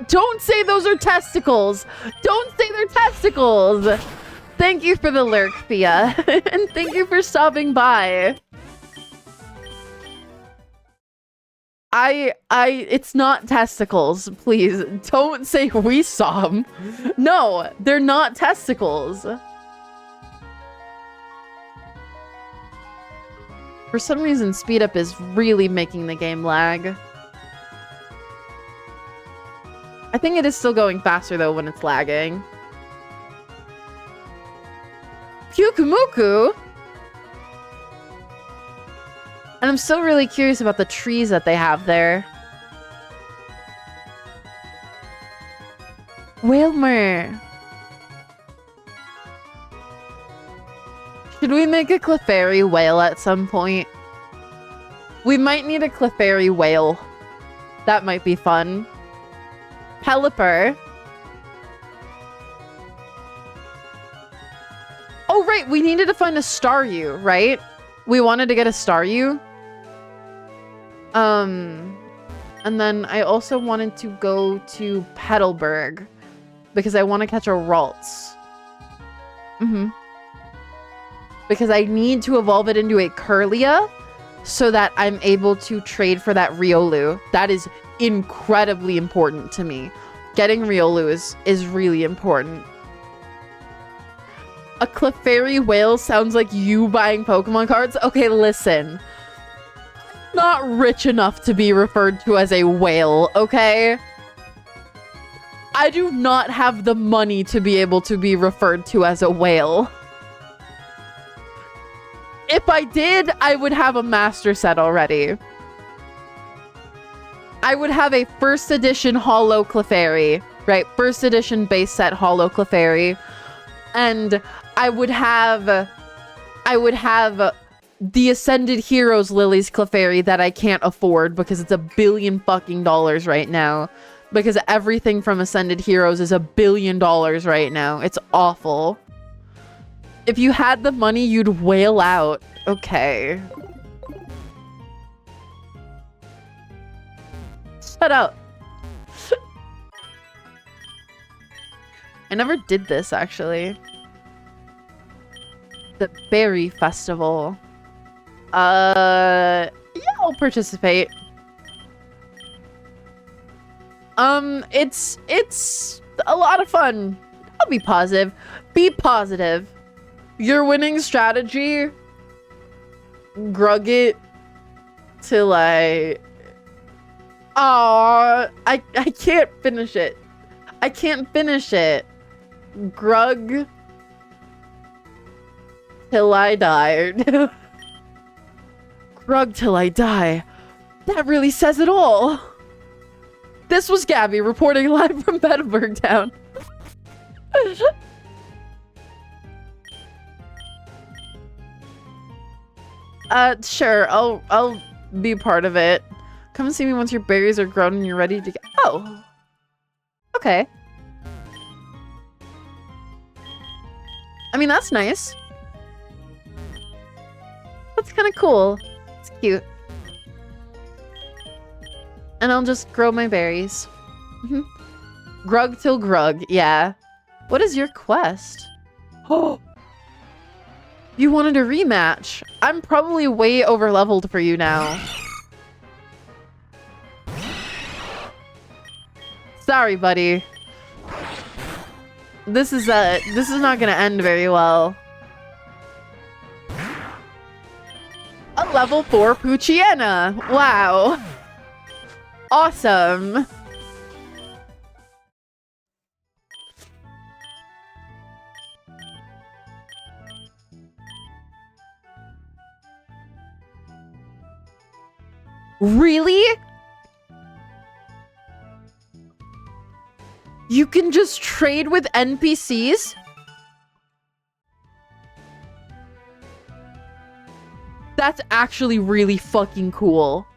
Don't say those are testicles. Don't say they're testicles. Thank you for the lurk, Fia. And thank you for stopping by. It's not testicles. Please, don't say we saw them. No, they're not testicles. For some reason, speed up is really making the game lag. I think it is still going faster, though, when it's lagging. Pyukumuku! And I'm still really curious about the trees that they have there. Whalmer! Should we make a Clefairy whale at some point? We might need a Clefairy whale. That might be fun. Pelipper. Oh, right. We needed to find a Staryu, right? We wanted to get a Staryu. And then I also wanted to go to Petalburg because I want to catch a Ralts. Because I need to evolve it into a Kirlia so that I'm able to trade for that Riolu. That is incredibly important to me. Getting Riolu is really important. A Clefairy whale sounds like you buying Pokemon cards? Okay, listen. I'm not rich enough to be referred to as a whale, okay? I do not have the money to be able to be referred to as a whale. If I did, I would have a master set already. I would have a first edition holo Clefairy, right? First edition base set holo Clefairy. And I would have the Ascended Heroes Lily's Clefairy that I can't afford because it's $1 billion fucking right now. Because everything from Ascended Heroes is $1 billion right now. It's awful. If you had the money, you'd wail out. Okay. Shut up. I never did this, actually. The Berry Festival. Yeah, I'll participate. It's a lot of fun. I'll be positive. Be positive. Your winning strategy, grug it till I can't finish it. I can't finish it. Grug till I die. Grug till I die. That really says it all. This was Gabby reporting live from Bedburg Town. Sure, I'll be part of it. Come and see me once your berries are grown and you're ready to go. Oh. Okay. I mean, that's nice. That's kind of cool. It's cute. And I'll just grow my berries. Grug till grug, yeah. What is your quest? Oh! You wanted a rematch. I'm probably way over-leveled for you now. Sorry, buddy. This is not gonna end very well. A level 4 Poochyena. Wow. Awesome. Really? You can just trade with NPCs? That's actually really fucking cool.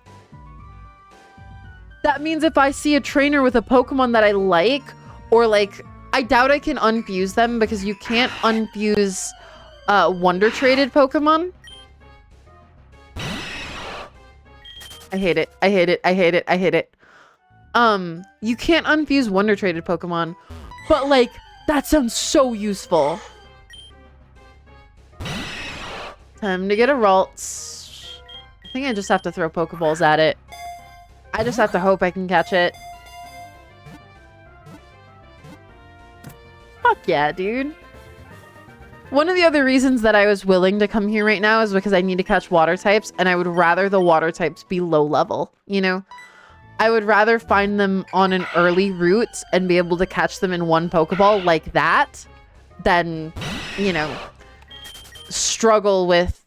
That means if I see a trainer with a Pokemon that I like, or like, I doubt I can unfuse them because you can't unfuse Wonder Traded Pokemon. I hate it. I hate it. I hate it. I hate it. You can't unfuse Wonder Traded Pokemon, but like, that sounds so useful. Time to get a Ralts. I think I just have to throw Pokeballs at it. I just have to hope I can catch it. Fuck yeah, dude. One of the other reasons that I was willing to come here right now is because I need to catch water types, and I would rather the water types be low level, you know? I would rather find them on an early route and be able to catch them in one Pokeball like that than, you know, struggle with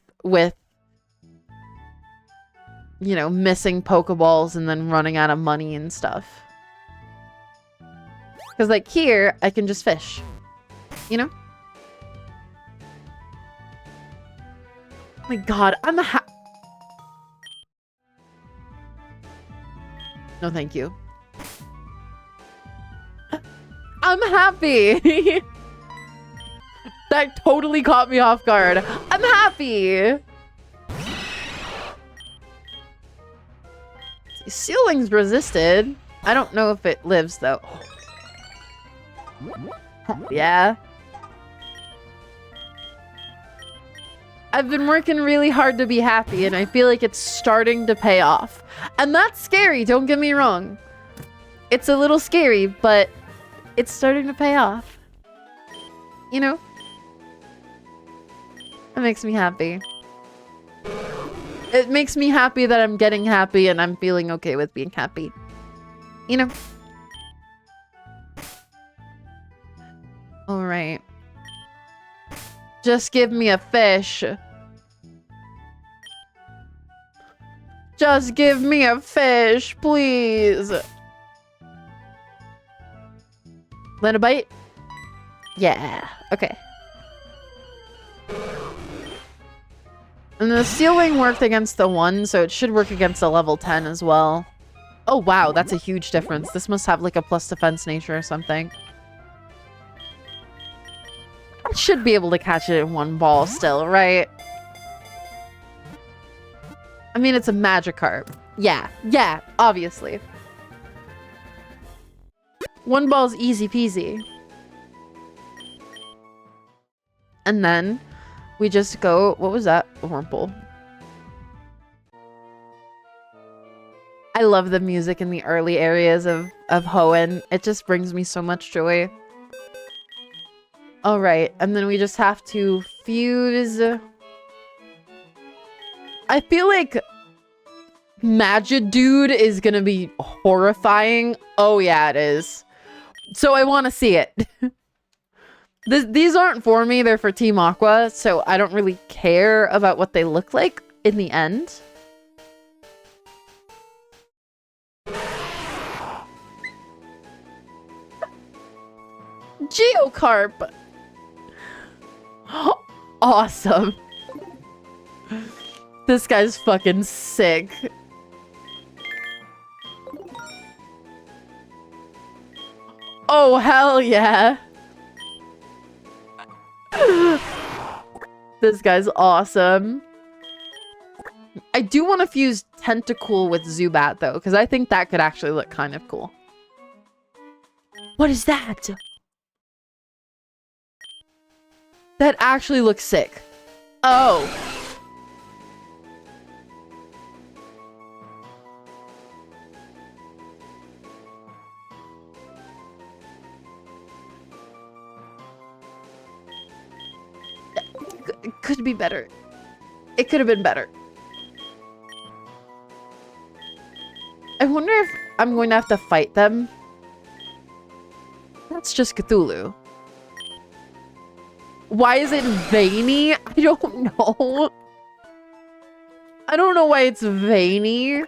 you know, missing Pokeballs and then running out of money and stuff. Because like here, I can just fish, you know? Oh my god, I'm a no, thank you. I'm happy. That totally caught me off guard. I'm happy. Ceiling's resisted. I don't know if it lives though. Yeah. I've been working really hard to be happy, and I feel like it's starting to pay off. And that's scary, don't get me wrong. It's a little scary, but it's starting to pay off. You know? That makes me happy. It makes me happy that I'm getting happy and I'm feeling okay with being happy. You know? Alright. Just give me a fish. Just give me a fish, please. Let a bite? Yeah, okay. And the ceiling worked against the 1, so it should work against the level 10 as well. Oh, wow, that's a huge difference. This must have like a plus defense nature or something. I should be able to catch it in 1 ball still, right? I mean, it's a Magikarp. Yeah, obviously. 1 ball's easy peasy. And then we just go... What was that? Wurmple. I love the music in the early areas of Hoenn. It just brings me so much joy. Alright, and then we just have to fuse... I feel like Magidude is gonna be horrifying. Oh yeah, it is. So I want to see it. These aren't for me, they're for Team Aqua, so I don't really care about what they look like in the end. Geocarp! Awesome. This guy's fucking sick. Oh, hell yeah. This guy's awesome. I do want to fuse Tentacool with Zubat, though, because I think that could actually look kind of cool. What is that? That actually looks sick. Oh. It could be better. It could have been better. I wonder if I'm going to have to fight them. That's just Cthulhu. Why is it veiny? I don't know. I don't know why it's veiny.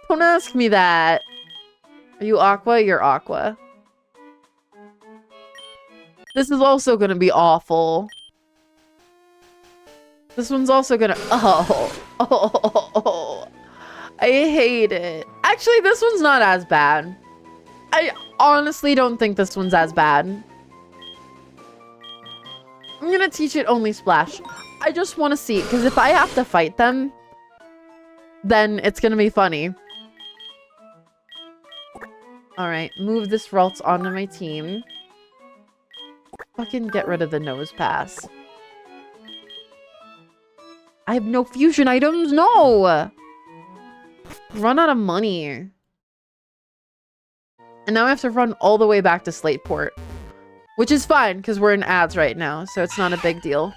Don't ask me that. Are you Aqua? You're Aqua. This is also gonna be awful. This one's also gonna... Oh. I hate it. Actually, this one's not as bad. I honestly don't think this one's as bad. I'm gonna teach it only Splash. I just want to see, because if I have to fight them, then it's gonna be funny. Alright, move this Ralts onto my team. Fucking get rid of the nose pass. I have no fusion items? No! Run out of money. And now I have to run all the way back to Slateport. Which is fine, because we're in ads right now, so it's not a big deal.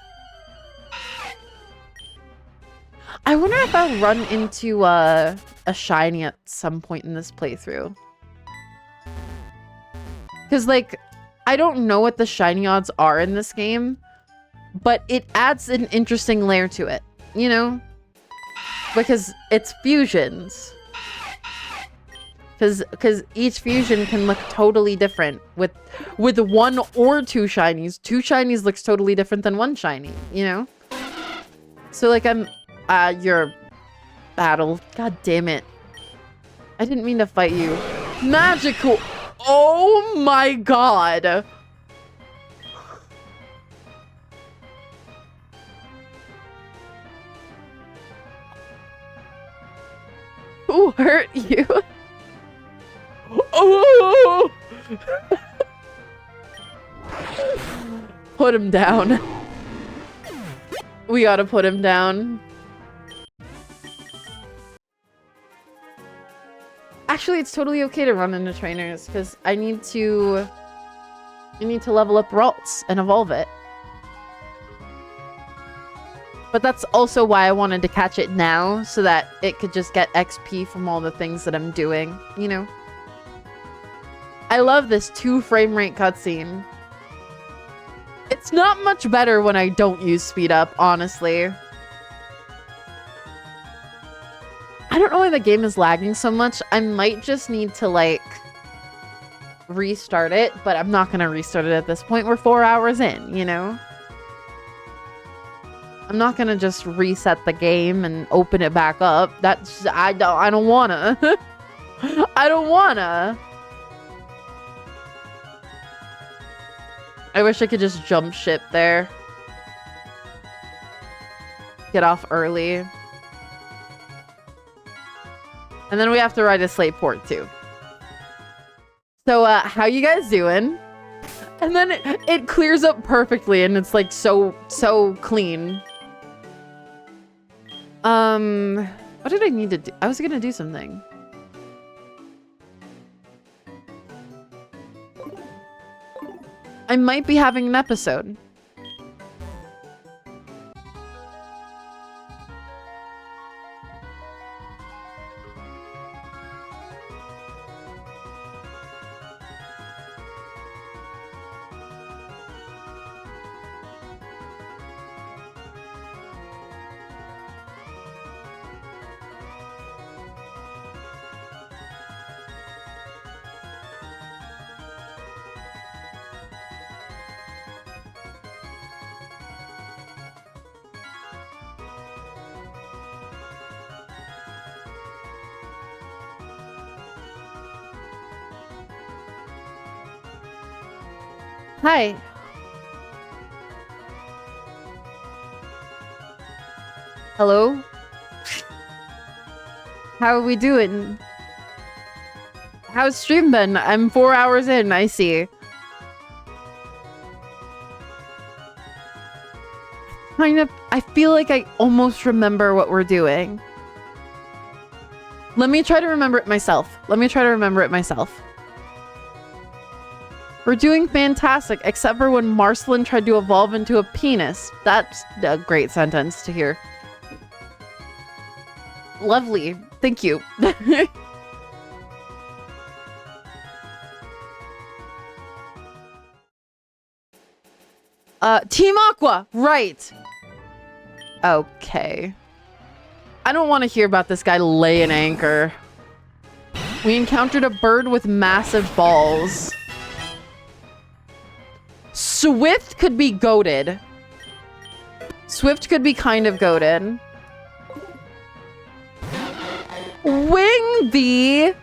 I wonder if I'll run into a shiny at some point in this playthrough. Because, like, I don't know what the shiny odds are in this game, but it adds an interesting layer to it, you know? Because it's fusions. Because each fusion can look totally different with 1 or 2 shinies. 2 shinies looks totally different than 1 shiny, you know? So, like, your battle. God damn it. I didn't mean to fight you. Magical. Oh my god. Who hurt you? Oh! Put him down. We gotta put him down. Actually, it's totally okay to run into trainers because I need to level up Ralts and evolve it. But that's also why I wanted to catch it now, so that it could just get XP from all the things that I'm doing, you know? I love this 2 frame rate cutscene. It's not much better when I don't use speed up, honestly. I don't know why the game is lagging so much. I might just need to, like, restart it, but I'm not gonna restart it at this point. We're 4 hours in, you know? I'm not gonna just reset the game and open it back up. That's... I don't wanna. I don't wanna. I wish I could just jump ship there. Get off early. And then we have to ride a slate port too. So, how you guys doing? And then it clears up perfectly and it's like so clean. What did I need to do? I was gonna do something. I might be having an episode. Hi. Hello? How are we doing? How's stream been? I'm 4 hours in, I see. I feel like I almost remember what we're doing. Let me try to remember it myself. We're doing fantastic, except for when Marceline tried to evolve into a penis. That's a great sentence to hear. Lovely. Thank you. Team Aqua! Right! Okay. I don't want to hear about this guy laying anchor. We encountered a bird with massive balls. Swift could be goated. Swift could be kind of goated. Wingby!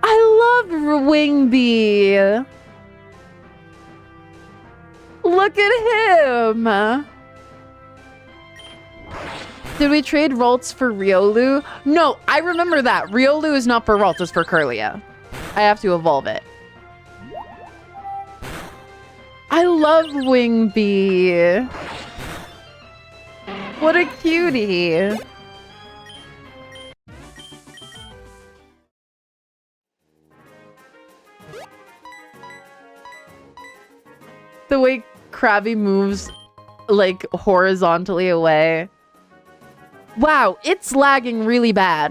I love Wingby. Look at him. Did we trade Ralts for Riolu? No, I remember that. Riolu is not for Ralts, it's for Curlia. I have to evolve it. I love Wingby. What a cutie. The way Krabby moves, like, horizontally away. Wow, it's lagging really bad.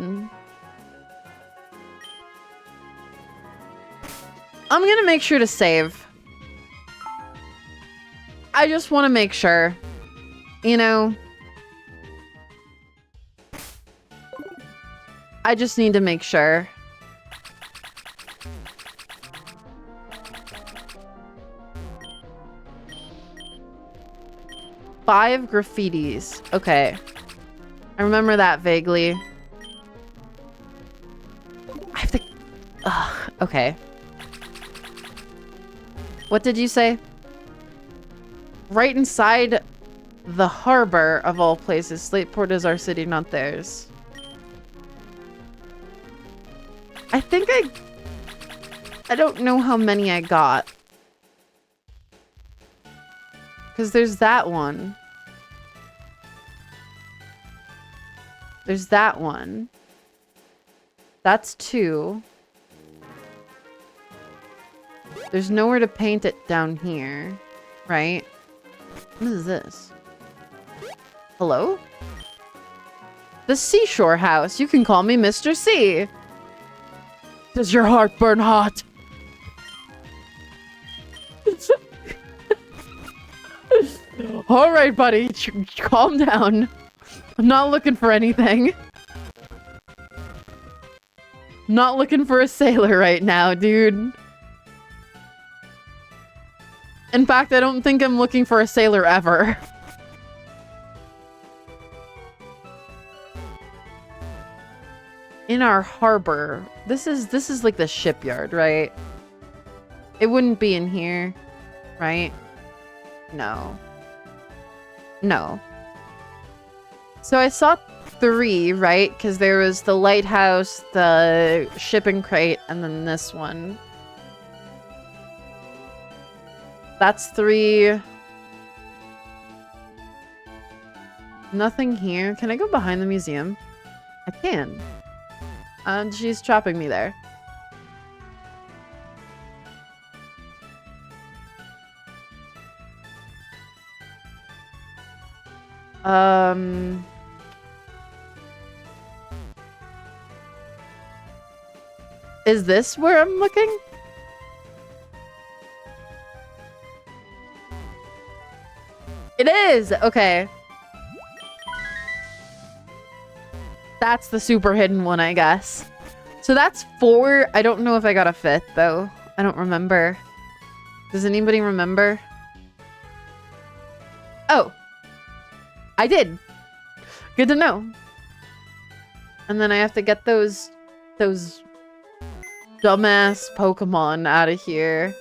I'm gonna make sure to save. I just want to make sure. You know? I just need to make sure. Five graffitis. Okay. I remember that vaguely. I have to... Ugh, okay. What did you say? Right inside the harbor of all places. Slateport is our city, not theirs. I think I don't know how many I got. Because there's that one. There's that one. That's 2. There's nowhere to paint it down here. Right? What is this? Hello? The seashore house. You can call me Mr. C. Does your heart burn hot? All right, buddy. Calm down. I'm not looking for anything. Not looking for a sailor right now, dude. In fact, I don't think I'm looking for a sailor ever. In our harbor. This is like the shipyard, right? It wouldn't be in here, right? No. No. So I saw 3, right? Because there was the lighthouse, the shipping crate, and then this one. That's 3. Nothing here. Can I go behind the museum? I can. And she's trapping me there. Is this where I'm looking? It is! Okay. That's the super hidden one, I guess. So that's 4. I don't know if I got a 5th, though. I don't remember. Does anybody remember? Oh. I did. Good to know. And then I have to get those dumbass Pokemon out of here.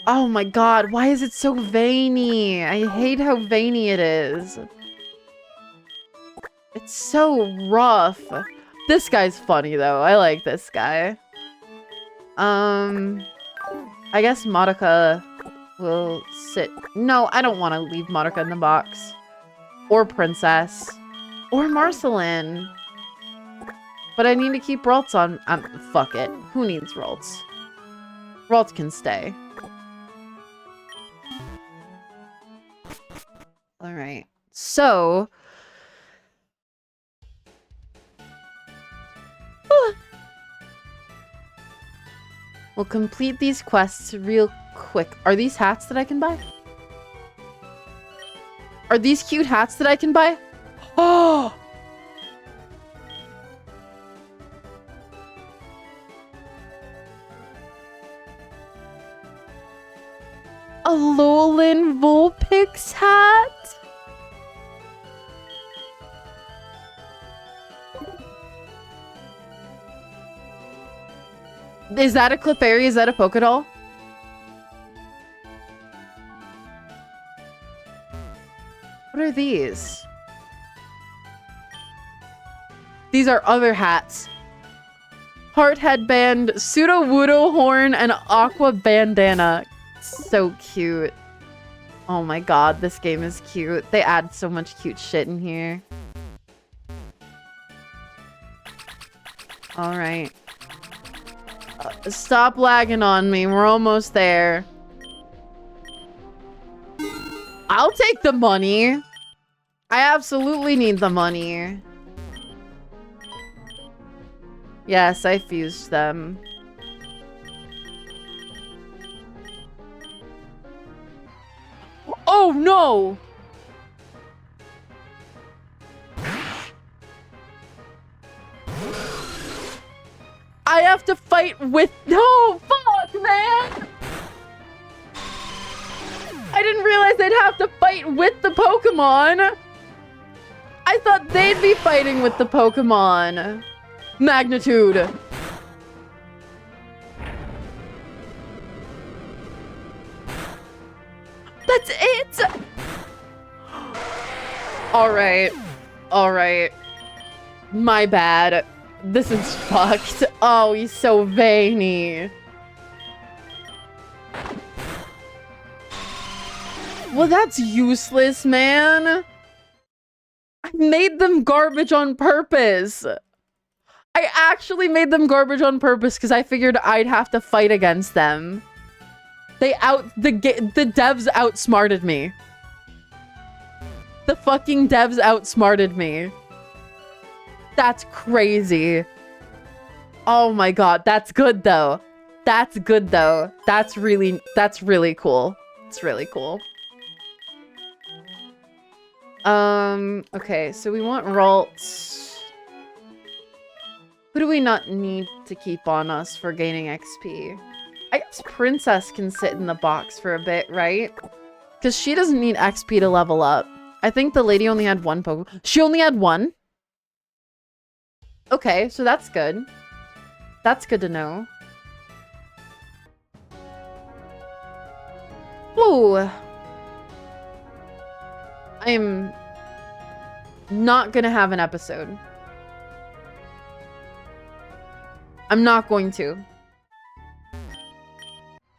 Oh my god, why is it so veiny? I hate how veiny it is. It's so rough. This guy's funny though. I like this guy. I guess Madoka will sit. No, I don't want to leave Madoka in the box. Or Princess. Or Marceline. But I need to keep Ralts on. Fuck it. Who needs Ralts? Ralts can stay. Alright. So... we'll complete these quests real quick. Are these hats that I can buy? Are these cute hats that I can buy? Oh! A Alolan Vulpix hat? Is that a Clefairy? Is that a Pokédoll? What are these? These are other hats. Heart headband, Pseudo-Wudo horn, and aqua bandana. So cute. Oh my god, this game is cute. They add so much cute shit in here. Alright. Stop lagging on me. We're almost there. I'll take the money. I absolutely need the money. Yes, I fused them. Oh no! I have to fight with... No! Fuck, man! I didn't realize they'd have to fight with the Pokemon! I thought they'd be fighting with the Pokemon. Magnitude. That's it! Alright. Alright. My bad. This is fucked. Oh, he's so veiny. Well, that's useless, man. I made them garbage on purpose. I actually made them garbage on purpose because I figured I'd have to fight against them. The devs outsmarted me. The fucking devs outsmarted me. That's crazy. Oh my god, that's good though. That's good though. That's really cool. It's really cool. Okay, so we want Ralts. Who do we not need to keep on us for gaining XP? I guess Princess can sit in the box for a bit, right? Because she doesn't need XP to level up. I think the lady only had one Pokemon. She only had one? Okay, so that's good. That's good to know. Ooh. I am not gonna have an episode. I'm not going to.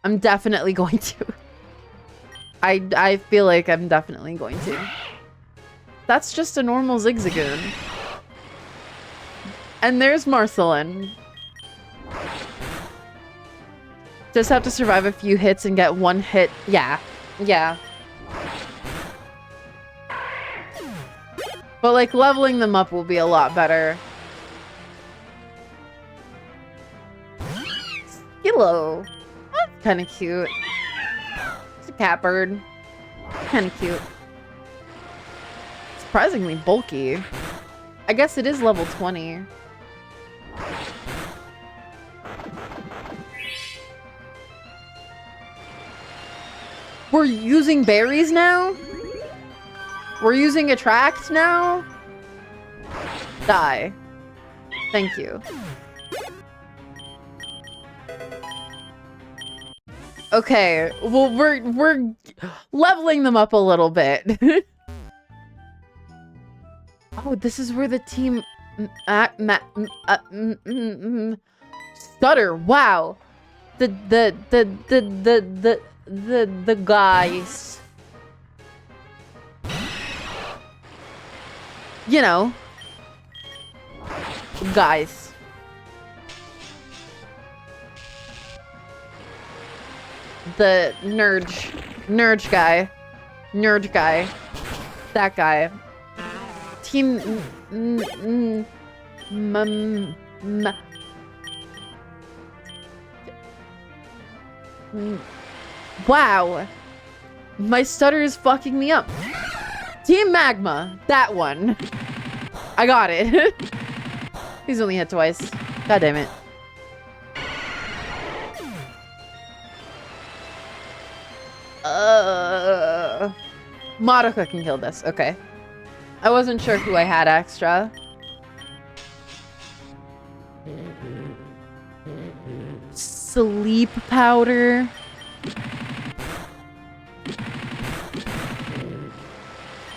I'm definitely going to. I feel like I'm definitely going to. That's just a normal Zigzagoon. And there's Marceline. Just have to survive a few hits and get one hit. Yeah. Yeah. But like leveling them up will be a lot better. Skillo. That's kind of cute. It's a catbird. Kind of cute. Surprisingly bulky. I guess it is level 20. We're using berries now? We're using attract now? Die. Thank you. Okay, well we're leveling them up a little bit. Oh, this is where the team stutter. Wow. The guys. You know. Guys. The nerd guy. Nerd guy. That guy. Team wow. My stutter is fucking me up. Team Magma. That one. I got it. He's only hit twice. God damn it. Madoka can kill this. Okay. I wasn't sure who I had extra. Sleep powder.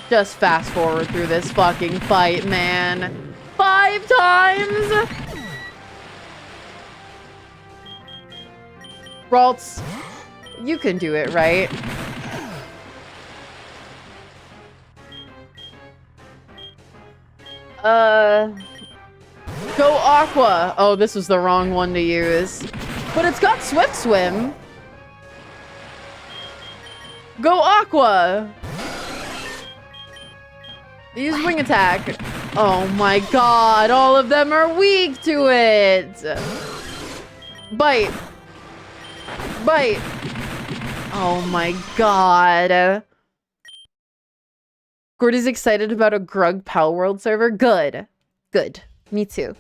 Just fast forward through this fucking fight, man. 5 times! Ralts, you can do it, right? Go Aqua. Oh, this was the wrong one to use. But it's got Swift Swim. Go Aqua. Use Wing Attack. Oh my god, all of them are weak to it. Bite. Bite. Oh my god. Gordy's excited about a Grug Pal World server. Good. Good. Me too.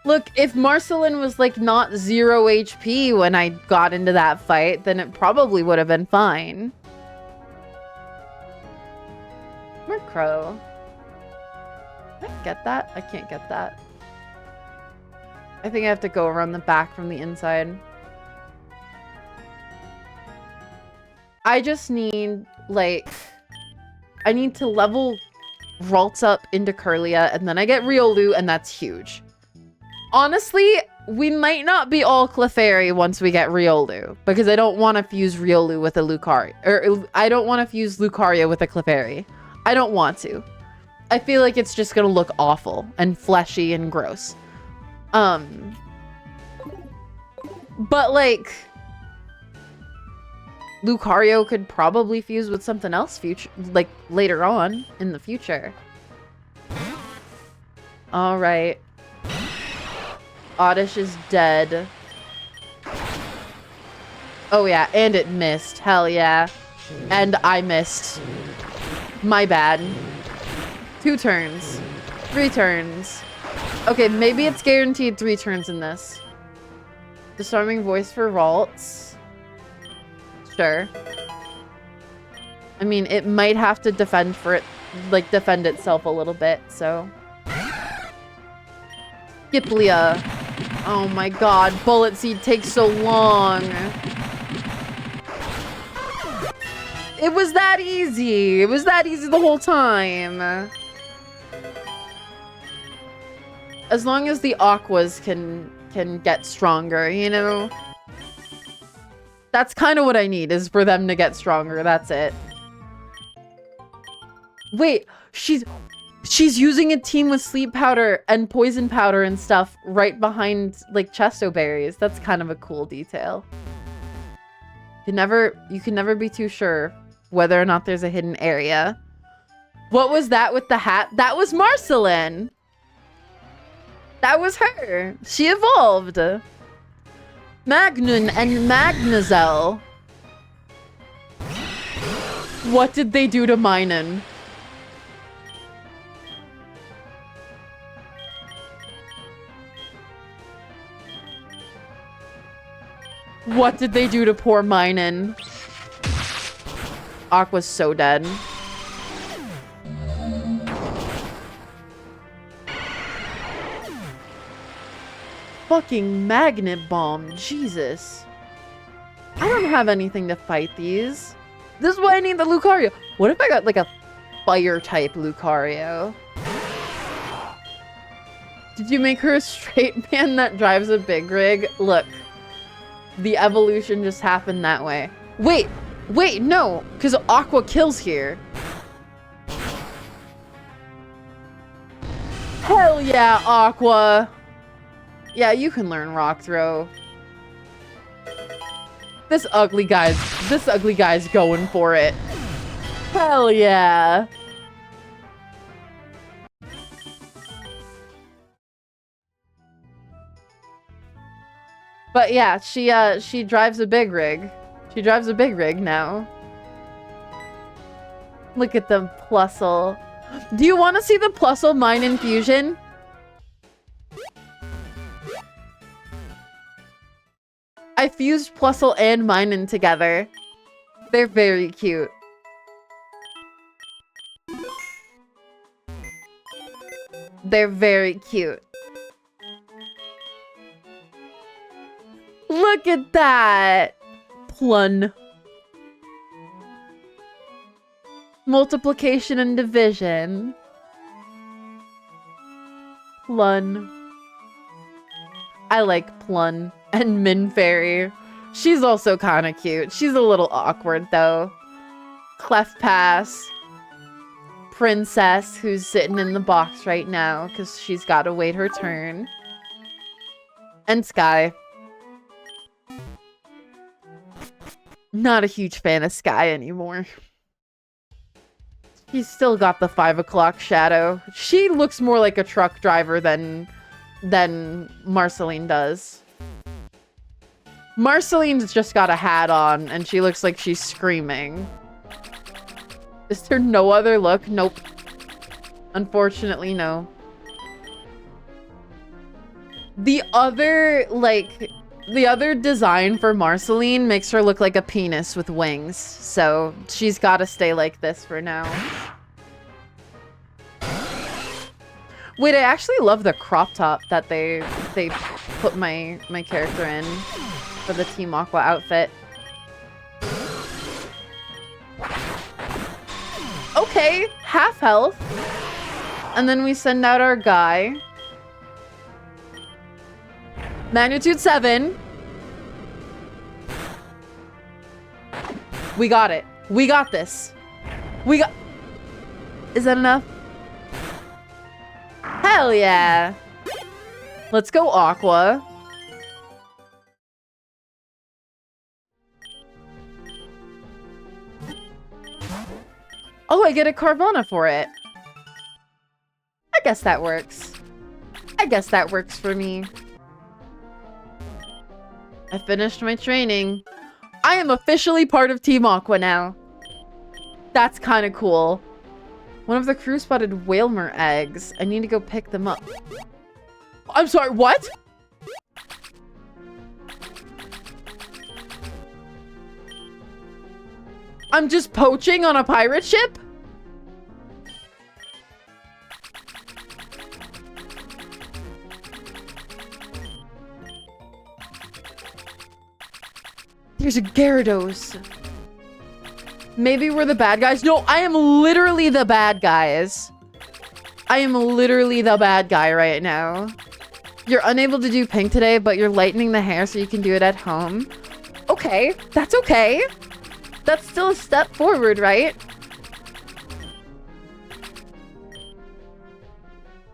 Look, if Marceline was like not 0 HP when I got into that fight, then it probably would have been fine. Murkrow. Can I get that? I can't get that. I think I have to go around the back from the inside. I just need, like... I need to level Ralts up into Curlia, and then I get Riolu, and that's huge. Honestly, we might not be all Clefairy once we get Riolu, because I don't want to fuse Riolu with a Lucario. Or, I don't want to fuse Lucario with a Clefairy. I don't want to. I feel like it's just gonna look awful and fleshy and gross. But like Lucario could probably fuse with something else like later on in the future. All right. Oddish is dead. Oh yeah, and it missed. Hell yeah. And I missed. My bad. 2 turns. 3 turns. Okay, maybe it's guaranteed 3 turns in this. Disarming voice for vaults. Sure. I mean, it might have to defend for it, like, defend itself a little bit, so. Skiplia. Oh my god, Bullet Seed takes so long. It was that easy. It was that easy the whole time. As long as the Aquas can get stronger, you know? That's kind of what I need, is for them to get stronger. That's it. Wait, she's using a team with sleep powder and poison powder and stuff right behind, like, chesto berries. That's kind of a cool detail. You can never be too sure whether or not there's a hidden area. What was that with the hat? That was Marceline. That was her. She evolved. Magnun and Magnazel. What did they do to Minun? What did they do to poor Minun? Aqua's so dead. Fucking magnet bomb. Jesus. I don't have anything to fight these. This is why I need the Lucario. What if I got like a fire type Lucario? Did you make her a straight man that drives a big rig? Look. The evolution just happened that way. Wait, no, because Aqua kills here. Hell yeah, Aqua. Yeah, you can learn Rock Throw. This ugly guy's going for it. Hell yeah. But yeah, she drives a big rig. She drives a big rig now. Look at the Plusle. Do you want to see the Plusle Mine Infusion? I fused Plusle and Minun together. They're very cute. They're very cute. Look at that! Plun. Multiplication and division. Plun. I like Plun. And Minfairy. She's also kind of cute. She's a little awkward, though. Clefpass. Princess, who's sitting in the box right now, because she's got to wait her turn. And Sky. Not a huge fan of Sky anymore. She's still got the 5 o'clock shadow. She looks more like a truck driver than Marceline does. Marceline's just got a hat on, and she looks like she's screaming. Is there no other look? Nope. Unfortunately, no. The other design for Marceline makes her look like a penis with wings. So she's got to stay like this for now. Wait, I actually love the crop top that they put my character in for the Team Aqua outfit. Okay, half health. And then we send out our guy. Magnitude 7. We got it. We got this. Is that enough? Hell yeah. Let's go, Aqua. Oh, I get a Carvana for it. I guess that works. I guess that works for me. I finished my training. I am officially part of Team Aqua now. That's kind of cool. One of the crew spotted whalmer eggs. I need to go pick them up. I'm sorry, what? I'm just poaching on a pirate ship? There's a Gyarados. Maybe we're the bad guys. No, I am literally the bad guys. I am literally the bad guy right now. You're unable to do pink today, but you're lightening the hair so you can do it at home. Okay, that's okay. That's still a step forward, right?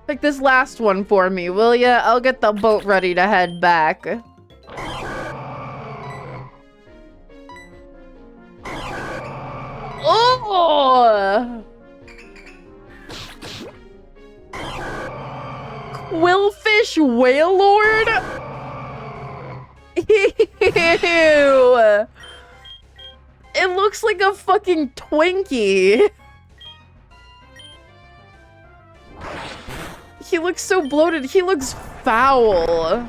Pick this last one for me, will ya? I'll get the boat ready to head back. Oh! Quillfish Whale Lord? Ew! It looks like a fucking Twinkie. He looks so bloated. He looks foul.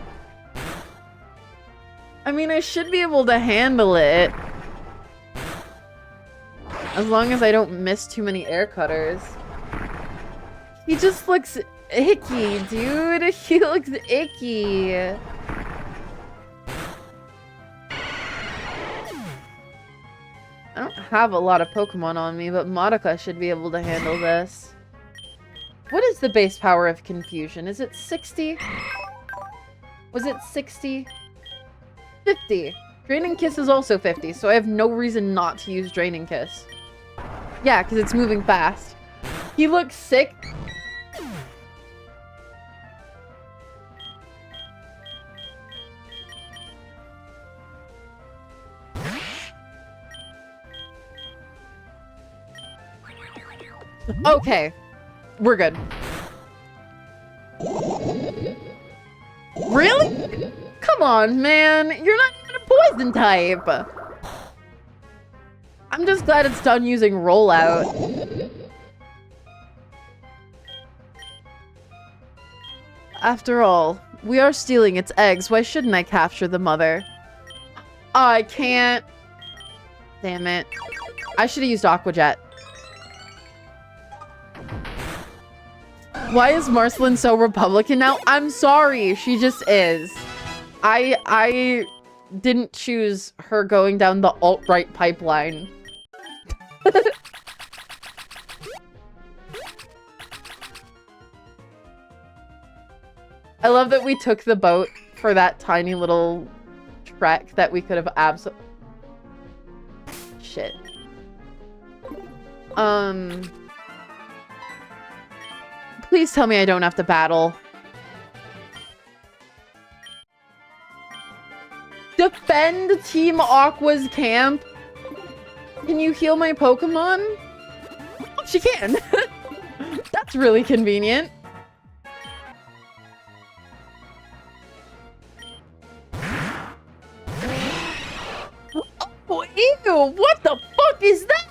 I mean, I should be able to handle it. As long as I don't miss too many air cutters. He just looks icky, dude. He looks icky. I don't have a lot of Pokemon on me, but Madoka should be able to handle this. What is the base power of Confusion? Is it 60? Was it 60? 50. Draining Kiss is also 50, so I have no reason not to use Draining Kiss. Yeah, because it's moving fast. He looks sick. Okay. We're good. Really? Come on, man. You're not even a poison type. I'm just glad it's done using rollout. After all, we are stealing its eggs. Why shouldn't I capture the mother? Oh, I can't. Damn it. I should have used Aqua Jet. Why is Marceline so Republican now? I'm sorry. She just is. I didn't choose her going down the alt-right pipeline. I love that we took the boat for that tiny little trek that we could have Shit. Please tell me I don't have to battle. Defend Team Aqua's camp? Can you heal my Pokemon? Oh, she can. That's really convenient. Oh, ew! What the fuck is that?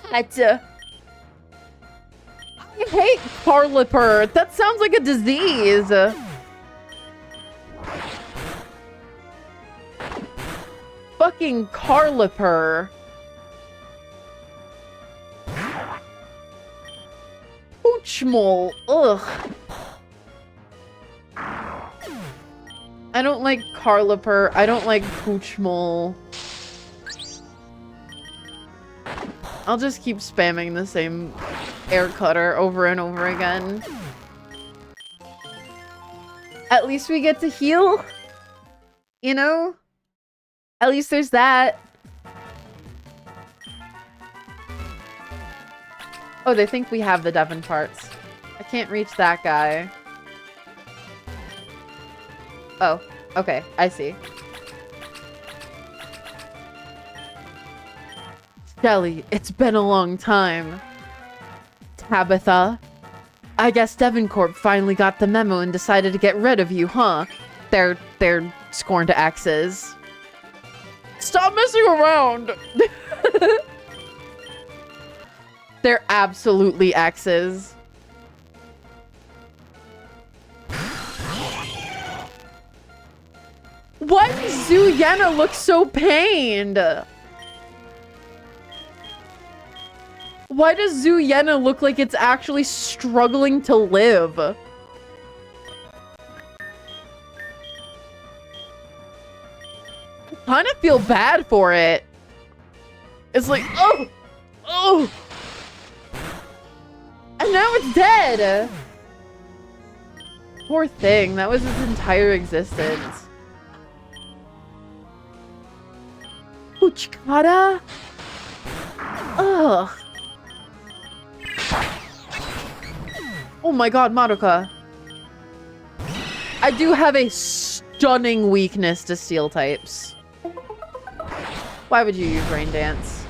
I hate Carliper. That sounds like a disease. Fucking Carliper. Poochmole. Ugh. I don't like Carliper. I don't like Poochmole. I'll just keep spamming the same air cutter over and over again. At least we get to heal. You know? At least there's that. Oh, they think we have the Devon parts. I can't reach that guy. Oh, okay. I see. Shelly, it's been a long time. Tabitha. I guess Devoncorp finally got the memo and decided to get rid of you, huh? They're scorned to exes. Stop messing around! They're absolutely X's. Why does Zuyena look so pained? Why does Zuyena look like it's actually struggling to live? I kind of feel bad for it. It's like, oh, oh. And now it's dead. Poor thing. That was its entire existence. Uchikata? Ugh. Oh my god, Madoka. I do have a stunning weakness to steel types. Why would you use Rain Dance?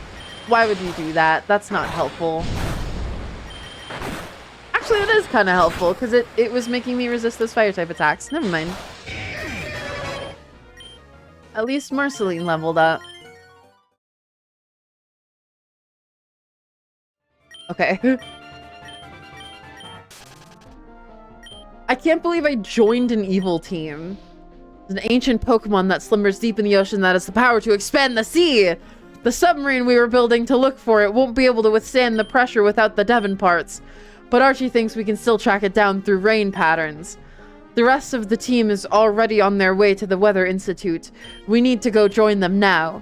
Why would you do that? That's not helpful. Actually, it is kind of helpful, because it was making me resist those fire type attacks. Never mind. At least Marceline leveled up. Okay. I can't believe I joined an evil team. An ancient Pokemon that slumbers deep in the ocean that has the power to expand the sea. The submarine we were building to look for it won't be able to withstand the pressure without the Devon parts. But Archie thinks we can still track it down through rain patterns. The rest of the team is already on their way to the Weather Institute. We need to go join them now.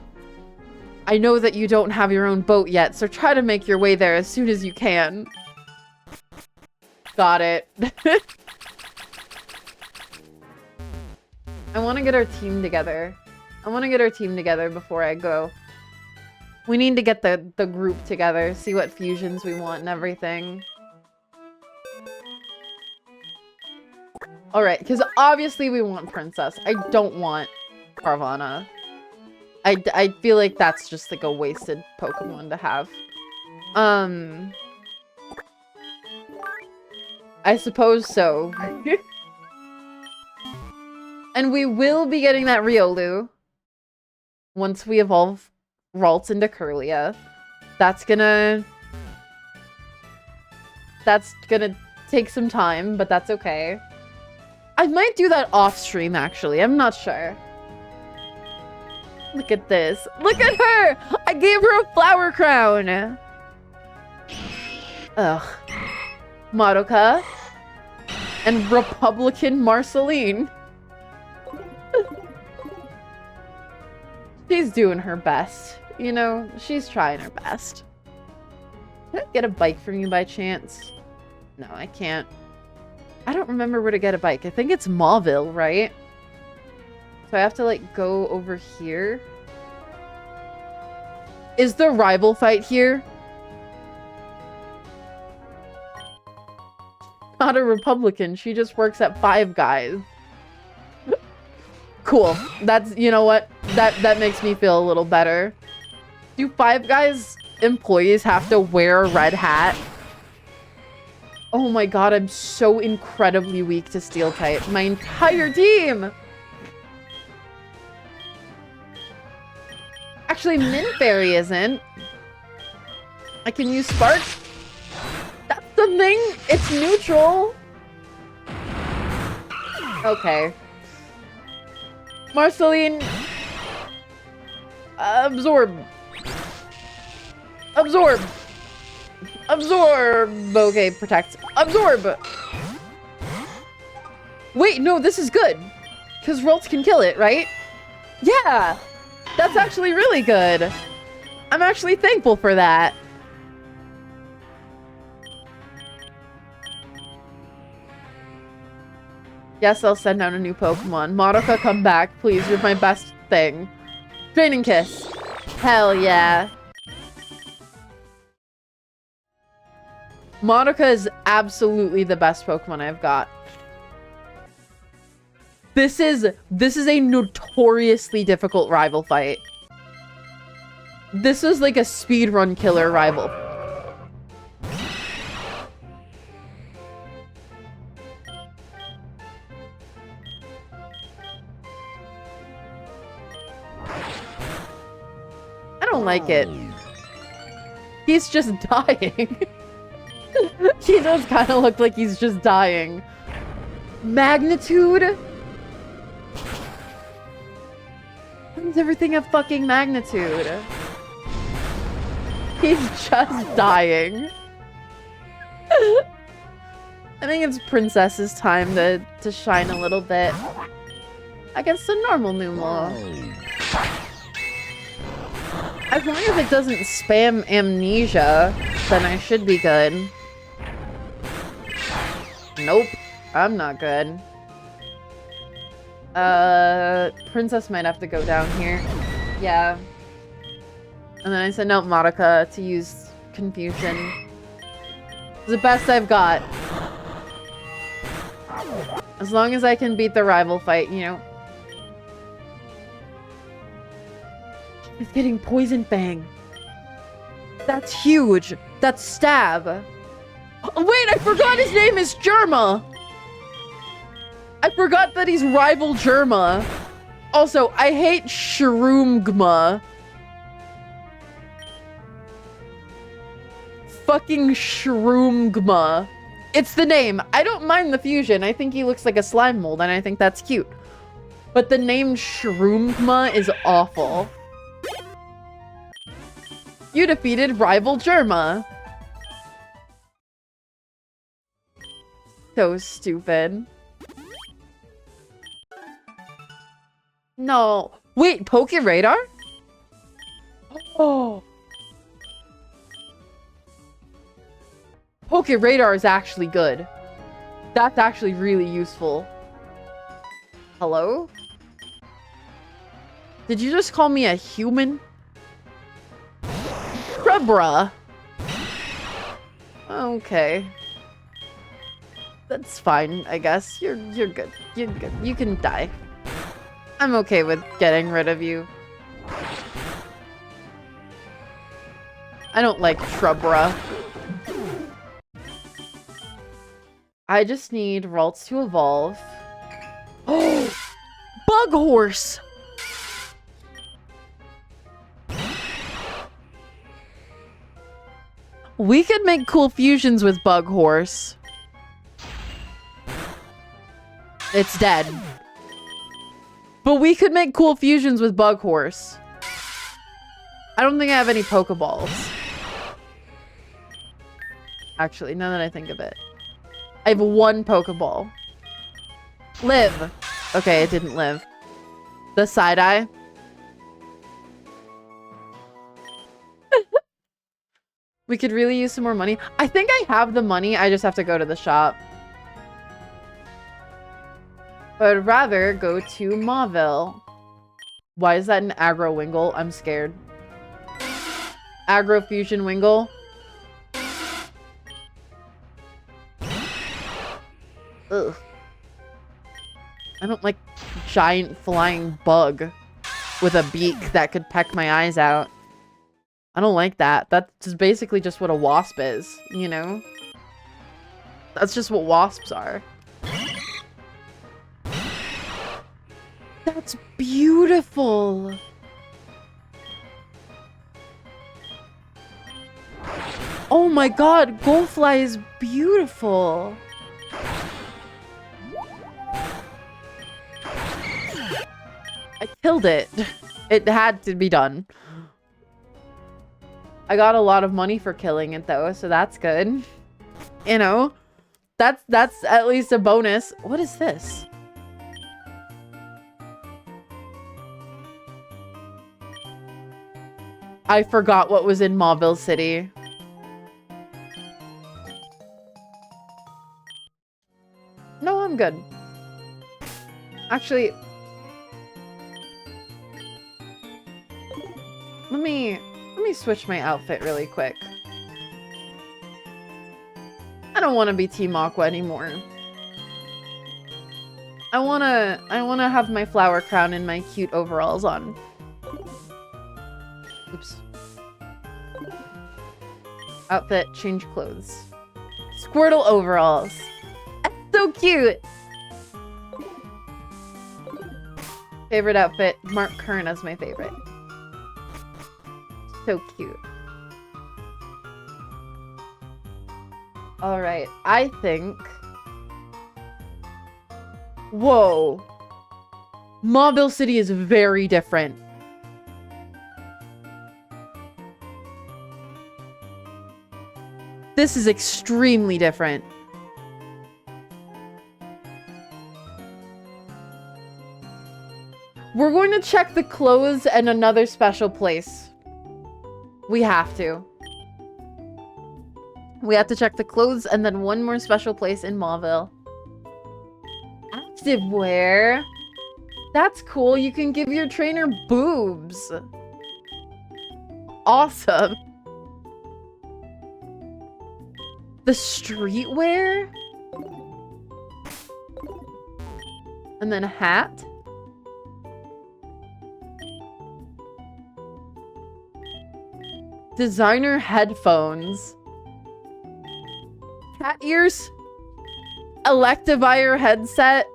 I know that you don't have your own boat yet, so try to make your way there as soon as you can. Got it. I want to get our team together. I want to get our team together before I go. We need to get the group together, see what fusions we want and everything. Alright, because obviously we want Princess. I don't want Carvana. I feel like that's just like a wasted Pokemon to have. I suppose so. And we will be getting that Riolu once we evolve Ralts into Kirlia. That's gonna take some time, but that's okay. I might do that off stream, actually. I'm not sure. Look at this. Look at her! I gave her a flower crown! Ugh. Madoka. And Republican Marceline. She's doing her best. You know, she's trying her best. Can I get a bike from you by chance? No, I can't. I don't remember where to get a bike. I think it's Mauville, right? So I have to, like, go over here. Is the rival fight here? Not a Republican. She just works at Five Guys. Cool. That's, you know what? That makes me feel a little better. Do Five Guys employees have to wear a red hat? Oh my god, I'm so incredibly weak to Steel type. My entire team! Actually, Minfairy isn't. I can use Spark. That's the thing! It's neutral! Okay. Marceline! Absorb! Absorb! Absorb! Okay, protect. Absorb! Wait, no, this is good. Because Ralts can kill it, right? Yeah! That's actually really good. I'm actually thankful for that. Yes, I'll send out a new Pokemon. Madoka, come back. Please, you're my best thing. Training Kiss. Hell yeah. Madoka is absolutely the best Pokemon I've got. This is a notoriously difficult rival fight. This is like a speedrun killer rival. I don't like it. He's just dying. He does kind of look like he's just dying. Magnitude? Why does everything have fucking magnitude? He's just dying. I think it's Princess's time to shine a little bit against the normal Numel. As long as it doesn't spam amnesia, then I should be good. Nope, I'm not good. Princess might have to go down here. Yeah. And then I send out Madoka to use Confusion. It's the best I've got. As long as I can beat the rival fight, you know. He's getting Poison Fang. That's huge. That's Stab. Oh, wait, I forgot his name is Germa. I forgot that he's rival Germa. Also, I hate Shroomgma. Fucking Shroomgma. It's the name. I don't mind the fusion. I think he looks like a slime mold, and I think that's cute. But the name Shroomgma is awful. You defeated rival Germa. So stupid. No. Wait, Poke Radar? Oh. Poke Radar is actually good. That's actually really useful. Hello? Did you just call me a human? Bruh. Okay. That's fine, I guess. You're good. You're good. You can die. I'm okay with getting rid of you. I don't like Shrubra. I just need Ralts to evolve. Oh! Bug Horse! We could make cool fusions with Bug Horse. It's dead. But we could make cool fusions with Bug Horse. I don't think I have any Pokeballs. Actually, now that I think of it. I have one Pokeball. Live. Okay, it didn't live. The side-eye. We could really use some more money. I think I have the money. I just have to go to the shop. But I'd rather go to Mauville. Why is that an aggro Wingull? I'm scared. Aggro Fusion Wingull. Ugh. I don't like giant flying bug with a beak that could peck my eyes out. I don't like that. That's basically just what a wasp is, you know? That's just what wasps are. That's beautiful. Oh my god, Goldfly is beautiful. I killed it. It had to be done. I got a lot of money for killing it though, so that's good. You know, that's at least a bonus. What is this? I forgot what was in Mauville City. No, I'm good. Actually, let me switch my outfit really quick. I don't want to be Team Aqua anymore. I wanna have my flower crown and my cute overalls on. Oops. Outfit, change clothes. Squirtle overalls. That's so cute. Favorite outfit, mark Kern as my favorite. So cute. All right, I think... Whoa. Mauville City is very different. This is extremely different. We're going to check the clothes and another special place. We have to. We have to check the clothes and then one more special place in Mauville. Activewear. That's cool. You can give your trainer boobs. Awesome. The streetwear? And then a hat? Designer headphones. Cat ears? Electivire headset?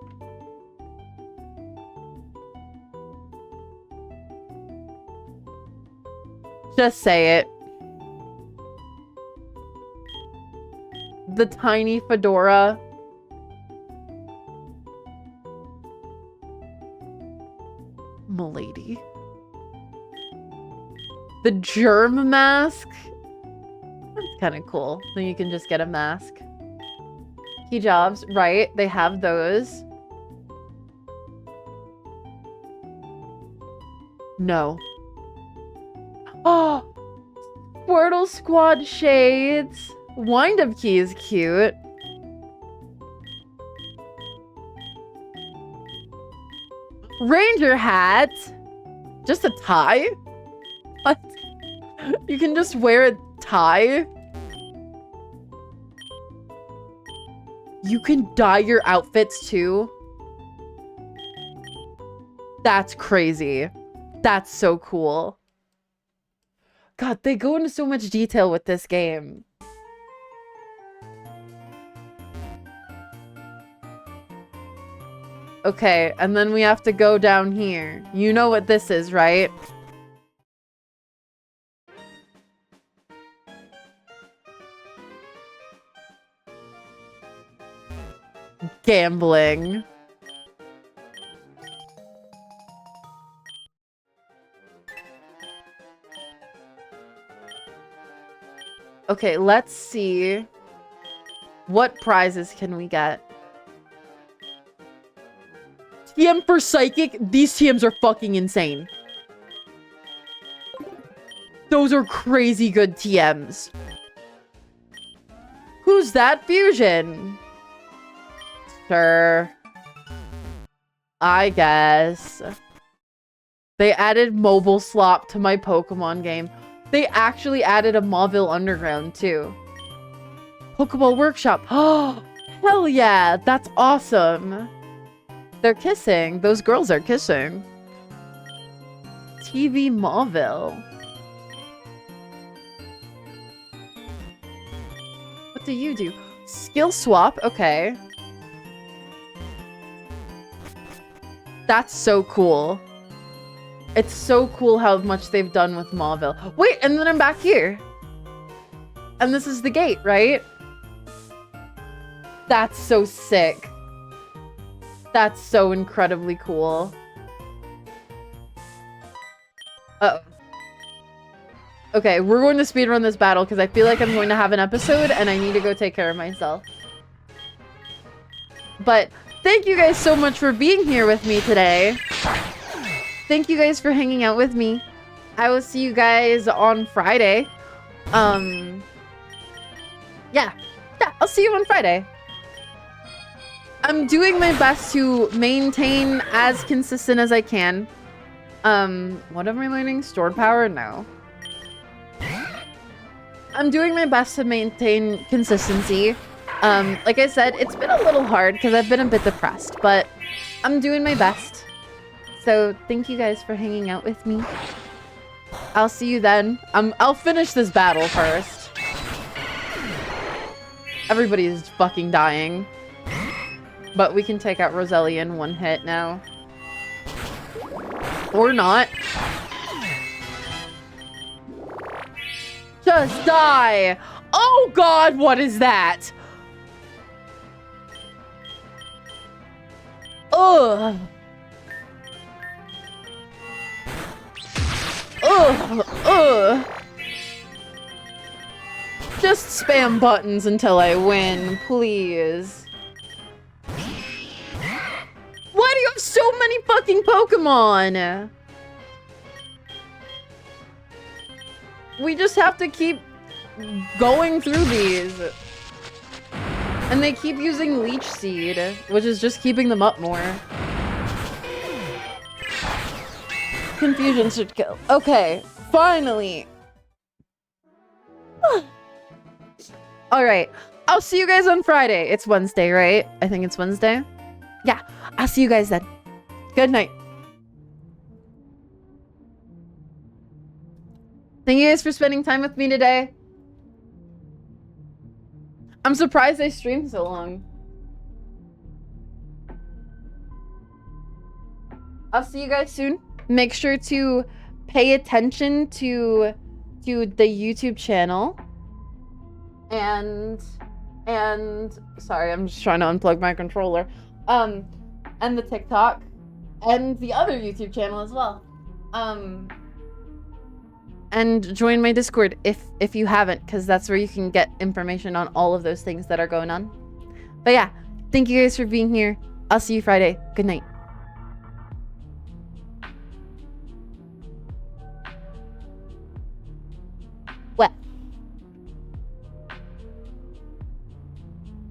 Just say it. The tiny fedora. Milady. The germ mask. That's kind of cool. Then you can just get a mask. Hijabs, right? They have those. No. Oh! Squirtle Squad shades. Wind-up key is cute. Ranger hat. Just a tie? What? You can just wear a tie? You can dye your outfits too? That's crazy. That's so cool. God, they go into so much detail with this game. Okay, and then we have to go down here. You know what this is, right? Gambling. Okay, let's see. What prizes can we get? TM for Psychic? These TMs are fucking insane. Those are crazy good TMs. Who's that fusion? Sure. I guess. They added mobile slop to my Pokemon game. They actually added a Mauville Underground too. Pokeball Workshop. Oh, hell yeah. That's awesome. They're kissing. Those girls are kissing. TV Mauville. What do you do? Skill swap. Okay. That's so cool. It's so cool how much they've done with Mauville. Wait, and then I'm back here. And this is the gate, right? That's so sick. That's so incredibly cool. Uh-oh. Okay, we're going to speedrun this battle because I feel like I'm going to have an episode and I need to go take care of myself. But thank you guys so much for being here with me today. Thank you guys for hanging out with me. I will see you guys on Friday. Yeah, I'll see you on Friday. I'm doing my best to maintain as consistent as I can. What am I learning? Stored power? No. I'm doing my best to maintain consistency. Like I said, it's been a little hard because I've been a bit depressed, but I'm doing my best. So thank you guys for hanging out with me. I'll see you then. I'll finish this battle first. Everybody is fucking dying. But we can take out Roselia in one hit now. Or not. Just die! Oh god, what is that? Ugh. Ugh. Ugh. Just spam buttons until I win, please. Why do you have so many fucking Pokemon? We just have to keep going through these. And they keep using Leech Seed, which is just keeping them up more. Confusion should kill. Okay, finally. Alright, I'll see you guys on Friday. It's Wednesday, right? I think it's Wednesday. Yeah, I'll see you guys then. Good night. Thank you guys for spending time with me today. I'm surprised I streamed so long. I'll see you guys soon. Make sure to pay attention to the YouTube channel. And sorry, I'm just trying to unplug my controller. And the TikTok and the other YouTube channel as well. And join my Discord if you haven't, because that's where you can get information on all of those things that are going on. But yeah, thank you guys for being here. I'll see you Friday. Good night.